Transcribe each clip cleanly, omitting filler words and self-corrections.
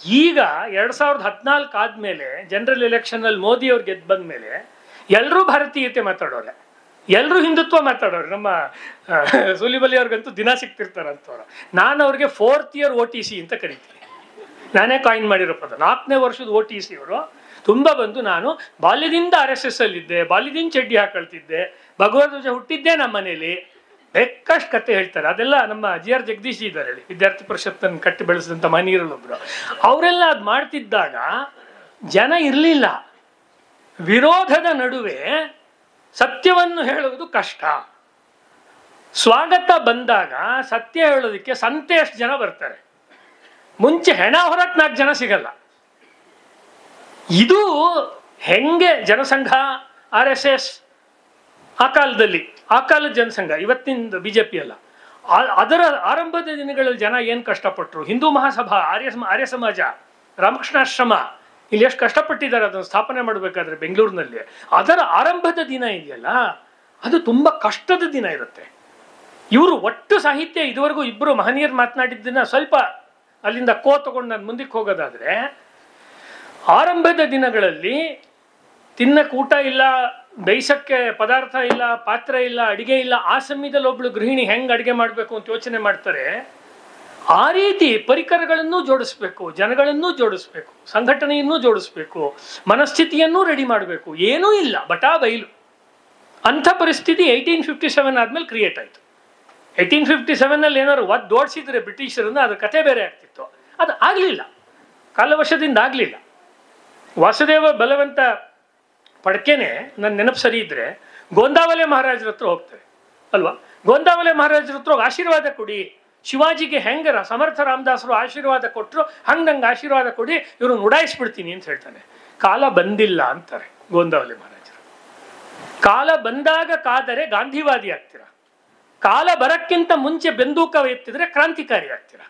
ಈಗ 2014 ಆದ್ಮೇಲೆ general election Modi ಅವ್ರು ಗೆದ್ದು ಬಂದ ಮೇಲೆ ಎಲ್ಲರೂ ಭಾರತೀಯತೆ ಮಾತಾಡೋರೆ, ಎಲ್ಲರೂ ಹಿಂದುತ್ವ ಮಾತಾಡೋರು. ನಮ್ಮ ಸೂಲಿಬಲಿ ಅವ್ರಿಗಂತೂ ದಿನ ಸಿಗ್ತಿರ್ತಾರಂತವ್ರು. ನಾನು ಅವ್ರಿಗೆ 4th ಇಯರ್ OTC ಅಂತ ಕರಿತೀನಿ. ನಾನೇ ಕಾಯಿನ್ ಮಾಡಿರೋ ಪದ. 4ನೇ ವರ್ಷದ OTC ಅವರು ತುಂಬ ಬಂದು, ನಾನು ಬಾಲ್ಯದಿಂದ RSS ಅಲ್ಲಿದ್ದೆ, ಬಾಲ್ಯದಿಂದ ಚಡ್ಡಿ ಹಾಕೊಳ್ತಿದ್ದೆ, ಭಗವಧ್ವಜ ಹುಟ್ಟಿದ್ದೆ ನಮ್ಮ ಮನೇಲಿ, ಬೇಕಷ್ಟು ಕತೆ ಹೇಳ್ತಾರೆ. ಅದೆಲ್ಲ ನಮ್ಮ GR ಜಗದೀಶ್ ಇದ್ದಾರೆ ಹೇಳಿ, ವಿದ್ಯಾರ್ಥಿ ಪರಿಷತ್ತನ್ನು ಕಟ್ಟಿ ಬೆಳೆಸಿದಂಥ ಮನೀರಲ್ಲೊಬ್ರು. ಅವರೆಲ್ಲ ಅದು ಮಾಡ್ತಿದ್ದಾಗ ಜನ ಇರಲಿಲ್ಲ. ವಿರೋಧದ ನಡುವೆ ಸತ್ಯವನ್ನು ಹೇಳುವುದು ಕಷ್ಟ. ಸ್ವಾಗತ ಬಂದಾಗ ಸತ್ಯ ಹೇಳೋದಕ್ಕೆ ಸಂತೆ ಎಷ್ಟು ಜನ ಬರ್ತಾರೆ. ಮುಂಚೆ ಹೆಣ ಹೊರಕ್ಕೆ 4 ಜನ ಸಿಗಲ್ಲ. ಇದು ಹೆಂಗೆ ಜನಸಂಘ RSS ಆ ಕಾಲದಲ್ಲಿ, ಆ ಕಾಲದ ಜನಸಂಘ, ಇವತ್ತಿನ BJP ಅಲ್ಲ, ಅದರ ಆರಂಭದ ದಿನಗಳಲ್ಲಿ ಜನ ಏನು ಕಷ್ಟಪಟ್ಟರು. ಹಿಂದೂ ಮಹಾಸಭಾ, ಆರ್ಯ ಸಮಾಜ, ರಾಮಕೃಷ್ಣಾಶ್ರಮ ಇಲ್ಲಿ ಎಷ್ಟು ಕಷ್ಟಪಟ್ಟಿದ್ದಾರೆ ಅದನ್ನು ಸ್ಥಾಪನೆ ಮಾಡಬೇಕಾದ್ರೆ ಬೆಂಗಳೂರಿನಲ್ಲಿ. ಅದರ ಆರಂಭದ ದಿನ ಇದೆಯಲ್ಲ, ಅದು ತುಂಬ ಕಷ್ಟದ ದಿನ ಇರುತ್ತೆ. ಇವರು ಒಟ್ಟು ಸಾಹಿತ್ಯ ಇದುವರೆಗೂ ಇಬ್ಬರು ಮಹನೀಯರು ಮಾತನಾಡಿದ್ದನ್ನ ಸ್ವಲ್ಪ ಅಲ್ಲಿಂದ ತಗೊಂಡು ನಾನು ಮುಂದಕ್ಕೆ ಹೋಗೋದಾದ್ರೆ, ಆರಂಭದ ದಿನಗಳಲ್ಲಿ ತಿನ್ನಕ್ಕೆ ಊಟ ಇಲ್ಲ, ಬೇಯಿಸಕ್ಕೆ ಪದಾರ್ಥ ಇಲ್ಲ, ಪಾತ್ರ ಇಲ್ಲ, ಅಡಿಗೆ ಇಲ್ಲ. ಆ ಸಮಯದಲ್ಲಿ ಒಬ್ಳು ಗೃಹಿಣಿ ಹೆಂಗೆ ಅಡಿಗೆ ಮಾಡಬೇಕು ಅಂತ ಯೋಚನೆ ಮಾಡ್ತಾರೆ. ಆ ರೀತಿ ಪರಿಕರಗಳನ್ನು ಜೋಡಿಸ್ಬೇಕು, ಜನಗಳನ್ನೂ ಜೋಡಿಸ್ಬೇಕು, ಸಂಘಟನೆಯನ್ನೂ ಜೋಡಿಸ್ಬೇಕು, ಮನಸ್ಥಿತಿಯನ್ನೂ ರೆಡಿ ಮಾಡಬೇಕು. ಏನೂ ಇಲ್ಲ, ಬಟಾ ಬೈಲು. ಅಂಥ ಪರಿಸ್ಥಿತಿ 1857 ಆದ್ಮೇಲೆ ಕ್ರಿಯೇಟ್ ಆಯಿತು. 1857ನಲ್ಲಿ ಏನಾದ್ರು ಓಡಿಸಿದ್ರೆ ಬ್ರಿಟಿಷರನ್ನ, ಅದ್ರ ಕತೆ ಬೇರೆ ಆಗ್ತಿತ್ತು. ಅದು ಆಗಲಿಲ್ಲ, ಕಾಲವಶದಿಂದ ಆಗಲಿಲ್ಲ. ವಾಸುದೇವ ಬಲವಂತ ಪಡ್ಕೆನೆ ನನ್ನ ನೆನಪು ಸರಿ ಇದ್ರೆ ಗೋಂದಾವಲೆ ಮಹಾರಾಜರ ಹತ್ರ ಹೋಗ್ತಾರೆ ಅಲ್ವಾ. ಗೋಂದಾವಲೆ ಮಹಾರಾಜರ ಹತ್ರ ಆಶೀರ್ವಾದ ಕೊಡಿ, ಶಿವಾಜಿಗೆ ಹೆಂಗರ ಸಮರ್ಥ ರಾಮದಾಸರು ಆಶೀರ್ವಾದ ಕೊಟ್ಟರು ಹಂಗೆ ನಂಗೆ ಆಶೀರ್ವಾದ ಕೊಡಿ, ಇವ್ರನ್ನ ಉಡಾಯಿಸ್ಬಿಡ್ತೀನಿ ಅಂತ ಹೇಳ್ತಾನೆ. ಕಾಲ ಬಂದಿಲ್ಲ ಅಂತಾರೆ ಗೋಂದಾವಲೆ ಮಹಾರಾಜರು. ಕಾಲ ಬಂದಾಗ ಕಾದರೆ ಗಾಂಧಿವಾದಿ ಆಗ್ತೀರ, ಕಾಲ ಬರಕ್ಕಿಂತ ಮುಂಚೆ ಬೆಂದೂಕ ಎತ್ತಿದ್ರೆ ಕ್ರಾಂತಿಕಾರಿ ಆಗ್ತೀರ.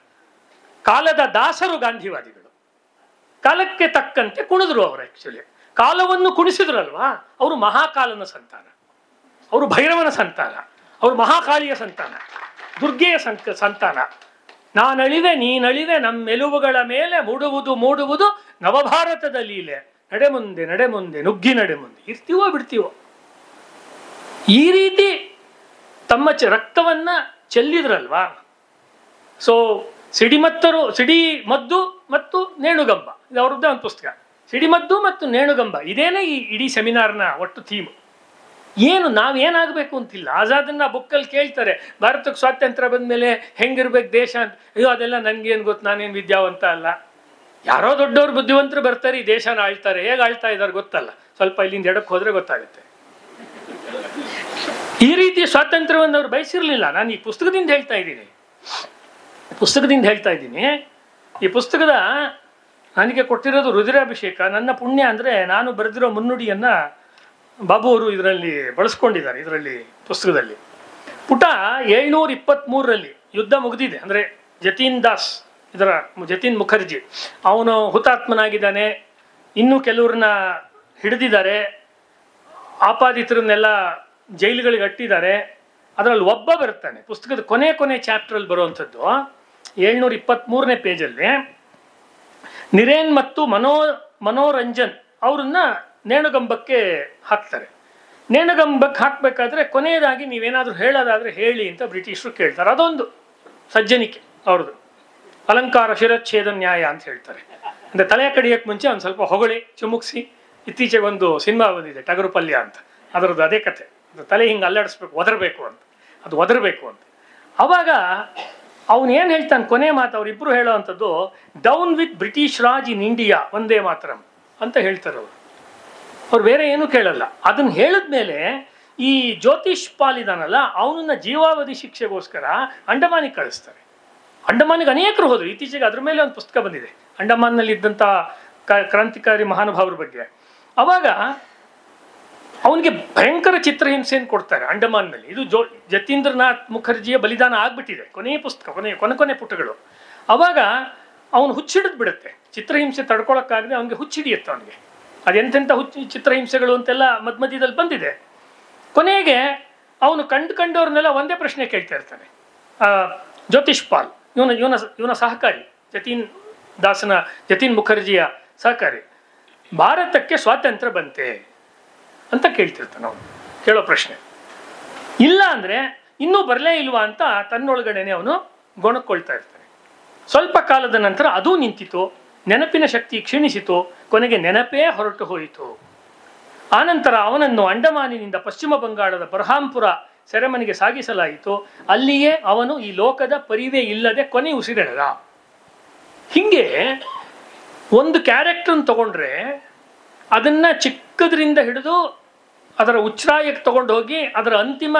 ಕಾಲದ ದಾಸರು ಗಾಂಧಿವಾದಿಗಳು, ಕಾಲಕ್ಕೆ ತಕ್ಕಂತೆ ಕುಣಿದ್ರು ಅವರು. ಆಕ್ಚುಲಿ ಕಾಲವನ್ನು ಕುಣಿಸಿದ್ರಲ್ವಾ, ಅವರು ಮಹಾಕಾಲನ ಸಂತಾನ, ಅವರು ಭೈರವನ ಸಂತಾನ, ಅವರು ಮಹಾಕಾಳಿಯ ಸಂತಾನ, ದುರ್ಗೆಯ ಸಂತಾನ. ನಾನಳಿವೆ ನೀನಳಿವೆ ನಮ್ಮೆಲುವುಗಳ ಮೇಲೆ ಮೂಡುವುದು ನವಭಾರತದ ಲೀಲೆ. ನಡೆ ಮುಂದೆ ನುಗ್ಗಿ ನಡೆ ಮುಂದೆ. ಇರ್ತೀವೋ ಬಿಡ್ತೀವೋ, ಈ ರೀತಿ ತಮ್ಮ ರಕ್ತವನ್ನ ಚೆಲ್ಲಿದ್ರಲ್ವಾ. ಸೊ ಸಿಡಿಮದ್ದು ಮತ್ತು ನೇಣುಗಂಬ, ಇದು ಅವ್ರದ್ದೇ ಒಂದು ಪುಸ್ತಕ. ಸಿಡಿಮದ್ದು ಮತ್ತು ನೇಣುಗಂಬ, ಇದೇನೇ ಈ ಇಡೀ ಸೆಮಿನಾರ್ನ ಒಟ್ಟು ಥೀಮ್. ಏನು ನಾವೇನಾಗಬೇಕು ಅಂತಿಲ್ಲ. ಆಜಾದನ್ನ ಬುಕ್ಕಲ್ಲಿ ಕೇಳ್ತಾರೆ, ಭಾರತಕ್ಕೆ ಸ್ವಾತಂತ್ರ್ಯ ಬಂದ ಮೇಲೆ ಹೆಂಗಿರ್ಬೇಕು ದೇಶ ಅಂತ. ಅಯ್ಯೋ ಅದೆಲ್ಲ ನನಗೇನು ಗೊತ್ತು, ನಾನೇನು ವಿದ್ಯಾವಂತ ಅಲ್ಲ. ಯಾರೋ ದೊಡ್ಡವ್ರು ಬುದ್ಧಿವಂತರು ಬರ್ತಾರೆ, ಈ ದೇಶನ ಆಳ್ತಾರೆ. ಹೇಗೆ ಆಳ್ತಾ ಇದ್ದಾರೆ ಗೊತ್ತಲ್ಲ, ಸ್ವಲ್ಪ ಇಲ್ಲಿಂದ ಎಡಕ್ಕೆ ಹೋದ್ರೆ ಗೊತ್ತಾಗುತ್ತೆ. ಈ ರೀತಿ ಸ್ವಾತಂತ್ರ್ಯವನ್ನು ಅವ್ರು ಬಯಸಿರ್ಲಿಲ್ಲ. ನಾನು ಈ ಪುಸ್ತಕದಿಂದ ಹೇಳ್ತಾ ಇದ್ದೀನಿ. ಈ ಪುಸ್ತಕದ ನನಗೆ ಕೊಟ್ಟಿರೋದು ರುದ್ರಾಭಿಷೇಕ. ನನ್ನ ಪುಣ್ಯ ಅಂದರೆ ನಾನು ಬರೆದಿರೋ ಮುನ್ನುಡಿಯನ್ನು ಬಾಬು ಅವರು ಇದರಲ್ಲಿ ಬಳಸ್ಕೊಂಡಿದ್ದಾರೆ. ಇದರಲ್ಲಿ ಪುಸ್ತಕದಲ್ಲಿ ಪುಟ 723ರಲ್ಲಿ ಯುದ್ಧ ಮುಗಿದಿದೆ. ಅಂದರೆ ಜತೀನ್ ಮುಖರ್ಜಿ ಅವನು ಹುತಾತ್ಮನಾಗಿದ್ದಾನೆ. ಇನ್ನೂ ಕೆಲವ್ರನ್ನ ಹಿಡಿದಿದ್ದಾರೆ, ಆಪಾದಿತರನ್ನೆಲ್ಲ ಜೈಲುಗಳಿಗೆ ಅಟ್ಟಿದ್ದಾರೆ. ಅದರಲ್ಲಿ ಒಬ್ಬ ಬರ್ತಾನೆ. ಪುಸ್ತಕದ ಕೊನೆ ಚಾಪ್ಟ್ರಲ್ಲಿ ಬರುವಂಥದ್ದು 723ನೇ ಪೇಜಲ್ಲಿ ನಿರೇನ್ ಮತ್ತು ಮನೋರಂಜನ್ ಅವ್ರನ್ನ ನೇಣುಗಂಬಕ್ಕೆ ಹಾಕ್ತಾರೆ. ನೇಣುಗಂಬಕ್ಕೆ ಹಾಕಬೇಕಾದ್ರೆ ಕೊನೆಯದಾಗಿ ನೀವೇನಾದರೂ ಹೇಳೋದಾದರೆ ಹೇಳಿ ಅಂತ ಬ್ರಿಟಿಷರು ಕೇಳ್ತಾರೆ. ಅದೊಂದು ಸಜ್ಜನಿಕೆ ಅವ್ರದ್ದು. ಅಲಂಕಾರ ಶಿರಚ್ಛೇದ ನ್ಯಾಯ ಅಂತ ಹೇಳ್ತಾರೆ. ಅಂದರೆ ತಲೆ ಕಡಿಯೋಕ್ಕೆ ಮುಂಚೆ ಒಂದು ಸ್ವಲ್ಪ ಹೊಗಳಿ ಚುಮುಕ್ಸಿ. ಇತ್ತೀಚೆಗೆ ಒಂದು ಸಿನಿಮಾ ಬಂದಿದೆ ಟಗರು ಪಲ್ಯ ಅಂತ, ಅದರದ್ದು ಅದೇ ಕತೆ. ತಲೆ ಹಿಂಗೆ ಅಲ್ಲಾಡಿಸ್ಬೇಕು, ಒದರಬೇಕು ಅಂತ. ಅವಾಗ ಅವನು ಏನು ಹೇಳ್ತಾನೆ, ಕೊನೆ ಮಾತು ಅವರಿಬ್ಬರು ಹೇಳೋ ಅಂಥದ್ದು, down with British Raj in India ಒಂದೇ ಮಾತರಂ ಅಂತ ಹೇಳ್ತಾರೆ ಅವ್ರು ಬೇರೆ ಏನೂ ಕೇಳಲ್ಲ. ಅದನ್ನು ಹೇಳಿದ್ಮೇಲೆ ಈ ಜ್ಯೋತಿಷ್ ಪಾಲ್ ಇದಾನಲ್ಲ, ಅವನನ್ನ ಜೀವಾವಧಿ ಶಿಕ್ಷೆಗೋಸ್ಕರ ಅಂಡಮಾನಿಗೆ ಕಳಿಸ್ತಾರೆ. ಅಂಡಮಾನಿಗೆ ಅನೇಕರು ಹೋದರು. ಇತ್ತೀಚೆಗೆ ಅದ್ರ ಮೇಲೆ ಒಂದು ಪುಸ್ತಕ ಬಂದಿದೆ, ಅಂಡಮಾನ್ನಲ್ಲಿ ಇದ್ದಂಥ ಕ್ರಾಂತಿಕಾರಿ ಮಹಾನುಭಾವರ ಬಗ್ಗೆ. ಅವಾಗ ಅವನಿಗೆ ಭಯಂಕರ ಚಿತ್ರಹಿಂಸೆಯನ್ನು ಕೊಡ್ತಾರೆ ಅಂಡಮಾನ್ನಲ್ಲಿ. ಇದು ಜತೀಂದ್ರನಾಥ್ ಮುಖರ್ಜಿಯ ಬಲಿದಾನ ಆಗ್ಬಿಟ್ಟಿದೆ. ಕೊನೆಯ ಪುಸ್ತಕ, ಕೊನೆ ಪುಟಗಳು. ಅವಾಗ ಅವನು ಹುಚ್ಚಿಡಿದು ಬಿಡುತ್ತೆ. ಚಿತ್ರಹಿಂಸೆ ತಡ್ಕೊಳಕ್ಕಾಗದೆ ಅವನಿಗೆ ಹುಚ್ಚಿಡಿಯುತ್ತೆ. ಅವನಿಗೆ ಅದೆಂತೆಂಥ ಚಿತ್ರಹಿಂಸೆಗಳು ಅಂತೆಲ್ಲ ಮಧ್ಯದಲ್ಲಿ ಬಂದಿದೆ. ಕೊನೆಗೆ ಅವನು ಕಂಡವ್ರನ್ನೆಲ್ಲ ಒಂದೇ ಪ್ರಶ್ನೆ ಕೇಳ್ತಾ ಇರ್ತಾನೆ. ಜ್ಯೋತಿಷ್ ಪಾಲ್ ಇವನ ಸಹಕಾರಿ ಜತೀನ್ ದಾಸನ ಜತಿನ್ ಮುಖರ್ಜಿಯ ಸಹಕಾರಿ. ಭಾರತಕ್ಕೆ ಸ್ವಾತಂತ್ರ್ಯ ಬಂತೆ ಅಂತ ಕೇಳ್ತಿರ್ತಾನೆ ಅವನು. ಕೇಳೋ ಪ್ರಶ್ನೆ ಇಲ್ಲ ಅಂದರೆ ಇನ್ನೂ ಬರಲೇ ಇಲ್ವಾ ಅಂತ ತನ್ನೊಳಗಡೆನೆ ಅವನು ಗೊಣಕೊಳ್ತಾ ಇರ್ತಾನೆ. ಸ್ವಲ್ಪ ಕಾಲದ ನಂತರ ಅದೂ ನಿಂತಿತು, ನೆನಪಿನ ಶಕ್ತಿ ಕ್ಷೀಣಿಸಿತು, ಕೊನೆಗೆ ನೆನಪೇ ಹೊರಟು ಹೋಯಿತು. ಆನಂತರ ಅವನನ್ನು ಅಂಡಮಾನಿನಿಂದ ಪಶ್ಚಿಮ ಬಂಗಾಳದ ಬರ್ಹಾಂಪುರ ಸೆರೆಮನೆಗೆ ಸಾಗಿಸಲಾಯಿತು. ಅಲ್ಲಿಯೇ ಅವನು ಈ ಲೋಕದ ಪರಿವೇ ಇಲ್ಲದೆ ಕೊನೆ ಉಸಿರೆಳೆದ. ಹಿಂಗೆ ಒಂದು ಕ್ಯಾರೆಕ್ಟರ್ನ ತಗೊಂಡ್ರೆ ಅದನ್ನ ಚಿಕ್ಕದ್ರಿಂದ ಹಿಡಿದು ಅದರ ಉಚ್ಛ್ರಾಯಕ್ಕೆ ತಗೊಂಡು ಹೋಗಿ ಅದರ ಅಂತಿಮ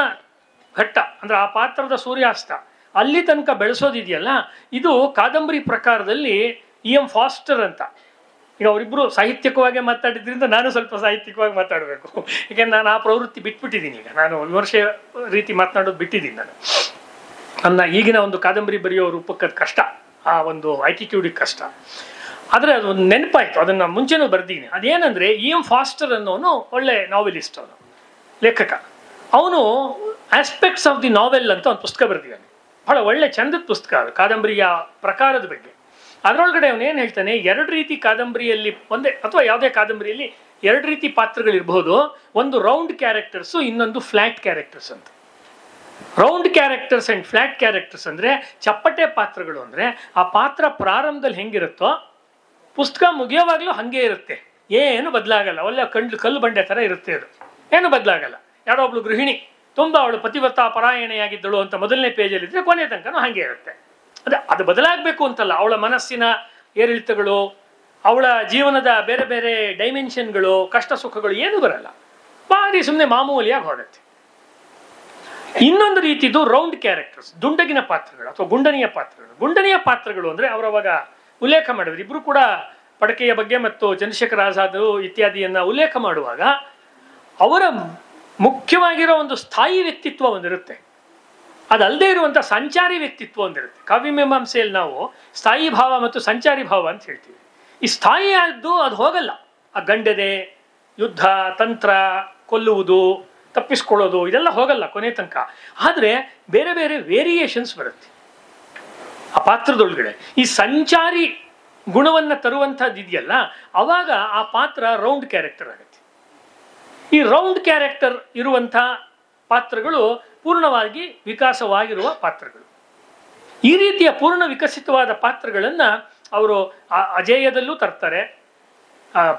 ಘಟ್ಟ ಅಂದ್ರೆ ಆ ಪಾತ್ರದ ಸೂರ್ಯಾಸ್ತ ಅಲ್ಲಿ ತನಕ ಬೆಳೆಸೋದಿದೆಯಲ್ಲ, ಇದು ಕಾದಂಬರಿ ಪ್ರಕಾರದಲ್ಲಿ E.M. ಫಾಸ್ಟರ್ ಅಂತ. ಈಗ ಅವರಿಬ್ಬರು ಸಾಹಿತ್ಯಿಕವಾಗಿ ಮಾತಾಡಿದ್ರಿಂದ ನಾನು ಸ್ವಲ್ಪ ಸಾಹಿತ್ಯಿಕವಾಗಿ ಮಾತಾಡಬೇಕು. ಯಾಕೆಂದ್ರೆ ನಾನು ಆ ಪ್ರವೃತ್ತಿ ಬಿಟ್ಬಿಟ್ಟಿದ್ದೀನಿ. ಈಗ ನಾನು ವಿಮರ್ಶೆ ರೀತಿ ಮಾತನಾಡೋದು ಬಿಟ್ಟಿದ್ದೀನಿ. ನನ್ನ ಈಗಿನ ಒಂದು ಕಾದಂಬರಿ ಬರೆಯೋ ರೂಪಕ್ಕೆ ಕಷ್ಟ, ಆ ಒಂದು ಆಟಿಟ್ಯೂಡಿಗೆ ಕಷ್ಟ. ಆದರೆ ಅದು ಒಂದು ನೆನಪಾಯಿತು, ಅದನ್ನು ಮುಂಚೆನೂ ಬರ್ದೀನಿ. ಅದೇನೆಂದರೆ E.M. ಫಾಸ್ಟರ್ ಅನ್ನೋನು ಒಳ್ಳೆ ನಾವೆಲಿಸ್ಟ್, ಅವನು ಲೇಖಕ. ಅವನು ಆಸ್ಪೆಕ್ಟ್ಸ್ ಆಫ್ ದಿ ನಾವೆಲ್ ಅಂತ ಒಂದು ಪುಸ್ತಕ ಬರೆದಿದ್ದಾನೆ. ಬಹಳ ಒಳ್ಳೆ ಚಂದದ ಪುಸ್ತಕ ಅದು, ಕಾದಂಬರಿಯ ಪ್ರಕಾರದ ಬಗ್ಗೆ. ಅದರೊಳಗಡೆ ಅವನು ಏನು ಹೇಳ್ತಾನೆ, ಎರಡು ರೀತಿ ಕಾದಂಬರಿಯಲ್ಲಿ ಒಂದೇ ಅಥವಾ ಯಾವುದೇ ಕಾದಂಬರಿಯಲ್ಲಿ ಎರಡು ರೀತಿ ಪಾತ್ರಗಳಿರ್ಬೋದು. ಒಂದು ರೌಂಡ್ ಕ್ಯಾರೆಕ್ಟರ್ಸು, ಇನ್ನೊಂದು ಫ್ಲ್ಯಾಟ್ ಕ್ಯಾರೆಕ್ಟರ್ಸ್ ಅಂತ. Round characters and flat characters ಅಂದರೆ ಚಪ್ಪಟೆ ಪಾತ್ರಗಳು. ಅಂದರೆ ಆ ಪಾತ್ರ ಪ್ರಾರಂಭದಲ್ಲಿ ಹೆಂಗಿರುತ್ತೋ ಪುಸ್ತಕ ಮುಗಿಯೋವಾಗಲೂ ಹಾಗೆ ಇರುತ್ತೆ, ಏನು ಬದಲಾಗಲ್ಲ. ಒಳ್ಳೆ ಕಲ್ಲು ಬಂಡೆ ಥರ ಇರುತ್ತೆ, ಅದು ಏನು ಬದಲಾಗಲ್ಲ. ಯಾರೋ ಒಬ್ಳು ಗೃಹಿಣಿ ತುಂಬ ಅವಳು ಪತಿವ್ರತ ಪರಾಯಣೆಯಾಗಿದ್ದಳು ಅಂತ ಮೊದಲನೇ ಪೇಜಲ್ಲಿದ್ದರೆ ಕೊನೆ ತನಕನೂ ಹಾಗೆ ಇರುತ್ತೆ. ಅದು ಬದಲಾಗಬೇಕು ಅಂತಲ್ಲ, ಅವಳ ಮನಸ್ಸಿನ ಏರಿಳಿತಗಳು, ಅವಳ ಜೀವನದ ಬೇರೆ ಬೇರೆ ಡೈಮೆನ್ಷನ್ಗಳು, ಕಷ್ಟ ಸುಖಗಳು ಏನೂ ಬರಲ್ಲ, ಭಾರಿ ಸುಮ್ಮನೆ ಮಾಮೂಲಿಯಾಗಿ ಹೊರಡುತ್ತೆ. ಇನ್ನೊಂದು ರೀತಿದು ರೌಂಡ್ ಕ್ಯಾರೆಕ್ಟರ್ಸ್, ದುಂಡಗಿನ ಪಾತ್ರಗಳು ಅಥವಾ ಗುಂಡನಿಯ ಪಾತ್ರಗಳು. ಗುಂಡನಿಯ ಪಾತ್ರಗಳು ಅಂದರೆ ಅವರವಾಗ ಉಲ್ಲೇಖ ಮಾಡಿದ್ರು, ಇಬ್ಬರು ಕೂಡ ಪಡಕೆಯ ಬಗ್ಗೆ ಮತ್ತು ಚಂದ್ರಶೇಖರ್ ಆಜಾದ್ ಇತ್ಯಾದಿಯನ್ನು ಉಲ್ಲೇಖ ಮಾಡುವಾಗ ಅವರ ಮುಖ್ಯವಾಗಿರೋ ಒಂದು ಸ್ಥಾಯಿ ವ್ಯಕ್ತಿತ್ವ ಒಂದಿರುತ್ತೆ, ಅದಲ್ಲದೆ ಇರುವಂಥ ಸಂಚಾರಿ ವ್ಯಕ್ತಿತ್ವ ಒಂದಿರುತ್ತೆ. ಕಾವ್ಯಮೀಮಾಂಸೆಯಲ್ಲಿ ನಾವು ಸ್ಥಾಯಿ ಭಾವ ಮತ್ತು ಸಂಚಾರಿ ಭಾವ ಅಂತ ಹೇಳ್ತೀವಿ. ಈ ಸ್ಥಾಯಿ ಆದ್ದು ಅದು ಹೋಗಲ್ಲ, ಆ ಗಂಡದೆ ಯುದ್ಧ ತಂತ್ರ, ಕೊಲ್ಲುವುದು, ತಪ್ಪಿಸ್ಕೊಳ್ಳೋದು, ಇದೆಲ್ಲ ಹೋಗಲ್ಲ ಕೊನೆ ತನಕ. ಆದರೆ ಬೇರೆ ಬೇರೆ ವೇರಿಯೇಷನ್ಸ್ ಬರುತ್ತೆ ಆ ಪಾತ್ರದೊಳಗಡೆ. ಈ ಸಂಚಾರಿ ಗುಣವನ್ನು ತರುವಂಥದ್ದು ಇದೆಯಲ್ಲ, ಅವಾಗ ಆ ಪಾತ್ರ ರೌಂಡ್ ಕ್ಯಾರೆಕ್ಟರ್ ಆಗುತ್ತೆ. ಈ ರೌಂಡ್ ಕ್ಯಾರೆಕ್ಟರ್ ಇರುವಂಥ ಪಾತ್ರಗಳು ಪೂರ್ಣವಾಗಿ ವಿಕಾಸವಾಗಿರುವ ಪಾತ್ರಗಳು. ಈ ರೀತಿಯ ಪೂರ್ಣ ವಿಕಸಿತವಾದ ಪಾತ್ರಗಳನ್ನು ಅವರು ಅಜೇಯದಲ್ಲೂ ತರ್ತಾರೆ,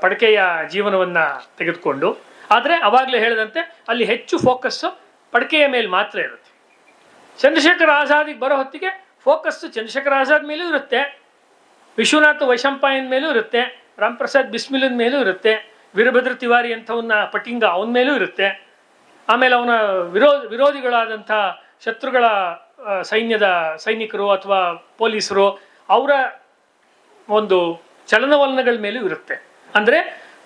ಪಡಕೆಯ ಜೀವನವನ್ನು ತೆಗೆದುಕೊಂಡು. ಆದರೆ ಅವಾಗಲೇ ಹೇಳಿದಂತೆ ಅಲ್ಲಿ ಹೆಚ್ಚು ಫೋಕಸ್ಸು ಪಡಕೆಯ ಮೇಲೆ ಮಾತ್ರ ಇರುತ್ತೆ. ಚಂದ್ರಶೇಖರ್ ಆಜಾದಿಗೆ ಬರೋ ಹೊತ್ತಿಗೆ ಫೋಕಸ್ಸು ಚಂದ್ರಶೇಖರ್ ಆಜಾದ್ ಮೇಲೂ ಇರುತ್ತೆ, ವಿಶ್ವನಾಥ್ ವೈಶಂಪಾಯನ್ ಮೇಲೂ ಇರುತ್ತೆ, ರಾಮ್ ಪ್ರಸಾದ್ ಬಿಸ್ಮಿಲನ್ ಮೇಲೂ ಇರುತ್ತೆ, ವೀರಭದ್ರ ತಿವಾರಿ ಅಂಥವನ್ನ ಪಟಿಂಗ ಅವನ ಮೇಲೂ ಇರುತ್ತೆ. ಆಮೇಲೆ ಅವನ ವಿರೋಧಿಗಳಾದಂಥ ಶತ್ರುಗಳ ಸೈನ್ಯದ ಸೈನಿಕರು ಅಥವಾ ಪೊಲೀಸರು, ಅವರ ಒಂದು ಚಲನವಲನಗಳ ಮೇಲೂ ಇರುತ್ತೆ. ಅಂದರೆ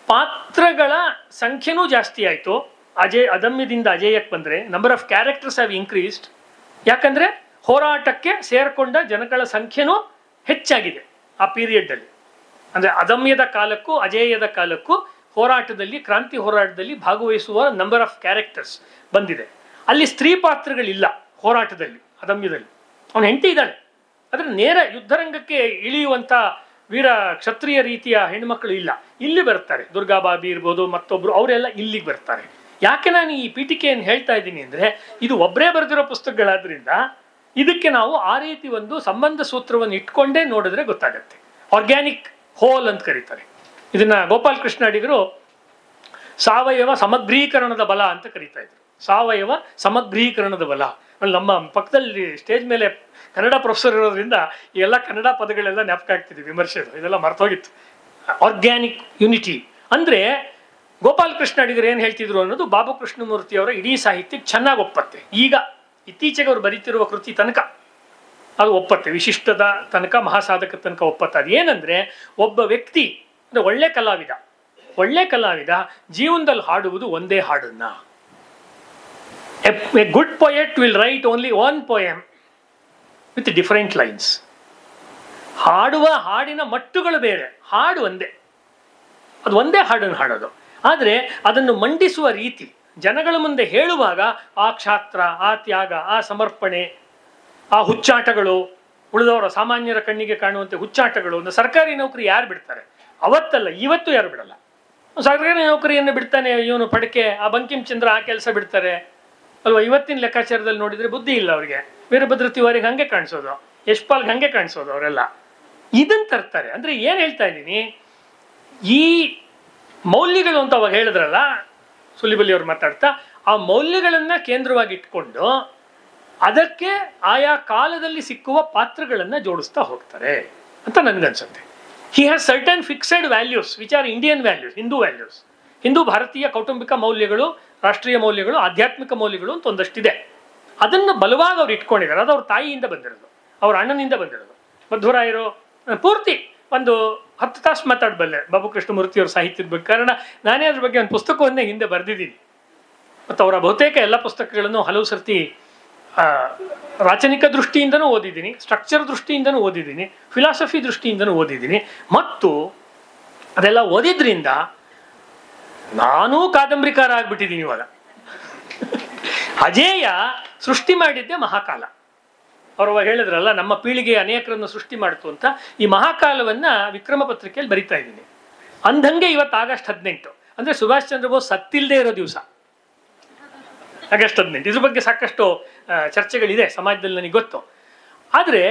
ಪಾತ್ರಗಳ ಸಂಖ್ಯೆನೂ ಜಾಸ್ತಿ ಆಯಿತು. ಅದಮ್ಯದಿಂದ ಅಜೇಯಕ್ಕೆ ಬಂದರೆ number of characters have increased. ಯಾಕಂದರೆ ಹೋರಾಟಕ್ಕೆ ಸೇರಿಕೊಂಡ ಜನಗಳ ಸಂಖ್ಯೆನೂ ಹೆಚ್ಚಾಗಿದೆ ಆ ಪೀರಿಯಡ್ಡಲ್ಲಿ. ಅಂದರೆ ಅದಮ್ಯದ ಕಾಲಕ್ಕೂ ಅಜೇಯದ ಕಾಲಕ್ಕೂ ಹೋರಾಟದಲ್ಲಿ, ಕ್ರಾಂತಿ ಹೋರಾಟದಲ್ಲಿ ಭಾಗವಹಿಸುವ ನಂಬರ್ ಆಫ್ ಕ್ಯಾರೆಕ್ಟರ್ಸ್ ಬಂದಿದೆ. ಅಲ್ಲಿ ಸ್ತ್ರೀ ಪಾತ್ರಗಳಿಲ್ಲ ಹೋರಾಟದಲ್ಲಿ, ಅದಮ್ಯದಲ್ಲಿ. ಅವನ ಹೆಂಡತಿ ಇದ್ದಾಳೆ, ಆದರೆ ನೇರ ಯುದ್ಧರಂಗಕ್ಕೆ ಇಳಿಯುವಂಥ ವೀರ ಕ್ಷತ್ರಿಯ ರೀತಿಯ ಹೆಣ್ಮಕ್ಳು ಇಲ್ಲ. ಇಲ್ಲಿ ಬರ್ತಾರೆ, ದುರ್ಗಾಬಾಬಿ ಇರ್ಬೋದು, ಮತ್ತೊಬ್ಬರು, ಅವರೆಲ್ಲ ಇಲ್ಲಿಗೆ ಬರ್ತಾರೆ. ಯಾಕೆ ನಾನು ಈ ಪೀಠಿಕೆಯನ್ನು ಹೇಳ್ತಾ ಇದ್ದೀನಿ ಅಂದರೆ, ಇದು ಒಬ್ಬರೇ ಬರೆದಿರೋ ಪುಸ್ತಕಗಳಾದ್ರಿಂದ ಇದಕ್ಕೆ ನಾವು ಆ ರೀತಿ ಒಂದು ಸಂಬಂಧ ಸೂತ್ರವನ್ನು ಇಟ್ಕೊಂಡೇ ನೋಡಿದ್ರೆ ಗೊತ್ತಾಗತ್ತೆ. ಆರ್ಗ್ಯಾನಿಕ್ ಹೋಲ್ ಅಂತ ಕರೀತಾರೆ ಇದನ್ನ. ಗೋಪಾಲ್ ಕೃಷ್ಣ ಅಡಿಗರು ಸಾವಯವ ಸಮಗ್ರೀಕರಣದ ಬಲ ಅಂತ ಕರೀತಾ ಇದ್ರು. ಸಾವಯವ ಸಮಗ್ರೀಕರಣದ ಬಲ. ನಮ್ಮ ಪಕ್ಕದಲ್ಲಿ ಸ್ಟೇಜ್ ಮೇಲೆ ಕನ್ನಡ ಪ್ರೊಫೆಸರ್ ಇರೋದ್ರಿಂದ ಈ ಎಲ್ಲ ಕನ್ನಡ ಪದಗಳೆಲ್ಲ ಜ್ಞಾಪಕ ಆಗ್ತಿದೆ, ವಿಮರ್ಶೆದು ಇದೆಲ್ಲ ಮರ್ತೋಗಿತ್ತು. ಆರ್ಗ್ಯಾನಿಕ್ ಯುನಿಟಿ ಅಂದರೆ ಗೋಪಾಲ್ ಕೃಷ್ಣ ಅಡಿಗರು ಏನು ಹೇಳ್ತಿದ್ರು ಅನ್ನೋದು ಬಾಬು ಕೃಷ್ಣಮೂರ್ತಿಯವರ ಇಡೀ ಸಾಹಿತ್ಯಕ್ಕೆ ಚೆನ್ನಾಗಿ ಒಪ್ಪತ್ತೆ. ಈಗ ಇತ್ತೀಚೆಗೆ ಅವರು ಬರೀತಿರುವ ಕೃತಿ ತನಕ ಅದು ಒಪ್ಪತ್ತೆ, ವಿಶಿಷ್ಟದ ತನಕ, ಮಹಾಸಾಧಕ ತನಕ ಒಪ್ಪತ್ತೆ. ಅದು ಏನಂದರೆ, ಒಬ್ಬ ವ್ಯಕ್ತಿ ಅಂದರೆ ಒಳ್ಳೆ ಕಲಾವಿದ ಜೀವನದಲ್ಲಿ ಹಾಡುವುದು ಒಂದೇ ಹಾಡನ್ನ. A good poet will write only one poem with different lines. ಹಾಡುವ ಹಾಡಿನ ಮಟ್ಟುಗಳು ಬೇರೆ, ಹಾಡು ಒಂದೇ, ಅದು ಒಂದೇ ಹಾಡನ್ನು ಹಾಡೋದು. ಆದರೆ ಅದನ್ನು ಮಂಡಿಸುವ ರೀತಿ, ಜನಗಳ ಮುಂದೆ ಹೇಳುವಾಗ ಆ ಕ್ಷಾತ್ರ, ಆ ತ್ಯಾಗ, ಆ ಸಮರ್ಪಣೆ, ಆ ಹುಚ್ಚಾಟಗಳು, ಉಳಿದವರ ಸಾಮಾನ್ಯರ ಕಣ್ಣಿಗೆ ಕಾಣುವಂತೆ ಹುಚ್ಚಾಟಗಳು. ಒಂದು ಸರ್ಕಾರಿ ನೌಕರಿ ಯಾರು ಬಿಡ್ತಾರೆ? ಅವತ್ತಲ್ಲ, ಇವತ್ತು ಯಾರು ಬಿಡಲ್ಲ. ಸರ್ಕಾರಿ ನೌಕರಿಯನ್ನು ಬಿಡ್ತಾನೆ ಇವನು ಪಡಕೆ, ಆ ಬಂಕಿಂ ಚಂದ್ರ ಆ ಕೆಲಸ ಬಿಡ್ತಾರೆ ಅಲ್ವಾ? ಇವತ್ತಿನ ಲೆಕ್ಕಾಚಾರದಲ್ಲಿ ನೋಡಿದರೆ ಬುದ್ಧಿ ಇಲ್ಲ ಅವರಿಗೆ. ವೀರಭದ್ರ ತಿವಾರಿಗೆ ಹಂಗೆ ಕಾಣಿಸೋದು, ಯಶ್ಪಾಲ್ಗೆ ಹಂಗೆ ಕಾಣಿಸೋದು ಅವರೆಲ್ಲ. ಇದನ್ನು ತರ್ತಾರೆ. ಅಂದರೆ ಏನು ಹೇಳ್ತಾ ಇದ್ದೀನಿ, ಈ ಮೌಲ್ಯಗಳು ಅಂತ ಅವಾಗ ಹೇಳಿದ್ರಲ್ಲ ಸುಲಿಬಲಿ ಅವ್ರು ಮಾತಾಡ್ತಾ, ಆ ಮೌಲ್ಯಗಳನ್ನು ಕೇಂದ್ರವಾಗಿ ಇಟ್ಕೊಂಡು ಅದಕ್ಕೆ ಆಯಾ ಕಾಲದಲ್ಲಿ ಸಿಕ್ಕುವ ಪಾತ್ರಗಳನ್ನು ಜೋಡಿಸ್ತಾ ಹೋಗ್ತಾರೆ ಅಂತ ನನಗನ್ಸುತ್ತೆ. He has certain fixed values which are Indian values, Hindu values, Hindu ಭಾರತೀಯ ಕೌಟುಂಬಿಕ ಮೌಲ್ಯಗಳು, ರಾಷ್ಟ್ರೀಯ ಮೌಲ್ಯಗಳು, ಆಧ್ಯಾತ್ಮಿಕ ಮೌಲ್ಯಗಳು ಅಂತ ಒಂದಷ್ಟಿದೆ. ಅದನ್ನು ಬಲವಾಗಿ ಅವ್ರು ಇಟ್ಕೊಂಡಿದ್ದಾರೆ. ಅದು ಅವ್ರ ತಾಯಿಯಿಂದ ಬಂದಿರೋದು, ಅವ್ರ ಅಣ್ಣನಿಂದ ಬಂದಿರೋದು. ಮಧ್ವರಾಯರು ಪೂರ್ತಿ ಒಂದು 10 ತಾಸು ಮಾತಾಡಬಲ್ಲೆ ಬಾಬು ಕೃಷ್ಣಮೂರ್ತಿಯವ್ರ ಸಾಹಿತ್ಯದ ಬಗ್ಗೆ. ಕಾರಣ ನಾನೇ ಅದ್ರ ಬಗ್ಗೆ ಒಂದು ಪುಸ್ತಕವನ್ನೇ ಹಿಂದೆ ಬರೆದಿದ್ದೀನಿ. ಮತ್ತು ಅವರ ಬಹುತೇಕ ಎಲ್ಲ ಪುಸ್ತಕಗಳನ್ನು ಹಲವು ಸರ್ತಿ ರಾಚನಿಕ ದೃಷ್ಟಿಯಿಂದನೂ ಓದಿದ್ದೀನಿ, ಸ್ಟ್ರಕ್ಚರ್ ದೃಷ್ಟಿಯಿಂದನೂ ಓದಿದ್ದೀನಿ, ಫಿಲಾಸಫಿ ದೃಷ್ಟಿಯಿಂದನೂ ಓದಿದ್ದೀನಿ. ಮತ್ತು ಅದೆಲ್ಲ ಓದಿದ್ರಿಂದ ನಾನೂ ಕಾದಂಬರಿಕಾರ ಆಗ್ಬಿಟ್ಟಿದ್ದೀನಿ ಇವಾಗ. ಅಜೇಯ ಸೃಷ್ಟಿ ಮಾಡಿದ್ದೆ ಮಹಾಕಾಲ. ಅವ್ರವಾಗ ಹೇಳಿದ್ರಲ್ಲ, ನಮ್ಮ ಪೀಳಿಗೆ ಅನೇಕರನ್ನು ಸೃಷ್ಟಿ ಮಾಡ್ತು ಅಂತ. ಈ ಮಹಾಕಾಲವನ್ನ ವಿಕ್ರಮ ಪತ್ರಿಕೆಯಲ್ಲಿ ಬರಿತಾ ಇದ್ದೀನಿ. ಅಂದಂಗೆ ಇವತ್ತು ಆಗಸ್ಟ್ 18 ಅಂದರೆ ಸುಭಾಷ್ ಚಂದ್ರ ಬೋಸ್ ಸತ್ತಿಲ್ಲದೆ ಇರೋ ದಿವಸ, ಆಗಸ್ಟ್ 18. ಇದ್ರ ಬಗ್ಗೆ ಸಾಕಷ್ಟು ಚರ್ಚೆಗಳಿದೆ ಸಮಾಜದಲ್ಲಿ, ನನಗೆ ಗೊತ್ತು. ಆದರೆ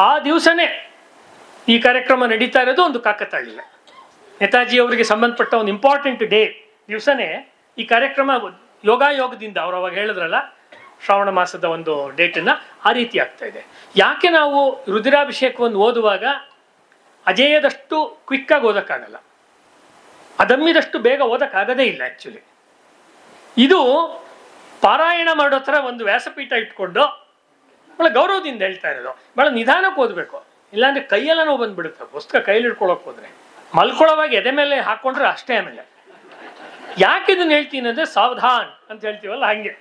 ಆ ದಿವಸನೇ ಈ ಕಾರ್ಯಕ್ರಮ ನಡೀತಾ ಇರೋದು ಒಂದು ಕಾಕತಾಳೀಯ. ನೇತಾಜಿ ಅವರಿಗೆ ಸಂಬಂಧಪಟ್ಟ ಒಂದು ಇಂಪಾರ್ಟೆಂಟ್ ಡೇ ದಿವಸನೇ ಈ ಕಾರ್ಯಕ್ರಮ ಯೋಗಾಯೋಗದಿಂದ ಅವ್ರು ಅವಾಗ ಹೇಳಿದ್ರಲ್ಲ ಶ್ರಾವಣ ಮಾಸದ ಒಂದು ಡೇಟನ್ನು ಆ ರೀತಿ ಆಗ್ತಾ ಇದೆ. ಯಾಕೆ ನಾವು ರುದ್ರಾಭಿಷೇಕವನ್ನು ಓದುವಾಗ ಅಜೇಯದಷ್ಟು ಕ್ವಿಕ್ಕಾಗಿ ಓದೋಕ್ಕಾಗಲ್ಲ, ಅದಮ್ಮಿದಷ್ಟು ಬೇಗ ಓದೋಕ್ಕಾಗದೇ ಇಲ್ಲ. ಆ್ಯಕ್ಚುಲಿ ಇದು ಪಾರಾಯಣ ಮಾಡೋ ಥರ ಒಂದು ವ್ಯಾಸಪೀಠ ಇಟ್ಕೊಂಡು ಭಾಳ ಗೌರವದಿಂದ ಹೇಳ್ತಾ ಇರೋದು. ಭಾಳ ನಿಧಾನಕ್ಕೆ ಓದಬೇಕು, ಇಲ್ಲಾಂದರೆ ಕೈಯೆಲ್ಲ ನೋವು ಬಂದುಬಿಡುತ್ತೆ. ಪುಸ್ತಕ ಕೈಯಲ್ಲಿ ಇಟ್ಕೊಳಕ್ಕೆ ಹೋದರೆ ಮಲ್ಕೊಳ್ಳೋವಾಗ ಎದೆ ಮೇಲೆ ಹಾಕ್ಕೊಂಡ್ರೆ ಅಷ್ಟೇ. ಆಮೇಲೆ ಯಾಕೆ ಇದನ್ನು ಹೇಳ್ತೀನಿ ಅಂದರೆ ಸಾವಧಾನ್ ಅಂತ ಹೇಳ್ತೀವಲ್ಲ, ಹಾಗೆ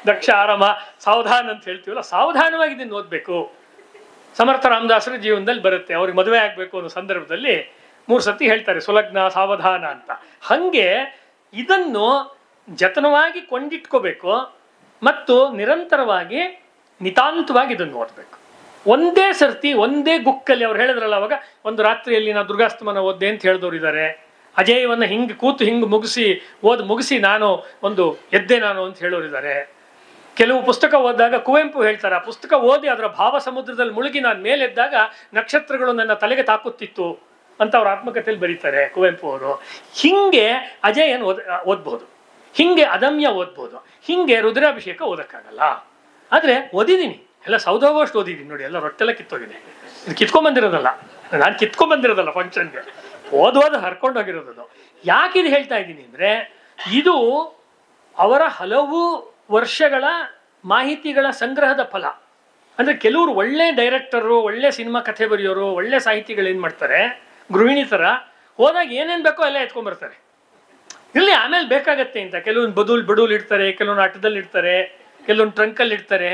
ದಕ್ಷ ಆರಾಮ ಸಾವಧಾನ್ ಅಂತ ಹೇಳ್ತೀವಲ್ಲ, ಸಾವಧಾನವಾಗಿ ಇದನ್ನು ಓದಬೇಕು. ಸಮರ್ಥ ರಾಮದಾಸರ ಜೀವನದಲ್ಲಿ ಬರುತ್ತೆ. ಅವ್ರಿಗೆ ಮದುವೆ ಆಗಬೇಕು ಅನ್ನೋ ಸಂದರ್ಭದಲ್ಲಿ 3 ಸತಿ ಹೇಳ್ತಾರೆ ಸುಲಗ್ನ ಸಾವಧಾನ ಅಂತ. ಹಾಗೆ ಇದನ್ನು ಜತನವಾಗಿ ಕೊಂಡಿಟ್ಕೋಬೇಕು ಮತ್ತು ನಿರಂತರವಾಗಿ ನಿತಾಂತವಾಗಿ ಇದನ್ನು ಓದಬೇಕು. ಒಂದೇ ಸರ್ತಿ ಒಂದೇ ಗುಕ್ಕಲ್ಲಿ ಅವ್ರು ಹೇಳಿದ್ರಲ್ಲ ಅವಾಗ, ಒಂದು ರಾತ್ರಿಯಲ್ಲಿ ನಾವು ದುರ್ಗಾಸ್ತಮನ ಓದ್ದೆ ಅಂತ ಹೇಳಿದವರು ಇದ್ದಾರೆ. ಅಜೇಯವನ್ನು ಹಿಂಗೆ ಕೂತು ಹಿಂಗೆ ಮುಗಿಸಿ ನಾನು ಒಂದು ಎದ್ದೆ ನಾನು ಅಂತ ಹೇಳೋರಿದ್ದಾರೆ. ಕೆಲವು ಪುಸ್ತಕ ಓದಿದಾಗ ಕುವೆಂಪು ಹೇಳ್ತಾರೆ, ಆ ಪುಸ್ತಕ ಓದಿ ಅದರ ಭಾವ ಸಮುದ್ರದಲ್ಲಿ ಮುಳುಗಿ ನಾನು ಮೇಲೆದ್ದಾಗ ನಕ್ಷತ್ರಗಳು ನನ್ನ ತಲೆಗೆ ತಾಕುತ್ತಿತ್ತು ಅಂತ ಅವ್ರ ಆತ್ಮಕಥೆಯಲ್ಲಿ ಬರೀತಾರೆ ಕುವೆಂಪು ಅವರು. ಹಿಂಗೆ ಅಜೇಯನ್ ಓದ್ಬೋದು, ಹಿಂಗೆ ಅದಮ್ಯ ಓದ್ಬೋದು, ಹಿಂಗೆ ರುದ್ರಾಭಿಷೇಕ ಓದಕ್ಕಾಗಲ್ಲ. ಆದರೆ ಓದಿದ್ದೀನಿ, ಎಲ್ಲ ಸೌದೋಗೋಷ್ಟು ಓದಿದ್ದೀನಿ ನೋಡಿ. ಎಲ್ಲ ರೊಟ್ಟೆಲ್ಲ ಕಿತ್ತೋಗಿದೆ. ಇದು ಕಿತ್ಕೊಂಡ್ಬಂದಿರೋದಲ್ಲ, ನಾನು ಕಿತ್ಕೊಂಡ್ಬಂದಿರೋದಲ್ಲ, ಫಂಕ್ಷನ್ಗೆ ಓದೋದು ಹರ್ಕೊಂಡೋಗಿರೋದು. ಯಾಕೆ ಇದು ಹೇಳ್ತಾ ಇದ್ದೀನಿ ಅಂದರೆ, ಇದು ಅವರ ಹಲವು ವರ್ಷಗಳ ಮಾಹಿತಿಗಳ ಸಂಗ್ರಹದ ಫಲ. ಅಂದರೆ ಕೆಲವರು ಒಳ್ಳೆ ಡೈರೆಕ್ಟರು, ಒಳ್ಳೆ ಸಿನಿಮಾ ಕಥೆ ಬರೆಯೋರು, ಒಳ್ಳೆ ಸಾಹಿತಿಗಳು ಏನು ಮಾಡ್ತಾರೆ, ಗೃಹಿಣಿ ಥರ ಹೋದಾಗ ಏನೇನು ಬೇಕೋ ಎಲ್ಲ ಎತ್ಕೊಂಡ್ಬರ್ತಾರೆ. ಇಲ್ಲಿ ಆಮೇಲೆ ಬೇಕಾಗತ್ತೆ ಅಂತ ಕೆಲವೊಂದು ಬಡೂಲ್ ಇಡ್ತಾರೆ, ಕೆಲವೊಂದು ಆಟದಲ್ಲಿ ಇಡ್ತಾರೆ, ಕೆಲವೊಂದು ಟ್ರಂಕಲ್ಲಿ ಇಡ್ತಾರೆ,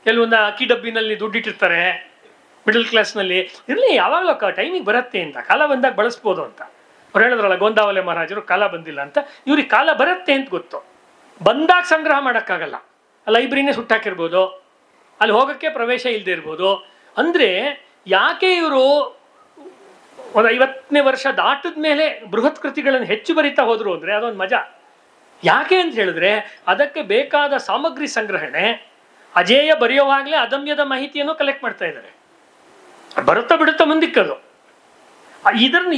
ಕೆಲವೊಂದು ಅಕ್ಕಿ ಡಬ್ಬಿನಲ್ಲಿ ದುಡ್ಡಿಟ್ಟಿರ್ತಾರೆ. ಮಿಡಲ್ ಕ್ಲಾಸ್ನಲ್ಲಿ ಇರಲಿ, ಯಾವಾಗಲೂ ಟೈಮಿಗೆ ಬರುತ್ತೆ ಅಂತ, ಕಾಲ ಬಂದಾಗ ಬಳಸ್ಬೋದು ಅಂತ. ಅವ್ರು ಹೇಳಿದ್ರಲ್ಲ ಗೋಂದಾವಲೆ ಮಹಾರಾಜರು ಕಾಲ ಬಂದಿಲ್ಲ ಅಂತ. ಇವ್ರಿಗೆ ಕಾಲ ಬರುತ್ತೆ ಅಂತ ಗೊತ್ತು, ಬಂದಾಗ ಸಂಗ್ರಹ ಮಾಡೋಕ್ಕಾಗಲ್ಲ. ಲೈಬ್ರರಿನೇ ಸುಟ್ಟಾಕಿರ್ಬೋದು, ಅಲ್ಲಿ ಹೋಗೋಕ್ಕೆ ಪ್ರವೇಶ ಇಲ್ಲದೆ ಇರ್ಬೋದು. ಅಂದರೆ ಯಾಕೆ ಇವರು ಒಂದು 50ನೇ ವರ್ಷ ದಾಟಿದ ಮೇಲೆ ಬೃಹತ್ ಕೃತಿಗಳನ್ನು ಹೆಚ್ಚು ಬರಿತಾ ಹೋದರು ಅಂದರೆ ಅದೊಂದು ಮಜಾ. ಯಾಕೆ ಅಂತ ಹೇಳಿದ್ರೆ ಅದಕ್ಕೆ ಬೇಕಾದ ಸಾಮಗ್ರಿ ಸಂಗ್ರಹಣೆ. ಅಜೇಯ ಬರೆಯುವಾಗಲೇ ಅದಮ್ಯದ ಮಾಹಿತಿಯನ್ನು ಕಲೆಕ್ಟ್ ಮಾಡ್ತಾ ಇದ್ದಾರೆ, ಬರುತ್ತಾ ಬಿಡುತ್ತಾ ಮುಂದಿಕ್ಕದು.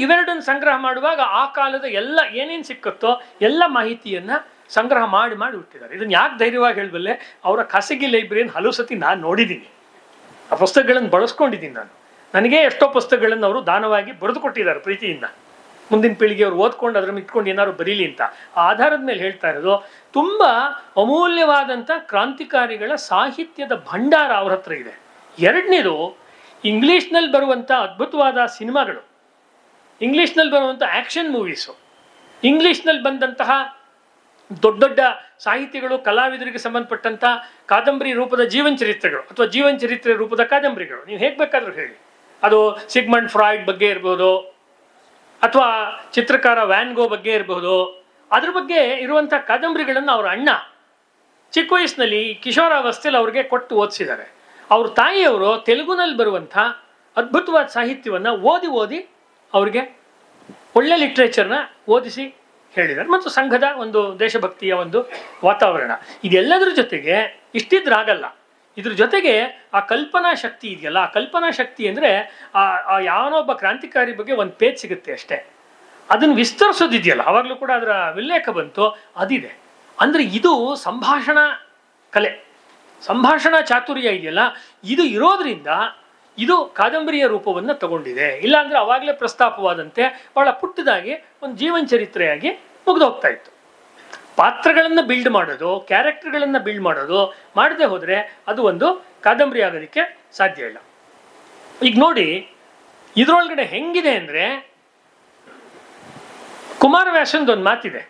ಇವೆರಡನ್ನು ಸಂಗ್ರಹ ಮಾಡುವಾಗ ಆ ಕಾಲದ ಎಲ್ಲ ಏನೇನು ಸಿಕ್ಕುತ್ತೋ ಎಲ್ಲ ಮಾಹಿತಿಯನ್ನು ಸಂಗ್ರಹ ಮಾಡಿ ಬಿಟ್ಟಿದ್ದಾರೆ. ಇದನ್ನು ಯಾಕೆ ಧೈರ್ಯವಾಗಿ ಹೇಳಬಲ್ಲೆ, ಅವರ ಖಾಸಗಿ ಲೈಬ್ರರಿಯನ್ನು ಹಲವು ಸತಿ ನಾನು ನೋಡಿದ್ದೀನಿ, ಆ ಪುಸ್ತಕಗಳನ್ನು ಬಳಸ್ಕೊಂಡಿದ್ದೀನಿ ನಾನು. ನನಗೆ ಎಷ್ಟೋ ಪುಸ್ತಕಗಳನ್ನು ಅವರು ದಾನವಾಗಿ ಬರೆದು ಕೊಟ್ಟಿದ್ದಾರೆ ಪ್ರೀತಿಯಿಂದ. ಮುಂದಿನ ಪೀಳಿಗೆ ಅವರು ಓದ್ಕೊಂಡು ಅದರ ಇಟ್ಕೊಂಡು ಏನಾದ್ರು ಬರೀಲಿ ಅಂತ. ಆ ಆಧಾರದ ಮೇಲೆ ಹೇಳ್ತಾ ಇರೋದು, ತುಂಬ ಅಮೂಲ್ಯವಾದಂಥ ಕ್ರಾಂತಿಕಾರಿಗಳ ಸಾಹಿತ್ಯದ ಭಂಡಾರ ಅವ್ರ ಹತ್ರ ಇದೆ. ಎರಡನೇದು, ಇಂಗ್ಲೀಷ್ನಲ್ಲಿ ಬರುವಂಥ ಅದ್ಭುತವಾದ ಸಿನಿಮಾಗಳು, ಇಂಗ್ಲೀಷ್ನಲ್ಲಿ ಬರುವಂಥ ಆ್ಯಕ್ಷನ್ ಮೂವೀಸು, ಇಂಗ್ಲೀಷ್ನಲ್ಲಿ ಬಂದಂತಹ ದೊಡ್ಡ ದೊಡ್ಡ ಸಾಹಿತಿಗಳು, ಕಲಾವಿದರಿಗೆ ಸಂಬಂಧಪಟ್ಟಂಥ ಕಾದಂಬರಿ ರೂಪದ ಜೀವನ ಚರಿತ್ರೆಗಳು ಅಥವಾ ಜೀವನ ಚರಿತ್ರೆ ರೂಪದ ಕಾದಂಬರಿಗಳು, ನೀವು ಹೇಗೆ ಬೇಕಾದರೂ ಹೇಳಿ. ಅದು ಸಿಗ್ಮಂಡ್ ಫ್ರಾಯ್ಡ್ ಬಗ್ಗೆ ಇರ್ಬೋದು, ಅಥವಾ ಚಿತ್ರಕಾರ ವ್ಯಾನ್ ಗೋ ಬಗ್ಗೆ ಇರಬಹುದು. ಅದ್ರ ಬಗ್ಗೆ ಇರುವಂಥ ಕಾದಂಬರಿಗಳನ್ನು ಅವರ ಅಣ್ಣ ಚಿಕ್ಕ ವಯಸ್ಸಿನಲ್ಲಿ ಕಿಶೋರಾವಸ್ಥೆಯಲ್ಲಿ ಅವ್ರಿಗೆ ಕೊಟ್ಟು ಓದಿಸಿದ್ದಾರೆ. ಅವ್ರ ತಾಯಿಯವರು ತೆಲುಗುನಲ್ಲಿ ಬರುವಂಥ ಅದ್ಭುತವಾದ ಸಾಹಿತ್ಯವನ್ನು ಓದಿ ಓದಿ ಅವ್ರಿಗೆ ಒಳ್ಳೆ ಲಿಟ್ರೇಚರ್ನ ಓದಿಸಿ ಹೇಳಿದ್ದಾರೆ. ಮತ್ತು ಸಂಘದ ಒಂದು ದೇಶಭಕ್ತಿಯ ಒಂದು ವಾತಾವರಣ, ಇದೆಲ್ಲದರ ಜೊತೆಗೆ ಇಷ್ಟಿದ್ರಾಗಲ್ಲ. ಇದ್ರ ಜೊತೆಗೆ ಆ ಕಲ್ಪನಾ ಶಕ್ತಿ ಇದೆಯಲ್ಲ, ಆ ಕಲ್ಪನಾ ಶಕ್ತಿ ಅಂದರೆ ಆ ಯಾವನೊಬ್ಬ ಕ್ರಾಂತಿಕಾರಿ ಬಗ್ಗೆ ಒಂದು ಪೇಜ್ ಸಿಗುತ್ತೆ ಅಷ್ಟೇ, ಅದನ್ನು ವಿಸ್ತರಿಸೋದಿದೆಯಲ್ಲ, ಆವಾಗಲೂ ಕೂಡ ಅದರ ಉಲ್ಲೇಖ ಬಂತು, ಅದಿದೆ. ಅಂದರೆ ಇದು ಸಂಭಾಷಣಾ ಕಲೆ, ಸಂಭಾಷಣಾ ಚಾತುರ್ಯ ಇದೆಯಲ್ಲ, ಇದು ಇರೋದ್ರಿಂದ ಇದು ಕಾದಂಬರಿಯ ರೂಪವನ್ನು ತಗೊಂಡಿದೆ. ಇಲ್ಲಾಂದರೆ ಅವಾಗಲೇ ಪ್ರಸ್ತಾಪವಾದಂತೆ ಬಹಳ ಪುಟ್ಟದಾಗಿ ಒಂದು ಜೀವನ ಚರಿತ್ರೆಯಾಗಿ ಮುಗಿದೋಗ್ತಾ ಇತ್ತು. ಪಾತ್ರಗಳನ್ನು ಬಿಲ್ಡ್ ಮಾಡೋದು, ಕ್ಯಾರೆಕ್ಟರ್ಗಳನ್ನು ಬಿಲ್ಡ್ ಮಾಡೋದು ಮಾಡದೆ ಹೋದರೆ ಅದು ಒಂದು ಕಾದಂಬರಿ ಆಗೋದಕ್ಕೆ ಸಾಧ್ಯ ಇಲ್ಲ. ಈಗ ನೋಡಿ ಇದರೊಳಗಡೆ ಹೆಂಗಿದೆ ಅಂದರೆ, ಕುಮಾರವ್ಯಾಸಂದು ಒಂದು ಮಾತಿದೆ,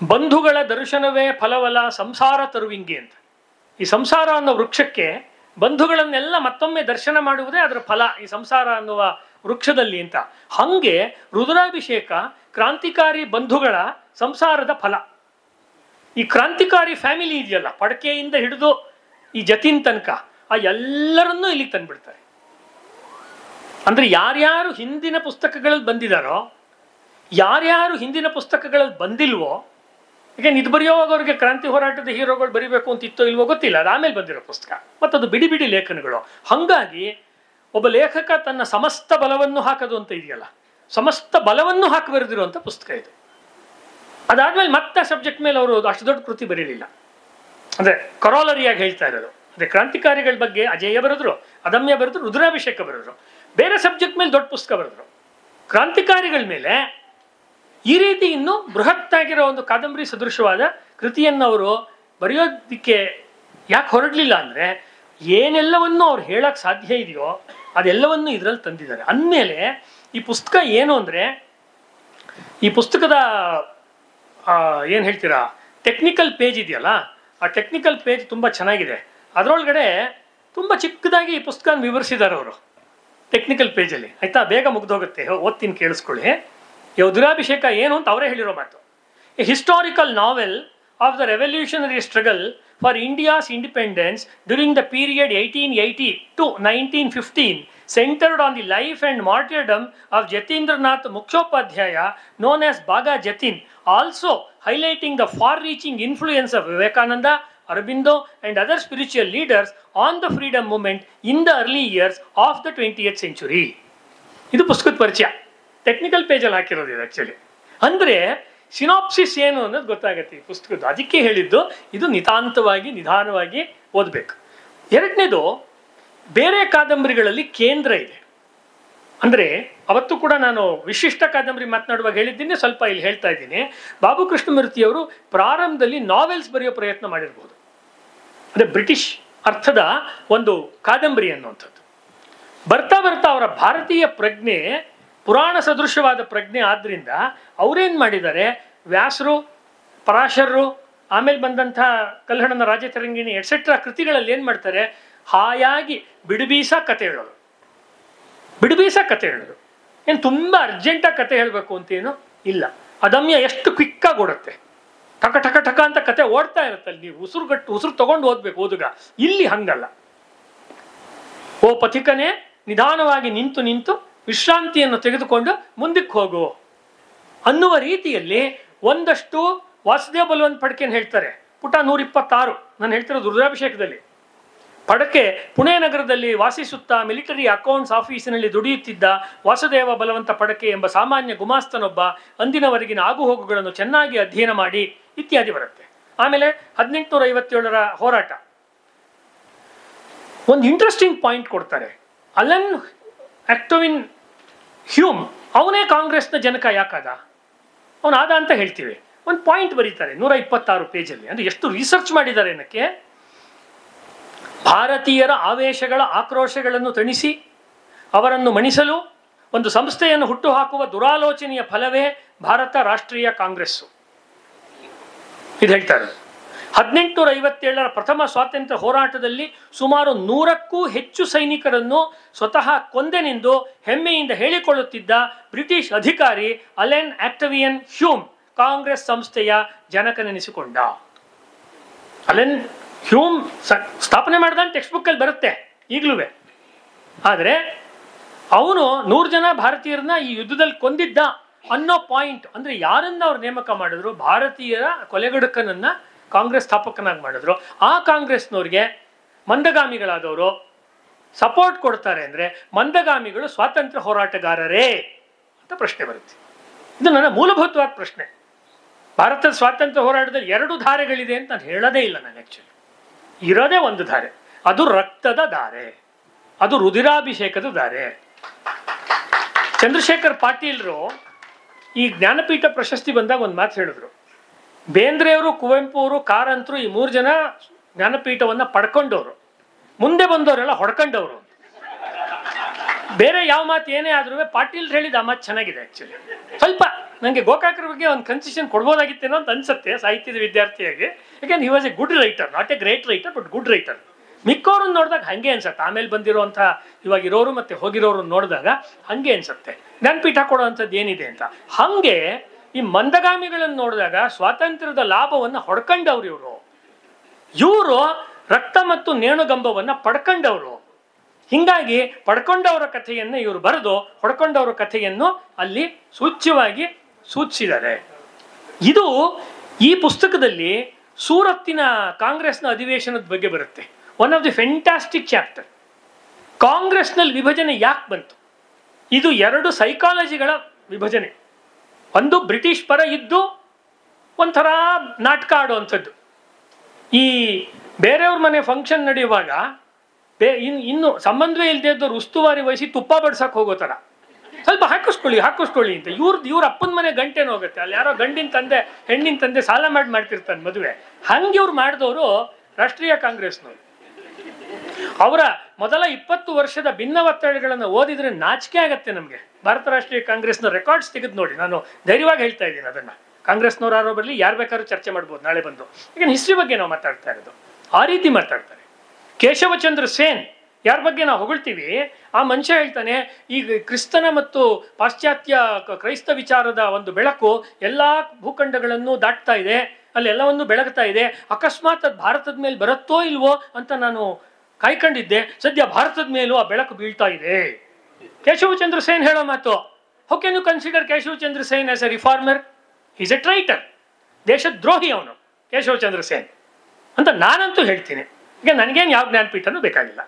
ಬಂಧುಗಳ ದರ್ಶನವೇ ಫಲವಲ ಸಂಸಾರ ತರುವಿಂಗಿ ಅಂತ. ಈ ಸಂಸಾರ ಅನ್ನೋ ವೃಕ್ಷಕ್ಕೆ ಬಂಧುಗಳನ್ನೆಲ್ಲ ಮತ್ತೊಮ್ಮೆ ದರ್ಶನ ಮಾಡುವುದೇ ಅದರ ಫಲ ಈ ಸಂಸಾರ ಅನ್ನುವ ವೃಕ್ಷದಲ್ಲಿ ಅಂತ. ಹಾಗೆ ರುದ್ರಾಭಿಷೇಕ ಕ್ರಾಂತಿಕಾರಿ ಬಂಧುಗಳ ಸಂಸಾರದ ಫಲ. ಈ ಕ್ರಾಂತಿಕಾರಿ ಫ್ಯಾಮಿಲಿ ಇದೆಯಲ್ಲ, ಪಡಕೆಯಿಂದ ಹಿಡಿದು ಈ ಜತಿನ್ ತನಕ ಆ ಎಲ್ಲರನ್ನೂ ಇಲ್ಲಿಗೆ ತಂದುಬಿಡ್ತಾರೆ. ಅಂದರೆ ಯಾರ್ಯಾರು ಹಿಂದಿನ ಪುಸ್ತಕಗಳಲ್ಲಿ ಬಂದಿದ್ದಾರೋ, ಯಾರ್ಯಾರು ಹಿಂದಿನ ಪುಸ್ತಕಗಳಲ್ಲಿ ಬಂದಿಲ್ವೋ, ಈಗ ಇದು ಬರೆಯೋವಾಗ ಅವ್ರಿಗೆ ಕ್ರಾಂತಿ ಹೋರಾಟದ ಹೀರೋಗಳು ಬರಿಬೇಕು ಅಂತ ಇತ್ತೋ ಇಲ್ವೋ ಗೊತ್ತಿಲ್ಲ, ಅದು ಆಮೇಲೆ ಬಂದಿರೋ ಪುಸ್ತಕ, ಮತ್ತು ಅದು ಬಿಡಿ ಬಿಡಿ ಲೇಖನಗಳು. ಹಾಗಾಗಿ ಒಬ್ಬ ಲೇಖಕ ತನ್ನ ಸಮಸ್ತ ಬಲವನ್ನು ಹಾಕೋದು ಅಂತ ಇದೆಯಲ್ಲ, ಸಮಸ್ತ ಬಲವನ್ನು ಹಾಕಿ ಬರೆದಿರುವಂಥ ಪುಸ್ತಕ ಇದು. ಅದಾದ್ಮೇಲೆ ಮತ್ತೆ ಸಬ್ಜೆಕ್ಟ್ ಮೇಲೆ ಅವರು ಅಷ್ಟು ದೊಡ್ಡ ಕೃತಿ ಬರೀಲಿಲ್ಲ. ಅಂದರೆ ಕರಾಲರಿಯಾಗಿ ಹೇಳ್ತಾ ಇರೋದು, ಅದೇ ಕ್ರಾಂತಿಕಾರಿಗಳ ಬಗ್ಗೆ ಅಜೇಯ ಬರೆದ್ರು, ಅದಮ್ಯ ಬರೆದ್ರು, ರುದ್ರಾಭಿಷೇಕ ಬರೆದ್ರು, ಬೇರೆ ಸಬ್ಜೆಕ್ಟ್ ಮೇಲೆ ದೊಡ್ಡ ಪುಸ್ತಕ ಬರೆದ್ರು. ಕ್ರಾಂತಿಕಾರಿಗಳ ಮೇಲೆ ಈ ರೀತಿ ಇನ್ನೂ ಬೃಹತ್ತಾಗಿರೋ ಒಂದು ಕಾದಂಬರಿ ಸದೃಶವಾದ ಕೃತಿಯನ್ನು ಅವರು ಬರೆಯೋದಕ್ಕೆ ಯಾಕೆ ಹೊರಡಲಿಲ್ಲ ಅಂದರೆ, ಏನೆಲ್ಲವನ್ನು ಅವ್ರು ಹೇಳಕ್ಕೆ ಸಾಧ್ಯ ಇದೆಯೋ ಅದೆಲ್ಲವನ್ನು ಇದರಲ್ಲಿ ತಂದಿದ್ದಾರೆ. ಅಂದಮೇಲೆ ಈ ಪುಸ್ತಕ ಏನು ಅಂದರೆ, ಈ ಪುಸ್ತಕದ ಏನು ಹೇಳ್ತೀರಾ ಟೆಕ್ನಿಕಲ್ ಪೇಜ್ ಇದೆಯಲ್ಲ, ಆ ಟೆಕ್ನಿಕಲ್ ಪೇಜ್ ತುಂಬ ಚೆನ್ನಾಗಿದೆ. ಅದರೊಳಗಡೆ ತುಂಬ ಚಿಕ್ಕದಾಗಿ ಈ ಪುಸ್ತಕನ ವಿವರಿಸಿದ್ದಾರೆ ಅವರು ಟೆಕ್ನಿಕಲ್ ಪೇಜಲ್ಲಿ. ಆಯಿತಾ, ಬೇಗ ಮುಗ್ದೋಗುತ್ತೆ, ಓದ್ತೀನಿ ಕೇಳಿಸ್ಕೊಳ್ಳಿ. ರುದ್ರಾಭಿಷೇಕ ಏನು ಅಂತ ಅವರೇ ಹೇಳಿರೋ ಮಾತು. A historical novel of the revolutionary struggle for India's independence during the period 1880 to 1915 centered on the life and martyrdom of Jatindranath Mukhopadhyaya, known as Bhaga Jatin, also highlighting the far-reaching influence of Vivekananda, Aurobindo and other spiritual leaders on the freedom movement in the early years of the 20th century. ಇದು ಪುಸ್ತಕದ ಪರಿಚಯ, technical ಪೇಜಲ್ಲಿ ಹಾಕಿರೋದು ಇದು actually. ಅಂದರೆ synopsis ಏನು ಅನ್ನೋದು ಗೊತ್ತಾಗತ್ತೆ ಈ ಪುಸ್ತಕದ್ದು. ಅದಕ್ಕೆ ಹೇಳಿದ್ದು ಇದು ನಿತಾಂತವಾಗಿ ನಿಧಾನವಾಗಿ ಓದಬೇಕು. ಎರಡನೇದು, ಬೇರೆ ಕಾದಂಬರಿಗಳಲ್ಲಿ ಕೇಂದ್ರ ಇದೆ. ಅಂದರೆ ಅವತ್ತು ಕೂಡ ನಾನು ವಿಶಿಷ್ಟ ಕಾದಂಬರಿ ಮಾತನಾಡುವಾಗ ಹೇಳಿದ್ದೀನಿ, ಸ್ವಲ್ಪ ಇಲ್ಲಿ ಹೇಳ್ತಾ ಇದ್ದೀನಿ. ಬಾಬು ಕೃಷ್ಣಮೂರ್ತಿಯವರು ಪ್ರಾರಂಭದಲ್ಲಿ ನಾವೆಲ್ಸ್ ಬರೆಯೋ ಪ್ರಯತ್ನ ಮಾಡಿರ್ಬೋದು, ಅಂದರೆ ಬ್ರಿಟಿಷ್ ಅರ್ಥದ ಒಂದು ಕಾದಂಬರಿ ಅನ್ನುವಂಥದ್ದು. ಬರ್ತಾ ಬರ್ತಾ ಅವರ ಭಾರತೀಯ ಪ್ರಜ್ಞೆ ಪುರಾಣ ಸದೃಶವಾದ ಪ್ರಜ್ಞೆ ಆದ್ದರಿಂದ ಅವರೇನು ಮಾಡಿದ್ದಾರೆ, ವ್ಯಾಸರು, ಪರಾಶರರು, ಆಮೇಲೆ ಬಂದಂಥ ಕಲ್ಹಣನ ರಾಜತರಂಗಿಣಿ ಎಟ್ಸೆಟ್ರಾ ಕೃತಿಗಳಲ್ಲಿ ಏನು ಮಾಡ್ತಾರೆ, ಹಾಯಾಗಿ ಬಿಡುಬೀಸ ಕತೆ ಹೇಳೋದು. ಬಿಡುಬೀಸ ಕತೆ ಹೇಳೋದು ಏನು ತುಂಬ ಅರ್ಜೆಂಟಾಗಿ ಕತೆ ಹೇಳಬೇಕು ಅಂತೇನು ಇಲ್ಲ. ಅದಮ್ಯ ಎಷ್ಟು ಕ್ವಿಕ್ಕಾಗಿ ಓಡುತ್ತೆ, ಟಕ ಟಕ ಟಕ ಅಂತ ಕತೆ ಓಡ್ತಾ ಇರುತ್ತಲ್ಲಿ, ನೀವು ಉಸಿರು ತಗೊಂಡು ಓದ್ಬೇಕು ಓದುಗ. ಇಲ್ಲಿ ಹಂಗಲ್ಲ, ಓ ಪಥಿಕನೇ ನಿಧಾನವಾಗಿ ನಿಂತು ನಿಂತು ವಿಶ್ರಾಂತಿಯನ್ನು ತೆಗೆದುಕೊಂಡು ಮುಂದಕ್ಕೆ ಹೋಗು ಅನ್ನುವ ರೀತಿಯಲ್ಲಿ ಒಂದಷ್ಟು ವಾಸುದೇವ ಬಲವಂತ್ ಫಡ್ಕೆನ್ ಹೇಳ್ತಾರೆ. ಪುಟ 126 ನಾನು ಹೇಳ್ತಿರೋದು ರುದ್ರಾಭಿಷೇಕದಲ್ಲಿ. ಫಡ್ಕೆ ಪುಣೆ ನಗರದಲ್ಲಿ ವಾಸಿಸುತ್ತಾ ಮಿಲಿಟರಿ ಅಕೌಂಟ್ಸ್ ಆಫೀಸಿನಲ್ಲಿ ದುಡಿಯುತ್ತಿದ್ದ ವಾಸುದೇವ ಬಲವಂತ ಫಡ್ಕೆ ಎಂಬ ಸಾಮಾನ್ಯ ಗುಮಾಸ್ತನೊಬ್ಬ ಅಂದಿನವರೆಗಿನ ಆಗುಹೋಗುಗಳನ್ನು ಚೆನ್ನಾಗಿ ಅಧ್ಯಯನ ಮಾಡಿ ಇತ್ಯಾದಿ ಬರುತ್ತೆ. ಆಮೇಲೆ 1857ರ ಹೋರಾಟ. ಒಂದು ಇಂಟ್ರೆಸ್ಟಿಂಗ್ ಪಾಯಿಂಟ್ ಕೊಡ್ತಾರೆ. ಅಲನ್ ಆಕ್ಟೋವಿನ್ ಹ್ಯೂಮ್ ಅವನೇ ಕಾಂಗ್ರೆಸ್ನ ಜನಕ ಯಾಕಾದ, ಅವನಾದ ಅಂತ ಹೇಳ್ತೀವಿ. ಒಂದು ಪಾಯಿಂಟ್ ಬರೀತಾರೆ 126 ಪೇಜಲ್ಲಿ. ಅಂದರೆ ಎಷ್ಟು ರಿಸರ್ಚ್ ಮಾಡಿದ್ದಾರೆ ಏನಕ್ಕೆ. ಭಾರತೀಯರ ಆವೇಶಗಳ ಆಕ್ರೋಶಗಳನ್ನು ತಣಿಸಿ ಅವರನ್ನು ಮಣಿಸಲು ಒಂದು ಸಂಸ್ಥೆಯನ್ನು ಹುಟ್ಟುಹಾಕುವ ದುರಾಲೋಚನೆಯ ಫಲವೇ ಭಾರತ ರಾಷ್ಟ್ರೀಯ ಕಾಂಗ್ರೆಸ್ಸು. ಇದು ಹೇಳ್ತಾರೆ. 1857ರ ಪ್ರಥಮ ಸ್ವಾತಂತ್ರ್ಯ ಹೋರಾಟದಲ್ಲಿ ಸುಮಾರು 100ಕ್ಕೂ ಹೆಚ್ಚು ಸೈನಿಕರನ್ನು ಸ್ವತಃ ಕೊಂದೆನೆಂದು ಹೆಮ್ಮೆಯಿಂದ ಹೇಳಿಕೊಳ್ಳುತ್ತಿದ್ದ ಬ್ರಿಟಿಷ್ ಅಧಿಕಾರಿ ಅಲೆನ್ ಆಕ್ಟವಿಯನ್ ಹ್ಯೂಮ್ ಕಾಂಗ್ರೆಸ್ ಸಂಸ್ಥೆಯ ಜನಕನೆನಿಸಿಕೊಂಡ. ಅಲೆನ್ ಹ್ಯೂಮ್ ಸ್ಥಾಪನೆ ಮಾಡ್ದಾನೆ ಟೆಕ್ಸ್ಟ್ ಬುಕ್ಕಲ್ಲಿ ಬರುತ್ತೆ ಈಗಲೂ. ಆದರೆ ಅವನು 100 ಜನ ಭಾರತೀಯರನ್ನ ಈ ಯುದ್ಧದಲ್ಲಿ ಕೊಂದಿದ್ದ ಅನ್ನೋ ಪಾಯಿಂಟ್, ಅಂದರೆ ಯಾರನ್ನ ಅವ್ರು ನೇಮಕ ಮಾಡಿದ್ರು, ಭಾರತೀಯರ ಕೊಲೆಗಡುಕನನ್ನ ಕಾಂಗ್ರೆಸ್ ಸ್ಥಾಪಕನಾಗಿ ಮಾಡಿದ್ರು. ಆ ಕಾಂಗ್ರೆಸ್ನವ್ರಿಗೆ ಮಂದಗಾಮಿಗಳಾದವರು ಸಪೋರ್ಟ್ ಕೊಡ್ತಾರೆ ಅಂದರೆ ಮಂದಗಾಮಿಗಳು ಸ್ವಾತಂತ್ರ್ಯ ಹೋರಾಟಗಾರರೇ ಅಂತ ಪ್ರಶ್ನೆ ಬರುತ್ತೆ. ಇದು ನನ್ನ ಮೂಲಭೂತವಾದ ಪ್ರಶ್ನೆ. ಭಾರತದ ಸ್ವಾತಂತ್ರ್ಯ ಹೋರಾಟದಲ್ಲಿ 2 ಧಾರೆಗಳಿದೆ ಅಂತ ನಾನು ಹೇಳೋದೇ ಇಲ್ಲ. ನಾನು ಆ್ಯಕ್ಚುಲಿ ಇರೋದೇ ಒಂದು ಧಾರೆ, ಅದು ರಕ್ತದ ಧಾರೆ, ಅದು ರುಧಿರಾಭಿಷೇಕದ ಧಾರೆ. ಚಂದ್ರಶೇಖರ್ ಪಾಟೀಲ್ರು ಈ ಜ್ಞಾನಪೀಠ ಪ್ರಶಸ್ತಿ ಬಂದಾಗ ಒಂದು ಮಾತು ಹೇಳಿದ್ರು. ಬೇಂದ್ರೆಯವರು, ಕುವೆಂಪು ಅವರು, ಕಾರಂತರು ಈ 3 ಜನ ಜ್ಞಾನಪೀಠವನ್ನ ಪಡ್ಕೊಂಡವರು, ಮುಂದೆ ಬಂದವರೆಲ್ಲ ಹೊಡ್ಕೊಂಡವರು. ಬೇರೆ ಯಾವ ಮಾತು ಏನೇ ಆದ್ರೂ ಪಾಟೀಲ್ ಹೇಳಿದ ಆ ಮಾತು ಚೆನ್ನಾಗಿದೆ. ಆ್ಯಕ್ಚುಲಿ ಸ್ವಲ್ಪ ನನಗೆ ಗೋಕಾಕರ ಬಗ್ಗೆ ಒಂದು ಕನ್ಸೆಷನ್ ಕೊಡ್ಬೋದಾಗಿತ್ತೇನೋ ಅಂತ ಅನ್ಸುತ್ತೆ ಸಾಹಿತ್ಯದ ವಿದ್ಯಾರ್ಥಿಯಾಗಿ. ಯಾಕೆಂದ್ರೆ he was a good writer, not a great writer but good writer. ಮಿಕ್ಕವ್ರನ್ನ ನೋಡಿದಾಗ ಹಂಗೆ ಅನ್ಸುತ್ತೆ. ಆಮೇಲೆ ಬಂದಿರೋಂಥ ಇವಾಗ ಇರೋರು ಮತ್ತೆ ಹೋಗಿರೋರು ನೋಡಿದಾಗ ಹಂಗೆ ಅನ್ಸುತ್ತೆ ಜ್ಞಾನಪೀಠ ಕೊಡೋವಂಥದ್ದು ಏನಿದೆ ಅಂತ. ಹಂಗೆ ಈ ಮಂದಗಾಮಿಗಳನ್ನು ನೋಡಿದಾಗ ಸ್ವಾತಂತ್ರ್ಯದ ಲಾಭವನ್ನು ಹೊಡ್ಕೊಂಡವ್ರು ಇವರು ರಕ್ತ ಮತ್ತು ನೇಣುಗಂಬವನ್ನು ಪಡ್ಕೊಂಡವರು. ಹಿಂಗಾಗಿ ಪಡ್ಕೊಂಡವರ ಕಥೆಯನ್ನು ಇವರು ಬರೆದು ಹೊಡ್ಕೊಂಡವರ ಕಥೆಯನ್ನು ಅಲ್ಲಿ ಸೂಚ್ಯವಾಗಿ ಸೂಚಿಸಿದ್ದಾರೆ. ಇದು ಈ ಪುಸ್ತಕದಲ್ಲಿ ಸೂರತ್ತಿನ ಕಾಂಗ್ರೆಸ್ನ ಅಧಿವೇಶನದ ಬಗ್ಗೆ ಬರುತ್ತೆ. One of the fantastic chapter. ಕಾಂಗ್ರೆಸ್ನಲ್ಲಿ ವಿಭಜನೆ ಯಾಕೆ ಬಂತು? ಇದು 2 ಸೈಕಾಲಜಿಗಳ ವಿಭಜನೆ. ಒಂದು ಬ್ರಿಟಿಷ್ ಪರ ಇದ್ದು ಒಂಥರ ನಾಟಕ ಆಡುವಂಥದ್ದು. ಈ ಬೇರೆಯವ್ರ ಮನೆ ಫಂಕ್ಷನ್ ನಡೆಯುವಾಗ ಇನ್ನು ಸಂಬಂಧವೇ ಇಲ್ಲದೆ ಇದ್ದವ್ರು ಉಸ್ತುವಾರಿ ವಹಿಸಿ ತುಪ್ಪ ಬಡ್ಸಕ್ಕೆ ಹೋಗೋ ಥರ ಸ್ವಲ್ಪ ಹಾಕಿಸ್ಕೊಳ್ಳಿ ಅಂತ ಇವ್ರ ಅಪ್ಪನ ಮನೆ ಗಂಟೆನೂ ಹೋಗುತ್ತೆ. ಅಲ್ಲಿ ಯಾರೋ ಗಂಡಿನ ತಂದೆ ಹೆಣ್ಣಿನ ತಂದೆ ಸಾಲ ಮಾಡ್ತಿರ್ತಾನೆ ಮದುವೆ. ಹಂಗೆ ಇವ್ರು ಮಾಡಿದವರು ರಾಷ್ಟ್ರೀಯ ಕಾಂಗ್ರೆಸ್ನವರು. ಅವರ ಮೊದಲ 20 ವರ್ಷದ ಭಿನ್ನ ಒತ್ತಡಗಳನ್ನು ಓದಿದ್ರೆ ನಾಚಿಕೆ ಆಗತ್ತೆ ನಮಗೆ. ಭಾರತ ರಾಷ್ಟ್ರೀಯ ಕಾಂಗ್ರೆಸ್ನ ರೆಕಾರ್ಡ್ಸ್ ತೆಗೆದು ನೋಡಿ. ನಾನು ಧೈರ್ಯವಾಗಿ ಹೇಳ್ತಾ ಇದ್ದೀನಿ ಅದನ್ನ. ಕಾಂಗ್ರೆಸ್ನವ್ರು ಯಾರೋ ಬರಲಿ, ಯಾರು ಬೇಕಾದ್ರೂ ಚರ್ಚೆ ಮಾಡ್ಬೋದು ನಾಳೆ ಬಂದು. ಈಗ ಹಿಸ್ಟ್ರಿ ಬಗ್ಗೆ ನಾವು ಮಾತಾಡ್ತಾ ಇರೋದು ಆ ರೀತಿ ಮಾತಾಡ್ತಾರೆ. ಕೇಶವಚಂದ್ರ ಸೇನ್ ಯಾರ ಬಗ್ಗೆ ನಾವು ಹೊಗಳ್ತೀವಿ, ಆ ಮನುಷ್ಯ ಹೇಳ್ತಾನೆ ಈಗ ಕ್ರಿಸ್ತನ ಮತ್ತು ಪಾಶ್ಚಾತ್ಯ ಕ್ರೈಸ್ತ ವಿಚಾರದ ಒಂದು ಬೆಳಕು ಎಲ್ಲ ಭೂಖಂಡಗಳನ್ನು ದಾಟ್ತಾ ಇದೆ, ಅಲ್ಲೆಲ್ಲವನ್ನು ಬೆಳಗ್ತಾ ಇದೆ. ಅಕಸ್ಮಾತ್ ಅದು ಭಾರತದ ಮೇಲೆ ಬರುತ್ತೋ ಇಲ್ವೋ ಅಂತ ನಾನು ಕಾಯ್ಕೊಂಡಿದ್ದೆ. ಸದ್ಯ ಭಾರತದ ಮೇಲೂ ಆ ಬೆಳಕು ಬೀಳ್ತಾ ಇದೆ. ಕೇಶವಚಂದ್ರ ಸೇನ್ ಹೇಳೋ ಮಾತು. How can you consider Keshavchandra Sen as a reformer? Is a traitor. ದೇಶದ್ರೋಹಿ ಅವನು ಕೇಶವಚಂದ್ರ ಸೇನ್ ಅಂತ ನಾನಂತೂ ಹೇಳ್ತೀನಿ. ಈಗ ನನಗೇನು ಯಾವ ಜ್ಞಾನಪೀಠನೂ ಬೇಕಾಗಿಲ್ಲ.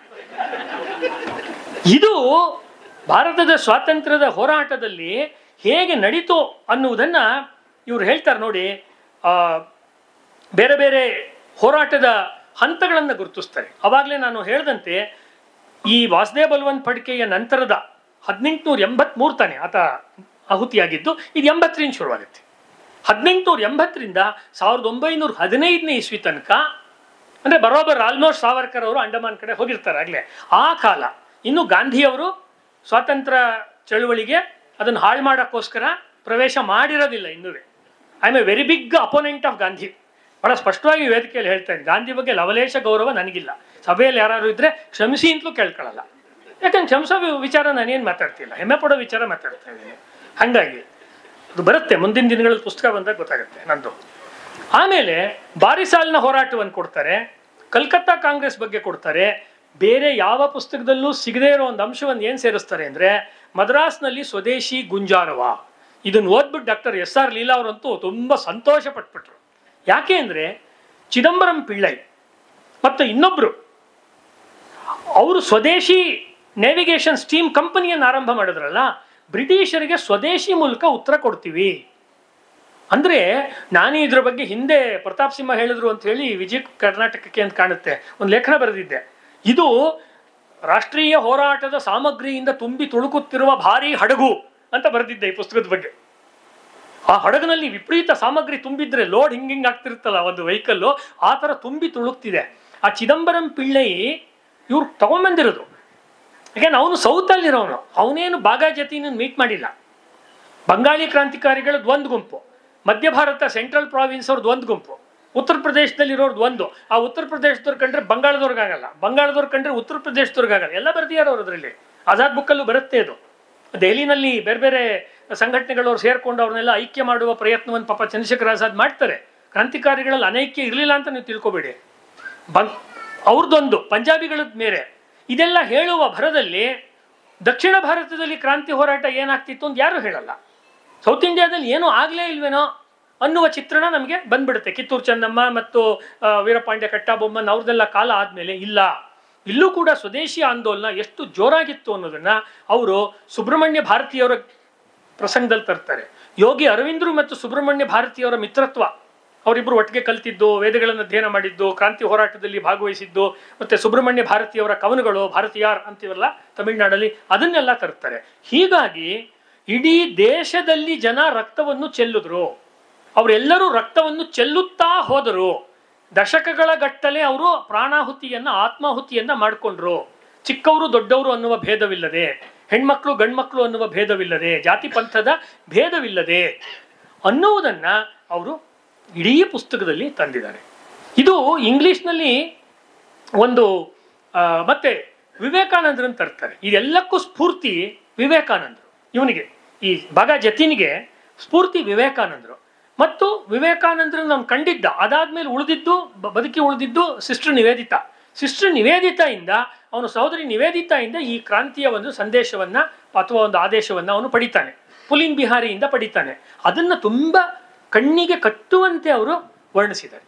ಇದು ಭಾರತದ ಸ್ವಾತಂತ್ರ್ಯದ ಹೋರಾಟದಲ್ಲಿ ಹೇಗೆ ನಡೀತು ಅನ್ನುವುದನ್ನು ಇವರು ಹೇಳ್ತಾರೆ ನೋಡಿ. ಬೇರೆ ಬೇರೆ ಹೋರಾಟದ ಹಂತಗಳನ್ನು ಗುರುತಿಸ್ತಾರೆ. ಅವಾಗಲೇ ನಾನು ಹೇಳಿದಂತೆ ಈ ವಾಸುದೇವ್ ಬಲವಂತ್ ಫಡ್ಕೆಯ ನಂತರದ 1883 ತಾನೆ ಆತ ಆಹುತಿಯಾಗಿದ್ದು. ಇದು 80ರಿಂದ ಶುರುವಾಗುತ್ತೆ. 1880ರಿಂದ 1915ನೇ ಇಸ್ವಿ ತನಕ, ಅಂದರೆ ಬರೋಬ್ಬರ್ ಆಲ್ಮೋಸ್ಟ್ ಸಾವರ್ಕರ್ ಅವರು ಅಂಡಮಾನ್ ಕಡೆ ಹೋಗಿರ್ತಾರೆ ಆಗಲೇ. ಆ ಕಾಲ ಇನ್ನು ಗಾಂಧಿಯವರು ಸ್ವಾತಂತ್ರ್ಯ ಚಳುವಳಿಗೆ ಅದನ್ನು ಹಾಳು ಮಾಡೋಕ್ಕೋಸ್ಕರ ಪ್ರವೇಶ ಮಾಡಿರೋದಿಲ್ಲ ಇನ್ನೂ. I am a very big opponent of Gandhi. ಬಹಳ ಸ್ಪಷ್ಟವಾಗಿ ವೇದಿಕೆಯಲ್ಲಿ ಹೇಳ್ತೇನೆ, ಗಾಂಧಿ ಬಗ್ಗೆ ಲವಲೇಶ ಗೌರವ ನನಗಿಲ್ಲ. ಸಭೆಯಲ್ಲಿ ಯಾರು ಇದ್ರೆ ಕ್ಷಮಿಸಿ ಅಂತಲೂ ಕೇಳ್ಕೊಳ್ಳಲ್ಲ. ಯಾಕಂದ್ರೆ ಕ್ಷಮಿಸೋ ವಿಚಾರ ನಾನೇನು ಮಾತಾಡ್ತಿಲ್ಲ, ಹೆಮ್ಮೆ ಪಡೋ ವಿಚಾರ ಮಾತಾಡ್ತಾ ಇದ್ದೀನಿ. ಹಾಗಾಗಿ ಅದು ಬರುತ್ತೆ ಮುಂದಿನ ದಿನಗಳಲ್ಲಿ ಪುಸ್ತಕ ಬಂದಾಗ ಗೊತ್ತಾಗುತ್ತೆ ನಂದು. ಆಮೇಲೆ ಬಾರಿಸಾಲ್ನ ಹೋರಾಟವನ್ನು ಕೊಡ್ತಾರೆ, ಕಲ್ಕತ್ತಾ ಕಾಂಗ್ರೆಸ್ ಬಗ್ಗೆ ಕೊಡ್ತಾರೆ. ಬೇರೆ ಯಾವ ಪುಸ್ತಕದಲ್ಲೂ ಸಿಗದೇ ಇರೋ ಒಂದು ಅಂಶವನ್ನು ಏನು ಸೇರಿಸ್ತಾರೆ ಅಂದರೆ ಮದ್ರಾಸ್ನಲ್ಲಿ ಸ್ವದೇಶಿ ಗುಂಜಾರವ. ಇದನ್ನು ಓದ್ಬಿಟ್ಟು ಡಾಕ್ಟರ್ SR ಲೀಲಾ ಅವರಂತೂ ತುಂಬ ಸಂತೋಷ ಪಟ್ಬಿಟ್ರು. ಯಾಕೆ ಅಂದರೆ ಚಿದಂಬರಂ ಪಿಳ್ಳೈ ಮತ್ತು ಇನ್ನೊಬ್ಬರು ಅವರು ಸ್ವದೇಶಿ ನೇವಿಗೇಷನ್ ಸ್ಟೀಮ್ ಕಂಪನಿಯನ್ನು ಆರಂಭ ಮಾಡಿದ್ರಲ್ಲ, ಬ್ರಿಟಿಷರಿಗೆ ಸ್ವದೇಶಿ ಮೂಲಕ ಉತ್ತರ ಕೊಡ್ತೀವಿ ಅಂದರೆ. ನಾನೇ ಇದ್ರ ಬಗ್ಗೆ ಹಿಂದೆ ಪ್ರತಾಪ್ ಸಿಂಹ ಹೇಳಿದ್ರು ಅಂತ ಹೇಳಿ ವಿಜಯ ಕರ್ನಾಟಕಕ್ಕೆ ಅಂತ ಕಾಣುತ್ತೆ ಒಂದು ಲೇಖನ ಬರೆದಿದ್ದೆ. ಇದು ರಾಷ್ಟ್ರೀಯ ಹೋರಾಟದ ಸಾಮಗ್ರಿಯಿಂದ ತುಂಬಿ ತುಳುಕುತ್ತಿರುವ ಭಾರೀ ಹಡಗು ಅಂತ ಬರೆದಿದ್ದೆ ಈ ಪುಸ್ತಕದ ಬಗ್ಗೆ. ಆ ಹಡಗಿನಲ್ಲಿ ವಿಪರೀತ ಸಾಮಗ್ರಿ ತುಂಬಿದ್ರೆ ಲೋಡ್ ಹಿಂಗಿಂಗ್ ಆಗ್ತಿರುತ್ತಲ್ಲ ಒಂದು ವೆಹಿಕಲ್ಲು, ಆ ಥರ ತುಂಬಿ ತುಳುಕ್ತಿದೆ. ಆ ಚಿದಂಬರಂ ಪಿಳ್ಳೈ ಇವ್ರು ತಗೊಂಬಂದಿರೋದು. ಯಾಕೆಂದ್ರೆ ಅವನು ಸೌತಲ್ಲಿರೋನು, ಅವನೇನು ಬಾಗಾ ಜತಿನ ಮೀಟ್ ಮಾಡಿಲ್ಲ. ಬಂಗಾಳಿ ಕ್ರಾಂತಿಕಾರಿಗಳದ್ದು ಒಂದು ಗುಂಪು, ಮಧ್ಯ ಭಾರತ ಸೆಂಟ್ರಲ್ ಪ್ರಾವಿನ್ಸ್ ಅವ್ರದ್ದು ಒಂದು ಗುಂಪು, ಉತ್ತರ ಪ್ರದೇಶದಲ್ಲಿರೋರ್ದು ಒಂದು. ಆ ಉತ್ತರ ಪ್ರದೇಶದವ್ರು ಕಂಡ್ರೆ ಬಂಗಾಳದವ್ರಿಗಾಗಲ್ಲ, ಬಂಗಾಳದವ್ರು ಕಂಡ್ರೆ ಉತ್ತರ ಪ್ರದೇಶದವ್ರಿಗಾಗಲ್ಲ. ಎಲ್ಲ ಬರ್ದಿಯಾರ ಅವ್ರು ಅದರಲ್ಲಿ. ಆಜಾದ್ ಬುಕ್ಕಲ್ಲೂ ಬರುತ್ತೆ ಅದು. ದೆಹಲಿನಲ್ಲಿ ಬೇರೆ ಬೇರೆ ಸಂಘಟನೆಗಳವ್ರು ಸೇರ್ಕೊಂಡು ಅವ್ರನ್ನೆಲ್ಲ ಐಕ್ಯ ಮಾಡುವ ಪ್ರಯತ್ನವನ್ನು ಪಾಪ ಚಂದ್ರಶೇಖರ್ ಆಜಾದ್ ಮಾಡ್ತಾರೆ. ಕ್ರಾಂತಿಕಾರಿಗಳಲ್ಲಿ ಅನೈಕ್ಯ ಇರಲಿಲ್ಲ ಅಂತ ನೀವು ತಿಳ್ಕೊಬೇಡಿ. ಬಂಗ್ ಅವ್ರದ್ದೊಂದು ಪಂಜಾಬಿಗಳದ ಮೇಲೆ ಇದೆಲ್ಲ ಹೇಳುವ ಭರದಲ್ಲಿ ದಕ್ಷಿಣ ಭಾರತದಲ್ಲಿ ಕ್ರಾಂತಿ ಹೋರಾಟ ಏನಾಗ್ತಿತ್ತು ಅಂತ ಯಾರು ಹೇಳಲ್ಲ. ಸೌತ್ ಇಂಡಿಯಾದಲ್ಲಿ ಏನೂ ಆಗಲೇ ಇಲ್ವೇನೋ ಅನ್ನುವ ಚಿತ್ರಣ ನಮಗೆ ಬಂದ್ಬಿಡುತ್ತೆ. ಕಿತ್ತೂರು ಚೆನ್ನಮ್ಮ ಮತ್ತು ವೀರಪಾಂಡ್ಯ ಕಟ್ಟಾಬೊಮ್ಮನ್ ಅವ್ರದ್ದೆಲ್ಲ ಕಾಲ ಆದಮೇಲೆ ಇಲ್ಲ, ಇಲ್ಲೂ ಕೂಡ ಸ್ವದೇಶಿ ಆಂದೋಲನ ಎಷ್ಟು ಜೋರಾಗಿತ್ತು ಅನ್ನೋದನ್ನ ಅವರು ಸುಬ್ರಹ್ಮಣ್ಯ ಭಾರತಿಯವರ ಪ್ರಸಂಗದಲ್ಲಿ ತರ್ತಾರೆ. ಯೋಗಿ ಅರವಿಂದರು ಮತ್ತು ಸುಬ್ರಹ್ಮಣ್ಯ ಭಾರತಿಯವರ ಮಿತ್ರತ್ವ, ಅವರಿಬ್ಬರು ಒಟ್ಟಿಗೆ ಕಲ್ತಿದ್ದು, ವೇದಗಳನ್ನು ಅಧ್ಯಯನ ಮಾಡಿದ್ದು, ಕ್ರಾಂತಿ ಹೋರಾಟದಲ್ಲಿ ಭಾಗವಹಿಸಿದ್ದು, ಮತ್ತೆ ಸುಬ್ರಹ್ಮಣ್ಯ ಭಾರತಿಯವರ ಕವನಗಳು, ಭಾರತೀಯಾರ್ ಅಂತೀವಲ್ಲ ತಮಿಳುನಾಡಲ್ಲಿ, ಅದನ್ನೆಲ್ಲ ತರ್ತಾರೆ. ಹೀಗಾಗಿ ಇಡೀ ದೇಶದಲ್ಲಿ ಜನ ರಕ್ತವನ್ನು ಚೆಲ್ಲಿದ್ರು. ಅವರೆಲ್ಲರೂ ರಕ್ತವನ್ನು ಚೆಲ್ಲುತ್ತಾ ಹೋದರು. ದಶಕಗಳ ಗಟ್ಟಲೆ ಅವರು ಪ್ರಾಣಾಹುತಿಯನ್ನ, ಆತ್ಮಾಹುತಿಯನ್ನ ಮಾಡಿಕೊಂಡ್ರು. ಚಿಕ್ಕವರು ದೊಡ್ಡವರು ಅನ್ನುವ ಭೇದವಿಲ್ಲದೆ, ಹೆಣ್ಮಕ್ಳು ಗಂಡ್ಮಕ್ಳು ಅನ್ನುವ ಭೇದವಿಲ್ಲದೆ, ಜಾತಿ ಪಂಥದ ಭೇದವಿಲ್ಲದೆ ಅನ್ನುವುದನ್ನ ಅವರು ಇಡೀ ಪುಸ್ತಕದಲ್ಲಿ ತಂದಿದ್ದಾರೆ. ಇದು ಇಂಗ್ಲಿಷ್ನಲ್ಲಿ ಒಂದು ಮತ್ತೆ ವಿವೇಕಾನಂದರನ್ನು ತರ್ತಾರೆ. ಇದೆಲ್ಲಕ್ಕೂ ಸ್ಫೂರ್ತಿ ವಿವೇಕಾನಂದರು. ಇವನಿಗೆ ಈ ಬಾಗ ಜತಿನ್ಗೆ ಸ್ಫೂರ್ತಿ ವಿವೇಕಾನಂದರು. ಮತ್ತು ವಿವೇಕಾನಂದರನ್ನು ನಾನು ಕಂಡಿದ್ದ, ಅದಾದ್ಮೇಲೆ ಉಳಿದಿದ್ದು ಬದುಕಿ ಉಳಿದಿದ್ದು ಸಿಸ್ಟರ್ ನಿವೇದಿತಾ. ಸಿಸ್ಟರ್ ನಿವೇದಿತಾಯಿಂದ, ಅವನು ಸಹೋದರಿ ನಿವೇದಿತಾಯಿಂದ ಈ ಕ್ರಾಂತಿಯ ಒಂದು ಸಂದೇಶವನ್ನ ಅಥವಾ ಒಂದು ಆದೇಶವನ್ನ ಅವನು ಪಡಿತಾನೆ. ಪುಲಿನ್ ಬಿಹಾರಿಯಿಂದ ಪಡಿತಾನೆ. ಅದನ್ನ ತುಂಬಾ ಕಣ್ಣಿಗೆ ಕಟ್ಟುವಂತೆ ಅವರು ವರ್ಣಿಸಿದ್ದಾರೆ.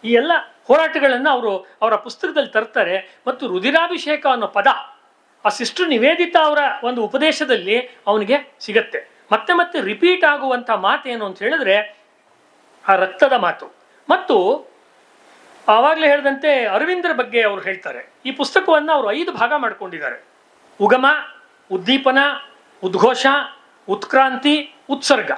ಈ ಎಲ್ಲ ಹೋರಾಟಗಳನ್ನು ಅವರು ಅವರ ಪುಸ್ತಕದಲ್ಲಿ ತರ್ತಾರೆ. ಮತ್ತು ರುಧಿರಾಭಿಷೇಕ ಅನ್ನೋ ಪದ ಆ ಸಿಸ್ಟರ್ ನಿವೇದಿತಾ ಅವರ ಒಂದು ಉಪದೇಶದಲ್ಲಿ ಅವನಿಗೆ ಸಿಗತ್ತೆ. ಮತ್ತೆ ಮತ್ತೆ ರಿಪೀಟ್ ಆಗುವಂಥ ಮಾತೇನು ಅಂತ ಹೇಳಿದ್ರೆ ಆ ರಕ್ತದ ಮಾತು. ಮತ್ತು ಆವಾಗಲೇ ಹೇಳಿದಂತೆ ಅರವಿಂದರ ಬಗ್ಗೆ ಅವರು ಹೇಳ್ತಾರೆ. ಈ ಪುಸ್ತಕವನ್ನು ಅವರು 5 ಭಾಗ ಮಾಡ್ಕೊಂಡಿದ್ದಾರೆ. ಉಗಮ, ಉದ್ದೀಪನ, ಉದ್ಘೋಷ, ಉತ್ಕ್ರಾಂತಿ, ಉತ್ಸರ್ಗ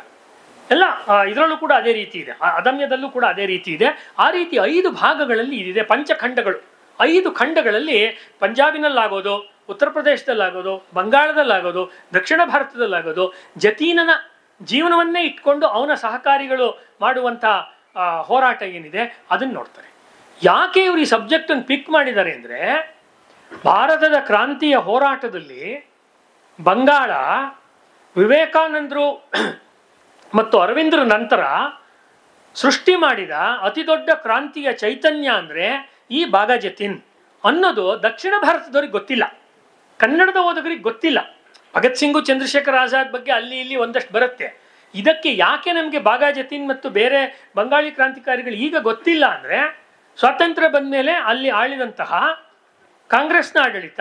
ಎಲ್ಲ ಇದರಲ್ಲೂ ಕೂಡ ಅದೇ ರೀತಿ ಇದೆ. ಅದಮ್ಯದಲ್ಲೂ ಕೂಡ ಅದೇ ರೀತಿ ಇದೆ. ಆ ರೀತಿ 5 ಭಾಗಗಳಲ್ಲಿ ಇದಿದೆ. ಪಂಚಖಂಡಗಳು, 5 ಖಂಡಗಳಲ್ಲಿ ಪಂಜಾಬಿನಲ್ಲಾಗೋದು, ಉತ್ತರ ಪ್ರದೇಶದಲ್ಲಾಗೋದು, ಬಂಗಾಳದಲ್ಲಾಗೋದು, ದಕ್ಷಿಣ ಭಾರತದಲ್ಲಾಗೋದು, ಜತೀನನ ಜೀವನವನ್ನೇ ಇಟ್ಕೊಂಡು ಅವನ ಸಹಕಾರಿಗಳು ಮಾಡುವಂಥ ಹೋರಾಟ ಏನಿದೆ ಅದನ್ನು ನೋಡ್ತಾರೆ. ಯಾಕೆ ಇವರು ಈ ಸಬ್ಜೆಕ್ಟನ್ನು ಪಿಕ್ ಮಾಡಿದ್ದಾರೆ ಅಂದರೆ, ಭಾರತದ ಕ್ರಾಂತಿಯ ಹೋರಾಟದಲ್ಲಿ ಬಂಗಾಳ ವಿವೇಕಾನಂದರು ಮತ್ತು ಅರವಿಂದರ ನಂತರ ಸೃಷ್ಟಿ ಮಾಡಿದ ಅತಿ ದೊಡ್ಡ ಕ್ರಾಂತಿಯ ಚೈತನ್ಯ ಅಂದರೆ ಈ ಬಾಗ ಜತಿನ್ ಅನ್ನೋದು ದಕ್ಷಿಣ ಭಾರತದವ್ರಿಗೆ ಗೊತ್ತಿಲ್ಲ, ಕನ್ನಡದ ಓದುಗರಿಗೆ ಗೊತ್ತಿಲ್ಲ. ಭಗತ್ ಸಿಂಗು, ಚಂದ್ರಶೇಖರ್ ಆಜಾದ್ ಬಗ್ಗೆ ಅಲ್ಲಿ ಇಲ್ಲಿ ಒಂದಷ್ಟು ಬರುತ್ತೆ. ಇದಕ್ಕೆ ಯಾಕೆ ನಮಗೆ ಬಾಗ ಜತಿನ್ ಮತ್ತು ಬೇರೆ ಬಂಗಾಳಿ ಕ್ರಾಂತಿಕಾರಿಗಳು ಈಗ ಗೊತ್ತಿಲ್ಲ ಅಂದರೆ, ಸ್ವಾತಂತ್ರ್ಯ ಬಂದ ಮೇಲೆ ಅಲ್ಲಿ ಆಳಿದಂತಹ ಕಾಂಗ್ರೆಸ್ನ ಆಡಳಿತ,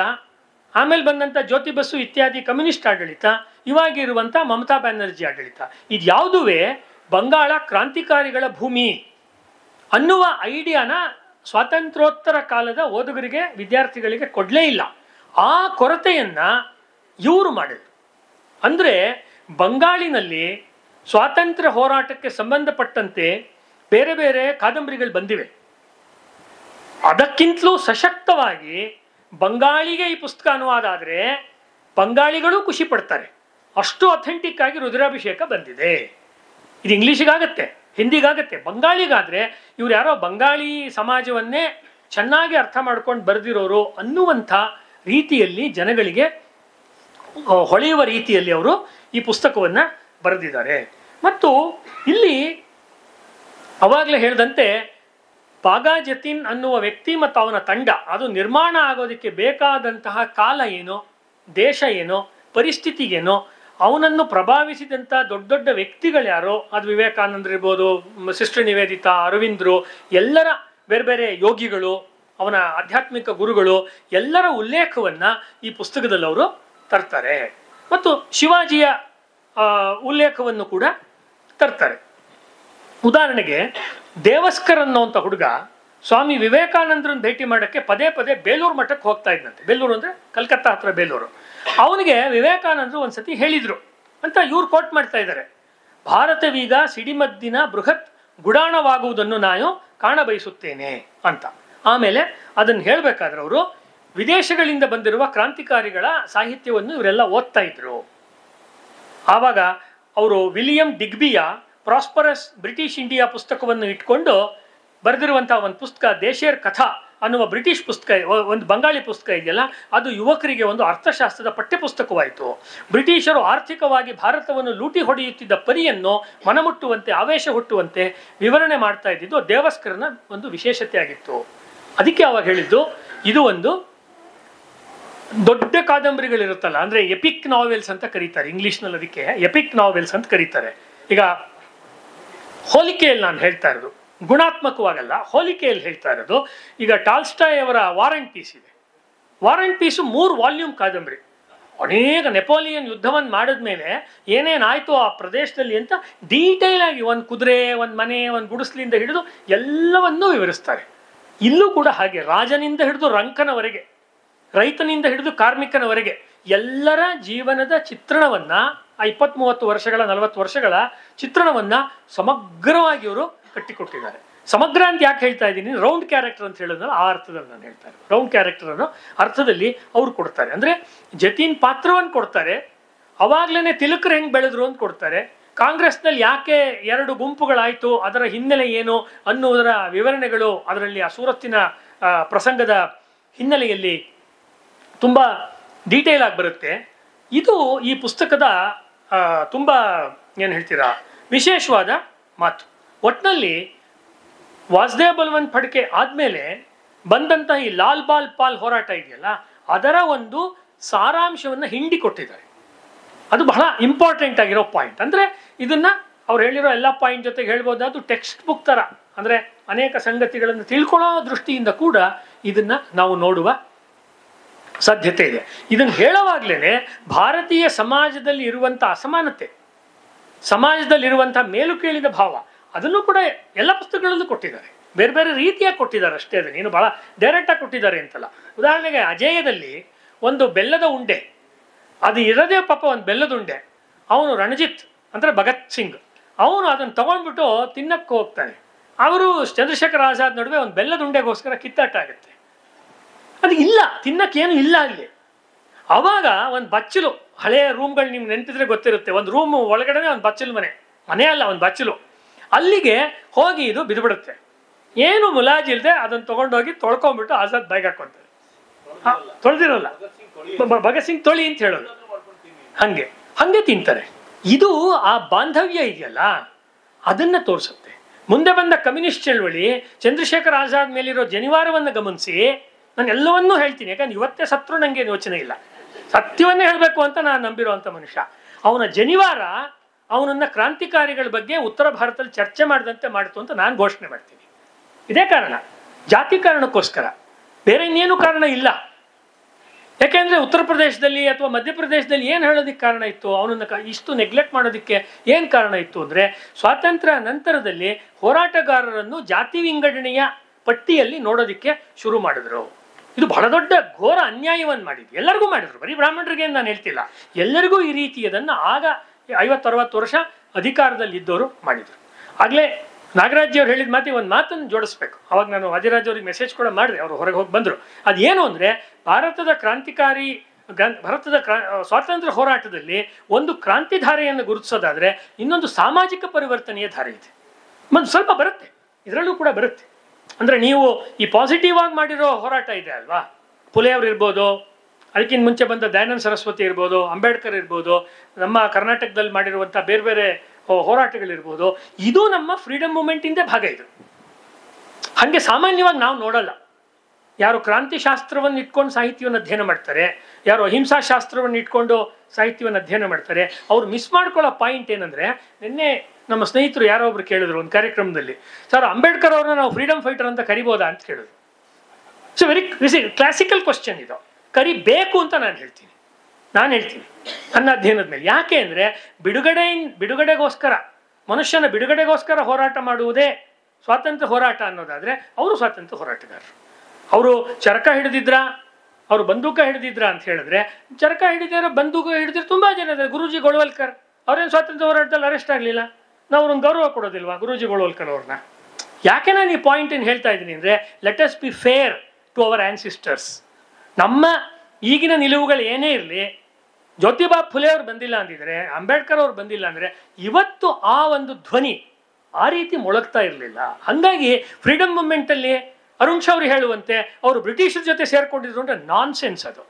ಆಮೇಲೆ ಬಂದಂಥ ಜ್ಯೋತಿ ಬಸು ಇತ್ಯಾದಿ ಕಮ್ಯುನಿಸ್ಟ್ ಆಡಳಿತ, ಇವಾಗಿರುವಂಥ ಮಮತಾ ಬ್ಯಾನರ್ಜಿ ಆಡಳಿತ, ಇದು ಯಾವುದುವೇ ಬಂಗಾಳ ಕ್ರಾಂತಿಕಾರಿಗಳ ಭೂಮಿ ಅನ್ನುವ ಐಡಿಯಾನ ಸ್ವಾತಂತ್ರ್ಯೋತ್ತರ ಕಾಲದ ಓದುಗರಿಗೆ, ವಿದ್ಯಾರ್ಥಿಗಳಿಗೆ ಕೊಡಲೇ ಇಲ್ಲ. ಆ ಕೊರತೆಯನ್ನ ಇವರು ಮಾಡಿದ್ರು. ಅಂದರೆ ಬಂಗಾಳಿನಲ್ಲಿ ಸ್ವಾತಂತ್ರ್ಯ ಹೋರಾಟಕ್ಕೆ ಸಂಬಂಧಪಟ್ಟಂತೆ ಬೇರೆ ಬೇರೆ ಕಾದಂಬರಿಗಳು ಬಂದಿವೆ. ಅದಕ್ಕಿಂತಲೂ ಸಶಕ್ತವಾಗಿ ಬಂಗಾಳಿಗೆ ಈ ಪುಸ್ತಕ ಅನುವಾದ ಆದರೆ ಬಂಗಾಳಿಗಳು ಖುಷಿ ಪಡ್ತಾರೆ. ಅಷ್ಟು ಅಥೆಂಟಿಕ್ ಆಗಿ ರುದ್ರಾಭಿಷೇಕ ಬಂದಿದೆ. ಇದು ಇಂಗ್ಲೀಷಿಗಾಗತ್ತೆ, ಹಿಂದಿಗಾಗತ್ತೆ. ಬಂಗಾಳಿಗಾದರೆ ಇವ್ರು ಯಾರೋ ಬಂಗಾಳಿ ಸಮಾಜವನ್ನೇ ಚೆನ್ನಾಗಿ ಅರ್ಥ ಮಾಡ್ಕೊಂಡು ಬರೆದಿರೋರು ಅನ್ನುವಂಥ ರೀತಿಯಲ್ಲಿ, ಜನಗಳಿಗೆ ಹೊಳೆಯುವ ರೀತಿಯಲ್ಲಿ ಅವರು ಈ ಪುಸ್ತಕವನ್ನು ಬರೆದಿದ್ದಾರೆ. ಮತ್ತು ಇಲ್ಲಿ ಅವಾಗಲೇ ಹೇಳಿದಂತೆ ಬಾಗ ಜತಿನ್ ಅನ್ನುವ ವ್ಯಕ್ತಿ ಮತ್ತು ಅವನ ತಂಡ ಅದು ನಿರ್ಮಾಣ ಆಗೋದಕ್ಕೆ ಬೇಕಾದಂತಹ ಕಾಲ ಏನೋ, ದೇಶ ಏನೋ, ಪರಿಸ್ಥಿತಿ ಏನೋ, ಅವನನ್ನು ಪ್ರಭಾವಿಸಿದಂಥ ದೊಡ್ಡ ದೊಡ್ಡ ವ್ಯಕ್ತಿಗಳು ಯಾರೋ, ಅದು ವಿವೇಕಾನಂದರಿರ್ಬೋದು, ಸಿಸ್ಟರ್ ನಿವೇದಿತಾ, ಅರವಿಂದರು, ಎಲ್ಲರ ಬೇರೆ ಬೇರೆ ಯೋಗಿಗಳು, ಅವನ ಆಧ್ಯಾತ್ಮಿಕ ಗುರುಗಳು, ಎಲ್ಲರ ಉಲ್ಲೇಖವನ್ನು ಈ ಪುಸ್ತಕದಲ್ಲಿ ಅವರು ತರ್ತಾರೆ. ಮತ್ತು ಶಿವಾಜಿಯ ಉಲ್ಲೇಖವನ್ನು ಕೂಡ ತರ್ತಾರೆ. ಉದಾಹರಣೆಗೆ ದೇವಸ್ಕರ್ ಅನ್ನೋಂಥ ಹುಡುಗ ಸ್ವಾಮಿ ವಿವೇಕಾನಂದರನ್ನು ಭೇಟಿ ಮಾಡೋಕ್ಕೆ ಪದೇ ಪದೇ ಬೇಲೂರು ಮಠಕ್ಕೆ ಹೋಗ್ತಾ ಇದ್ದಂತೆ. ಬೇಲೂರು ಅಂದರೆ ಕಲ್ಕತ್ತಾ ಹತ್ರ ಬೇಲೂರು. ಅವನಿಗೆ ವಿವೇಕಾನಂದರು ಒಂದ್ಸತಿ ಹೇಳಿದರು ಅಂತ ಇವ್ರು ಕೋಟ್ ಮಾಡ್ತಾ ಇದ್ದಾರೆ. ಭಾರತವೀಗ ಸಿಡಿಮದ್ದಿನ ಬೃಹತ್ ಗುಡಾಣವಾಗುವುದನ್ನು ನಾನು ಕಾಣಬಯಸುತ್ತೇನೆ ಅಂತ. ಆಮೇಲೆ ಅದನ್ನು ಹೇಳಬೇಕಾದ್ರೆ ಅವರು ವಿದೇಶಗಳಿಂದ ಬಂದಿರುವ ಕ್ರಾಂತಿಕಾರಿಗಳ ಸಾಹಿತ್ಯವನ್ನು ಇವರೆಲ್ಲ ಓದ್ತಾ ಇದ್ರು. ಆವಾಗ ಅವರು ವಿಲಿಯಂ ಡಿಗ್ಬಿಯ ಪ್ರಾಸ್ಪರಸ್ ಬ್ರಿಟಿಷ್ ಇಂಡಿಯಾ ಪುಸ್ತಕವನ್ನು ಇಟ್ಕೊಂಡು ಬರೆದಿರುವಂಥ ಒಂದು ಪುಸ್ತಕ ದೇಶೇರ್ ಕಥಾ ಅನ್ನುವ ಬ್ರಿಟಿಷ್ ಪುಸ್ತಕ, ಒಂದು ಬಂಗಾಳಿ ಪುಸ್ತಕ ಇದೆಯಲ್ಲ, ಅದು ಯುವಕರಿಗೆ ಒಂದು ಅರ್ಥಶಾಸ್ತ್ರದ ಪಠ್ಯಪುಸ್ತಕವಾಯಿತು. ಬ್ರಿಟಿಷರು ಆರ್ಥಿಕವಾಗಿ ಭಾರತವನ್ನು ಲೂಟಿ ಹೊಡೆಯುತ್ತಿದ್ದ ಪರಿಯನ್ನು ಮನಮುಟ್ಟುವಂತೆ, ಆವೇಶ ಹುಟ್ಟುವಂತೆ ವಿವರಣೆ ಮಾಡ್ತಾ ಇದ್ದಿದ್ದು ದೇವಸ್ಕರನ ಒಂದು ವಿಶೇಷತೆ ಆಗಿತ್ತು. ಅದಕ್ಕೆ ಅವಾಗ ಹೇಳಿದ್ದು ಇದು ಒಂದು ದೊಡ್ಡ ಕಾದಂಬರಿಗಳಿರುತ್ತಲ್ಲ, ಅಂದರೆ ಎಪಿಕ್ ನಾವೆಲ್ಸ್ ಅಂತ ಕರೀತಾರೆ ಇಂಗ್ಲೀಷ್ನಲ್ಲಿ, ಅದಕ್ಕೆ ಎಪಿಕ್ ನಾವೆಲ್ಸ್ ಅಂತ ಕರೀತಾರೆ. ಈಗ ಹೋಲಿಕೆಯಲ್ಲಿ ನಾನು ಹೇಳ್ತಾ ಇರೋದು ಗುಣಾತ್ಮಕವಾಗಲ್ಲ, ಹೋಲಿಕೆಯಲ್ಲಿ ಹೇಳ್ತಾ ಇರೋದು. ಈಗ ಟಾಲ್ಸ್ಟಾಯ್ ಅವರ ವಾರ್ ಅಂಡ್ ಪೀಸ್ ಇದೆ. ವಾರ್ ಅಂಡ್ ಪೀಸು 3 ವಾಲ್ಯೂಮ್ ಕಾದಂಬರಿ. ಅನೇಕ ನೆಪೋಲಿಯನ್ ಯುದ್ಧವನ್ನು ಮಾಡಿದ್ಮೇಲೆ ಏನೇನಾಯಿತು ಆ ಪ್ರದೇಶದಲ್ಲಿ ಅಂತ ಡೀಟೇಲ್ ಆಗಿ ಒಂದು ಕುದುರೆ, ಒಂದು ಮನೆ, ಒಂದು ಗುಡಿಸ್ಲಿಂದ ಹಿಡಿದು ಎಲ್ಲವನ್ನೂ ವಿವರಿಸ್ತಾರೆ. ಇಲ್ಲೂ ಕೂಡ ಹಾಗೆ ರಾಜನಿಂದ ಹಿಡಿದು ರಂಕನವರೆಗೆ, ರೈತನಿಂದ ಹಿಡಿದು ಕಾರ್ಮಿಕನವರೆಗೆ ಎಲ್ಲರ ಜೀವನದ ಚಿತ್ರಣವನ್ನು, ಆ 20-30 ವರ್ಷಗಳ 40 ವರ್ಷಗಳ ಚಿತ್ರಣವನ್ನು ಸಮಗ್ರವಾಗಿ ಅವರು ಕಟ್ಟಿಕೊಟ್ಟಿದ್ದಾರೆ. ಸಮಗ್ರ ಅಂತ ಯಾಕೆ ಹೇಳ್ತಾ ಇದ್ದೀನಿ, ರೌಂಡ್ ಕ್ಯಾರೆಕ್ಟರ್ ಅಂತ ಹೇಳಿದ್ರೆ ಆ ಅರ್ಥದಲ್ಲಿ ನಾನು ಹೇಳ್ತಾ ಇದ್ದೀನಿ. ರೌಂಡ್ ಕ್ಯಾರೆಕ್ಟರ್ ಅನ್ನೋ ಅರ್ಥದಲ್ಲಿ ಅವರು ಕೊಡ್ತಾರೆ. ಅಂದರೆ ಜತಿನ್ ಪಾತ್ರವನ್ನು ಕೊಡ್ತಾರೆ, ಅವಾಗ್ಲೇ ತಿಲಕರು ಹೆಂಗೆ ಬೆಳೆದ್ರು ಅಂತ ಕೊಡ್ತಾರೆ. ಕಾಂಗ್ರೆಸ್ನಲ್ಲಿ ಯಾಕೆ 2 ಗುಂಪುಗಳಾಯಿತು, ಅದರ ಹಿನ್ನೆಲೆ ಏನು ಅನ್ನುವುದರ ವಿವರಣೆಗಳು ಅದರಲ್ಲಿ ಆ ಸೂರತ್ತಿನ ಪ್ರಸಂಗದ ಹಿನ್ನೆಲೆಯಲ್ಲಿ ತುಂಬ ಡೀಟೇಲ್ ಆಗಿ ಬರುತ್ತೆ. ಇದು ಈ ಪುಸ್ತಕದ ತುಂಬ ಏನು ಹೇಳ್ತೀರಾ ವಿಶೇಷವಾದ ಮಾತು. ಒಟ್ಟಿನಲ್ಲಿ ವಾಸುದೇವ್ ಬಲವಂತ್ ಫಡ್ಕೆ ಆದಮೇಲೆ ಬಂದಂಥ ಈ ಲಾಲ್ ಬಾಲ್ ಪಾಲ್ ಹೋರಾಟ ಇದೆಯಲ್ಲ, ಅದರ ಒಂದು ಸಾರಾಂಶವನ್ನು ಹಿಂಡಿ ಕೊಟ್ಟಿದ್ದಾರೆ. ಅದು ಬಹಳ ಇಂಪಾರ್ಟೆಂಟ್ ಆಗಿರೋ ಪಾಯಿಂಟ್. ಅಂದರೆ ಇದನ್ನು ಅವ್ರು ಹೇಳಿರೋ ಎಲ್ಲ ಪಾಯಿಂಟ್ ಜೊತೆಗೆ ಹೇಳ್ಬೋದು, ಅದು ಟೆಕ್ಸ್ಟ್ ಬುಕ್ ಥರ, ಅಂದರೆ ಅನೇಕ ಸಂಗತಿಗಳನ್ನು ತಿಳ್ಕೊಳ್ಳೋ ದೃಷ್ಟಿಯಿಂದ ಕೂಡ ಇದನ್ನು ನಾವು ನೋಡುವ ಸಾಧ್ಯತೆ ಇದೆ. ಇದನ್ನು ಹೇಳುವಾಗಲೇ ಭಾರತೀಯ ಸಮಾಜದಲ್ಲಿ ಇರುವಂಥ ಅಸಮಾನತೆ, ಸಮಾಜದಲ್ಲಿರುವಂಥ ಮೇಲು ಕೇಳಿದ ಭಾವ, ಅದನ್ನು ಕೂಡ ಎಲ್ಲ ಪುಸ್ತಕಗಳಲ್ಲೂ ಕೊಟ್ಟಿದ್ದಾರೆ. ಬೇರೆ ಬೇರೆ ರೀತಿಯಾಗಿ ಕೊಟ್ಟಿದ್ದಾರೆ ಅಷ್ಟೇ. ಅದನ್ನು ಏನು ಭಾಳ ಡೈರೆಕ್ಟಾಗಿ ಕೊಟ್ಟಿದ್ದಾರೆ ಅಂತಲ್ಲ. ಉದಾಹರಣೆಗೆ ಅಜೇಯದಲ್ಲಿ ಒಂದು ಬೆಲ್ಲದ ಉಂಡೆ, ಅದು ಇರೋದೇ ಪಾಪ ಒಂದು ಬೆಲ್ಲದ ಉಂಡೆ. ಅವನು ರಣಜಿತ್ ಅಂದರೆ ಭಗತ್ ಸಿಂಗ್, ಅವನು ಅದನ್ನು ತಗೊಂಡ್ಬಿಟ್ಟು ತಿನ್ನಕ್ಕೆ ಹೋಗ್ತಾನೆ. ಅವರು ಚಂದ್ರಶೇಖರ್ ಆಜಾದ್ ನಡುವೆ ಒಂದು ಬೆಲ್ಲದ ಉಂಡೆಗೋಸ್ಕರ ಕಿತ್ತಾಟ ಆಗುತ್ತೆ. ಅದು ಇಲ್ಲ, ತಿನ್ನಕ್ಕೇನು ಇಲ್ಲ ಅಲ್ಲಿ. ಆವಾಗ ಒಂದು ಬಚ್ಚಲು, ಹಳೆಯ ರೂಮ್ಗಳು ನಿಮ್ಗೆ ನೆನಪಿದ್ರೆ ಗೊತ್ತಿರುತ್ತೆ, ಒಂದು ರೂಮ್ ಒಳಗಡೆ ಒಂದು ಬಚ್ಚಲು ಮನೆ ಅಲ್ಲ, ಒಂದು ಬಚ್ಚಲು, ಅಲ್ಲಿಗೆ ಹೋಗಿ ಇದು ಬಿದ್ದುಬಿಡುತ್ತೆ. ಏನು ಮುಲಾಜಿಲ್ದೆ ಅದನ್ನು ತೊಗೊಂಡೋಗಿ ತೊಳ್ಕೊಂಡ್ಬಿಟ್ಟು ಆಜಾದ್ ಬೈಕ್ ಹಾಕೊಂತಾರೆ. ತೊಳೆದಿರೋಲ್ಲ, ಭಗತ್ ಸಿಂಗ್ ತೊಳಿ ಅಂತ ಹೇಳೋದು, ಹಂಗೆ ತಿಂತಾರೆ. ಇದು ಆ ಬಾಂಧವ್ಯ ಇದೆಯಲ್ಲ ಅದನ್ನು ತೋರಿಸುತ್ತೆ. ಮುಂದೆ ಬಂದ ಕಮ್ಯುನಿಸ್ಟ್ ಚಳವಳಿ, ಚಂದ್ರಶೇಖರ್ ಆಜಾದ್ ಮೇಲಿರೋ ಜನಿವಾರವನ್ನು ಗಮನಿಸಿ, ನಾನು ಎಲ್ಲವನ್ನೂ ಹೇಳ್ತೀನಿ, ಯಾಕಂದ್ರೆ ಇವತ್ತೇ ಸತ್ರು ನನಗೆ ಯೋಚನೆ ಇಲ್ಲ, ಸತ್ಯವನ್ನೇ ಹೇಳಬೇಕು ಅಂತ ನಾನು ನಂಬಿರುವಂಥ ಮನುಷ್ಯ. ಅವನ ಜನಿವಾರ ಅವನನ್ನು ಕ್ರಾಂತಿಕಾರಿಗಳ ಬಗ್ಗೆ ಉತ್ತರ ಭಾರತದಲ್ಲಿ ಚರ್ಚೆ ಮಾಡಿದಂತೆ ಮಾಡಿತು ಅಂತ ನಾನು ಘೋಷಣೆ ಮಾಡ್ತೀನಿ. ಇದೇ ಕಾರಣ, ಜಾತಿ ಕಾರಣಕ್ಕೋಸ್ಕರ, ಬೇರೆ ಇನ್ನೇನು ಕಾರಣ ಇಲ್ಲ. ಯಾಕೆಂದರೆ ಉತ್ತರ ಪ್ರದೇಶದಲ್ಲಿ ಅಥವಾ ಮಧ್ಯಪ್ರದೇಶದಲ್ಲಿ ಏನು ಹೇಳೋದಕ್ಕೆ ಕಾರಣ ಇತ್ತು, ಅವನನ್ನು ಇಷ್ಟು ನೆಗ್ಲೆಕ್ಟ್ ಮಾಡೋದಕ್ಕೆ ಏನು ಕಾರಣ ಇತ್ತು ಅಂದರೆ, ಸ್ವಾತಂತ್ರ್ಯ ನಂತರದಲ್ಲಿ ಹೋರಾಟಗಾರರನ್ನು ಜಾತಿ ವಿಂಗಡಣೆಯ ಪಟ್ಟಿಯಲ್ಲಿ ನೋಡೋದಕ್ಕೆ ಶುರು ಮಾಡಿದ್ರು. ಇದು ಬಹಳ ದೊಡ್ಡ ಘೋರ ಅನ್ಯಾಯವನ್ನು ಮಾಡಿದ್ರು, ಎಲ್ಲರಿಗೂ ಮಾಡಿದ್ರು, ಬರೀ ಬ್ರಾಹ್ಮಣರಿಗೆ ನಾನು ಹೇಳ್ತಿಲ್ಲ, ಎಲ್ಲರಿಗೂ ಈ ರೀತಿಯದನ್ನು ಆಗ 50-60 ವರ್ಷ ಅಧಿಕಾರದಲ್ಲಿ ಇದ್ದವರು ಮಾಡಿದರು. ಆಗಲೇ ನಾಗರಾಜ್ ಅವ್ರು ಹೇಳಿದ ಒಂದು ಮಾತನ್ನು ಜೋಡಿಸ್ಬೇಕು. ಅವಾಗ ನಾನು ವಾದಿರಾಜ್ ಅವ್ರಿಗೆ ಮೆಸೇಜ್ ಕೂಡ ಮಾಡಿದೆ, ಅವರು ಹೊರಗೆ ಹೋಗಿ ಬಂದರು. ಅದೇನು ಅಂದರೆ, ಭಾರತದ ಸ್ವಾತಂತ್ರ್ಯ ಹೋರಾಟದಲ್ಲಿ ಒಂದು ಕ್ರಾಂತಿಧಾರೆಯನ್ನು ಗುರುತಿಸೋದಾದರೆ ಇನ್ನೊಂದು ಸಾಮಾಜಿಕ ಪರಿವರ್ತನೆಯ ಧಾರೆ ಇದೆ. ಮತ್ತು ಸ್ವಲ್ಪ ಬರುತ್ತೆ, ಇದರಲ್ಲೂ ಕೂಡ ಬರುತ್ತೆ. ಅಂದರೆ ನೀವು ಈ ಪಾಸಿಟಿವ್ ಆಗಿ ಮಾಡಿರೋ ಹೋರಾಟ ಇದೆ ಅಲ್ವಾ, ಪುಲೆ ಅವರು ಇರ್ಬೋದು, ಅದಕ್ಕಿಂತ ಮುಂಚೆ ಬಂದ ದಯಾನಂದ ಸರಸ್ವತಿ ಇರ್ಬೋದು, ಅಂಬೇಡ್ಕರ್ ಇರ್ಬೋದು, ನಮ್ಮ ಕರ್ನಾಟಕದಲ್ಲಿ ಮಾಡಿರುವಂಥ ಬೇರೆ ಬೇರೆ ಹೋರಾಟಗಳಿರ್ಬೋದು, ಇದು ನಮ್ಮ ಫ್ರೀಡಮ್ ಮೂಮೆಂಟಿಂದೇ ಭಾಗ. ಇದು ಹಾಗೆ ಸಾಮಾನ್ಯವಾಗಿ ನಾವು ನೋಡಲ್ಲ. ಯಾರು ಕ್ರಾಂತಿಶಾಸ್ತ್ರವನ್ನು ಇಟ್ಕೊಂಡು ಸಾಹಿತ್ಯವನ್ನು ಅಧ್ಯಯನ ಮಾಡ್ತಾರೆ, ಯಾರು ಅಹಿಂಸಾ ಶಾಸ್ತ್ರವನ್ನು ಇಟ್ಕೊಂಡು ಸಾಹಿತ್ಯವನ್ನು ಅಧ್ಯಯನ ಮಾಡ್ತಾರೆ, ಅವ್ರು ಮಿಸ್ ಮಾಡ್ಕೊಳ್ಳೋ ಪಾಯಿಂಟ್ ಏನಂದರೆ, ನಿನ್ನೆ ನಮ್ಮ ಸ್ನೇಹಿತರು ಯಾರೋ ಒಬ್ರು ಕೇಳಿದ್ರು ಒಂದು ಕಾರ್ಯಕ್ರಮದಲ್ಲಿ, ಸರ್ ಅಂಬೇಡ್ಕರ್ ಅವ್ರನ್ನ ನಾವು ಫ್ರೀಡಮ್ ಫೈಟರ್ ಅಂತ ಕರಿಬೋದಾ ಅಂತ ಕೇಳಿದ್ರು. ಸೊ ವೆರಿ ಕ್ಲಾಸಿಕಲ್ ಕ್ವಶನ್ ಇದು. ಕರಿಬೇಕು ಅಂತ ನಾನು ಹೇಳ್ತೀನಿ ನನ್ನ ಅಧ್ಯಯನದ ಮೇಲೆ. ಯಾಕೆ ಅಂದರೆ, ಬಿಡುಗಡೆಗೋಸ್ಕರ, ಮನುಷ್ಯನ ಬಿಡುಗಡೆಗೋಸ್ಕರ ಹೋರಾಟ ಮಾಡುವುದೇ ಸ್ವಾತಂತ್ರ್ಯ ಹೋರಾಟ ಅನ್ನೋದಾದರೆ, ಅವರು ಸ್ವಾತಂತ್ರ್ಯ ಹೋರಾಟಗಾರರು. ಅವರು ಚರಕ ಹಿಡಿದಿದ್ರ, ಅವರು ಬಂದೂಕ ಹಿಡಿದಿದ್ರ ಅಂತ ಹೇಳಿದ್ರೆ, ಚರಕ ಹಿಡಿದಿರೋ ಬಂದೂಕ ಹಿಡಿದ್ರೆ ತುಂಬ ಜನ ಇದ್ದಾರೆ. ಗುರೂಜಿ ಗೋಳ್ವಲ್ಕರ್ ಅವ್ರೇನು ಸ್ವಾತಂತ್ರ್ಯ ಹೋರಾಟದಲ್ಲಿ ಅರೆಸ್ಟ್ ಆಗಲಿಲ್ಲ, ನಾವು ಅವ್ರನ್ನ ಗೌರವ ಕೊಡೋದಿಲ್ವಾ ಗುರೂಜಿ ಗೋಳ್ವಲ್ಕರ್ ಅವ್ರನ್ನ? ಯಾಕೆ ನಾನು ಈ ಪಾಯಿಂಟನ್ನು ಹೇಳ್ತಾ ಇದ್ದೀನಿ ಅಂದರೆ, let us be fair to our ancestors. ನಮ್ಮ ಈಗಿನ ನಿಲುವುಗಳು ಏನೇ ಇರಲಿ, ಜ್ಯೋತಿಬಾ ಫುಲೆ ಅವ್ರು ಬಂದಿಲ್ಲ ಅಂದಿದ್ರೆ, ಅಂಬೇಡ್ಕರ್ ಅವ್ರು ಬಂದಿಲ್ಲ ಅಂದರೆ ಇವತ್ತು ಆ ಒಂದು ಧ್ವನಿ ಆ ರೀತಿ ಮೊಳಗ್ತಾ ಇರಲಿಲ್ಲ. ಹಾಗಾಗಿ ಫ್ರೀಡಮ್ ಮೂಮೆಂಟಲ್ಲಿ ಅರುಣ್ ಶೌರಿ ಹೇಳುವಂತೆ ಅವರು ಬ್ರಿಟಿಷರ ಜೊತೆ ಸೇರ್ಕೊಂಡಿದ್ರು ಅಂದರೆ ನಾನ್ ಸೆನ್ಸ್. ಅದು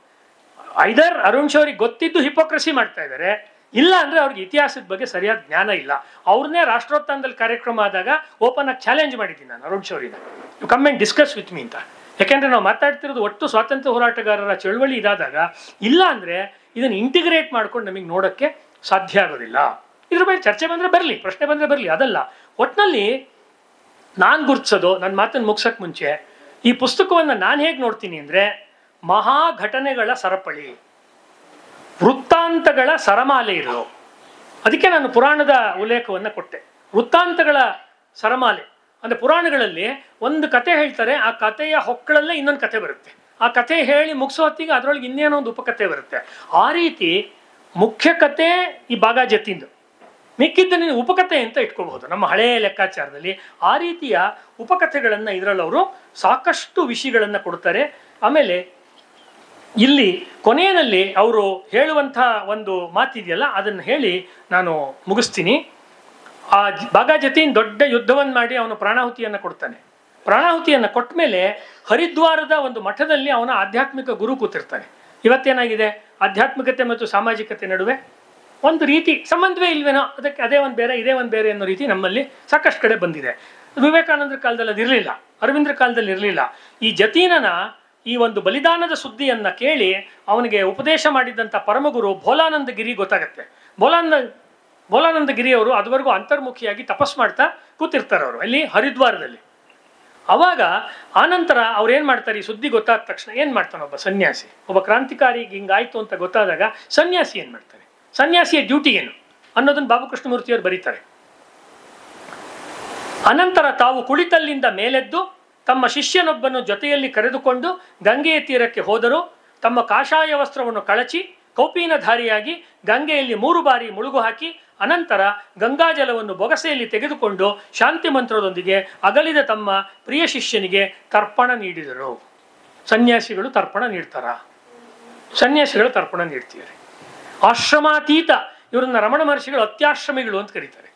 ಐದರ್ ಅರುಣ್ ಶೌರಿಗೆ ಗೊತ್ತಿದ್ದು ಹಿಪೋಕ್ರಸಿ ಮಾಡ್ತಾ ಇದ್ದಾರೆ, ಇಲ್ಲ ಅಂದರೆ ಅವ್ರಿಗೆ ಇತಿಹಾಸದ ಬಗ್ಗೆ ಸರಿಯಾದ ಜ್ಞಾನ ಇಲ್ಲ. ಅವ್ರನ್ನೇ ರಾಷ್ಟ್ರೋತ್ಥಾನದಲ್ಲಿ ಕಾರ್ಯಕ್ರಮ ಆದಾಗ ಓಪನ್ ಆಗಿ ಚಾಲೆಂಜ್ ಮಾಡಿದ್ದೀನಿ ನಾನು ಅರುಣ್ ಶೌರಿನ, you come and discuss with me ಅಂತ. ಯಾಕೆಂದರೆ ನಾವು ಮಾತಾಡ್ತಿರೋದು ಒಟ್ಟು ಸ್ವಾತಂತ್ರ್ಯ ಹೋರಾಟಗಾರರ ಚಳುವಳಿ ಇದಾದಾಗ, ಇಲ್ಲ ಅಂದರೆ ಇದನ್ನು ಇಂಟಿಗ್ರೇಟ್ ಮಾಡ್ಕೊಂಡು ನಮಗೆ ನೋಡೋಕ್ಕೆ ಸಾಧ್ಯ ಆಗೋದಿಲ್ಲ. ಇದ್ರ ಬಗ್ಗೆ ಚರ್ಚೆ ಬಂದರೆ ಬರಲಿ, ಪ್ರಶ್ನೆ ಬಂದರೆ ಬರಲಿ, ಅದಲ್ಲ. ಒಟ್ಟಿನಲ್ಲಿ ನಾನು ಗುರುತಿಸೋದು, ನನ್ನ ಮಾತನ್ನು ಮುಗಿಸೋಕ್ಕೆ ಮುಂಚೆ ಈ ಪುಸ್ತಕವನ್ನು ನಾನು ಹೇಗೆ ನೋಡ್ತೀನಿ ಅಂದರೆ, ಮಹಾ ಘಟನೆಗಳ ಸರಪಳಿ, ವೃತ್ತಾಂತಗಳ ಸರಮಾಲೆ ಇರೋದು. ಅದಕ್ಕೆ ನಾನು ಪುರಾಣದ ಉಲ್ಲೇಖವನ್ನು ಕೊಟ್ಟೆ. ವೃತ್ತಾಂತಗಳ ಸರಮಾಲೆ ಅಂದರೆ ಪುರಾಣಗಳಲ್ಲಿ ಒಂದು ಕತೆ ಹೇಳ್ತಾರೆ, ಆ ಕಥೆಯ ಹೊಕ್ಕಳಲ್ಲೇ ಇನ್ನೊಂದು ಕತೆ ಬರುತ್ತೆ. ಆ ಕತೆ ಹೇಳಿ ಮುಗಿಸೋ ಹೊತ್ತಿಗೆ ಅದರೊಳಗೆ ಇನ್ನೇನೋ ಒಂದು ಉಪಕಥೆ ಬರುತ್ತೆ. ಆ ರೀತಿ ಮುಖ್ಯ ಕತೆ ಈ ಬಾಗ ಜತಿಂದು, ಮಿಕ್ಕಿದ್ದನ್ನು ಉಪಕಥೆ ಅಂತ ಇಟ್ಕೋಬಹುದು ನಮ್ಮ ಹಳೆಯ ಲೆಕ್ಕಾಚಾರದಲ್ಲಿ. ಆ ರೀತಿಯ ಉಪಕಥೆಗಳನ್ನು ಇದರಲ್ಲಿ ಅವರು ಸಾಕಷ್ಟು ವಿಷಯಗಳನ್ನು ಕೊಡ್ತಾರೆ. ಆಮೇಲೆ ಇಲ್ಲಿ ಕೊನೆಯಲ್ಲಿ ಅವರು ಹೇಳುವಂಥ ಒಂದು ಮಾತಿದೆಯಲ್ಲ, ಅದನ್ನು ಹೇಳಿ ನಾನು ಮುಗಿಸ್ತೀನಿ. ಆ ಬಾಗ ಜತೀನ್ ದೊಡ್ಡ ಯುದ್ಧವನ್ನು ಮಾಡಿ ಅವನು ಪ್ರಾಣಾಹುತಿಯನ್ನು ಕೊಡ್ತಾನೆ. ಪ್ರಾಣಾಹುತಿಯನ್ನು ಕೊಟ್ಟ ಮೇಲೆ ಹರಿದ್ವಾರದ ಒಂದು ಮಠದಲ್ಲಿ ಅವನ ಆಧ್ಯಾತ್ಮಿಕ ಗುರು ಕೂತಿರ್ತಾನೆ. ಇವತ್ತೇನಾಗಿದೆ, ಆಧ್ಯಾತ್ಮಿಕತೆ ಮತ್ತು ಸಾಮಾಜಿಕತೆ ನಡುವೆ ಒಂದು ರೀತಿ ಸಂಬಂಧವೇ ಇಲ್ವೇನೋ, ಅದಕ್ಕೆ ಅದೇ ಒಂದು ಬೇರೆ ಇದೇ ಒಂದು ಬೇರೆ ಅನ್ನೋ ರೀತಿ ನಮ್ಮಲ್ಲಿ ಸಾಕಷ್ಟು ಕಡೆ ಬಂದಿದೆ. ವಿವೇಕಾನಂದರ ಕಾಲದಲ್ಲಿ ಅದಿರಲಿಲ್ಲ, ಅರವಿಂದ್ರ ಕಾಲದಲ್ಲಿ ಇರಲಿಲ್ಲ. ಈ ಜತೀನನ ಈ ಒಂದು ಬಲಿದಾನದ ಸುದ್ದಿಯನ್ನು ಕೇಳಿ ಅವನಿಗೆ ಉಪದೇಶ ಮಾಡಿದಂಥ ಪರಮಗುರು ಭೋಲಾನಂದ ಗಿರಿ ಗೊತ್ತಾಗತ್ತೆ. ಭೋಲಾನಂದ ಗಿರಿಯವರು ಅದುವರೆಗೂ ಅಂತರ್ಮುಖಿಯಾಗಿ ತಪಸ್ ಮಾಡ್ತಾ ಕೂತಿರ್ತಾರೆ ಅವರು ಅಲ್ಲಿ ಹರಿದ್ವಾರದಲ್ಲಿ. ಅವಾಗ ಆನಂತರ ಅವ್ರು ಏನು ಮಾಡ್ತಾರೆ, ಈ ಸುದ್ದಿ ಗೊತ್ತಾದ ತಕ್ಷಣ ಏನು ಮಾಡ್ತಾನೆ ಒಬ್ಬ ಸನ್ಯಾಸಿ, ಒಬ್ಬ ಕ್ರಾಂತಿಕಾರಿಗೆ ಹಿಂಗಾಯ್ತು ಅಂತ ಗೊತ್ತಾದಾಗ ಸನ್ಯಾಸಿ ಏನು ಮಾಡ್ತಾನೆ, ಸನ್ಯಾಸಿಯ ಡ್ಯೂಟಿ ಏನು ಅನ್ನೋದನ್ನು ಬಾಬು ಕೃಷ್ಣಮೂರ್ತಿಯವರು ಬರೀತಾರೆ. ಅನಂತರ ತಾವು ಕುಳಿತಲ್ಲಿಂದ ಮೇಲೆದ್ದು ತಮ್ಮ ಶಿಷ್ಯನೊಬ್ಬನು ಜೊತೆಯಲ್ಲಿ ಕರೆದುಕೊಂಡು ಗಂಗೆಯ ತೀರಕ್ಕೆ ಹೋದರು. ತಮ್ಮ ಕಾಷಾಯ ವಸ್ತ್ರವನ್ನು ಕಳಚಿ ಕೌಪೀನಧಾರಿಯಾಗಿ ಗಂಗೆಯಲ್ಲಿ 3 ಬಾರಿ ಮುಳುಗು ಹಾಕಿ ಅನಂತರ ಗಂಗಾಜಲವನ್ನು ಬೊಗಸೆಯಲ್ಲಿ ತೆಗೆದುಕೊಂಡು ಶಾಂತಿ ಮಂತ್ರದೊಂದಿಗೆ ಅಗಲಿದ ತಮ್ಮ ಪ್ರಿಯ ಶಿಷ್ಯನಿಗೆ ತರ್ಪಣ ನೀಡಿದರು. ಸನ್ಯಾಸಿಗಳು ತರ್ಪಣ ನೀಡ್ತಾರ? ಸನ್ಯಾಸಿಗಳು ತರ್ಪಣ ನೀಡ್ತಿದ್ದಾರೆ. ಆಶ್ರಮಾತೀತ, ಇವರನ್ನ ರಮಣ ಮಹರ್ಷಿಗಳು ಅತ್ಯಾಶ್ರಮಿಗಳು ಅಂತ ಕರೀತಾರೆ.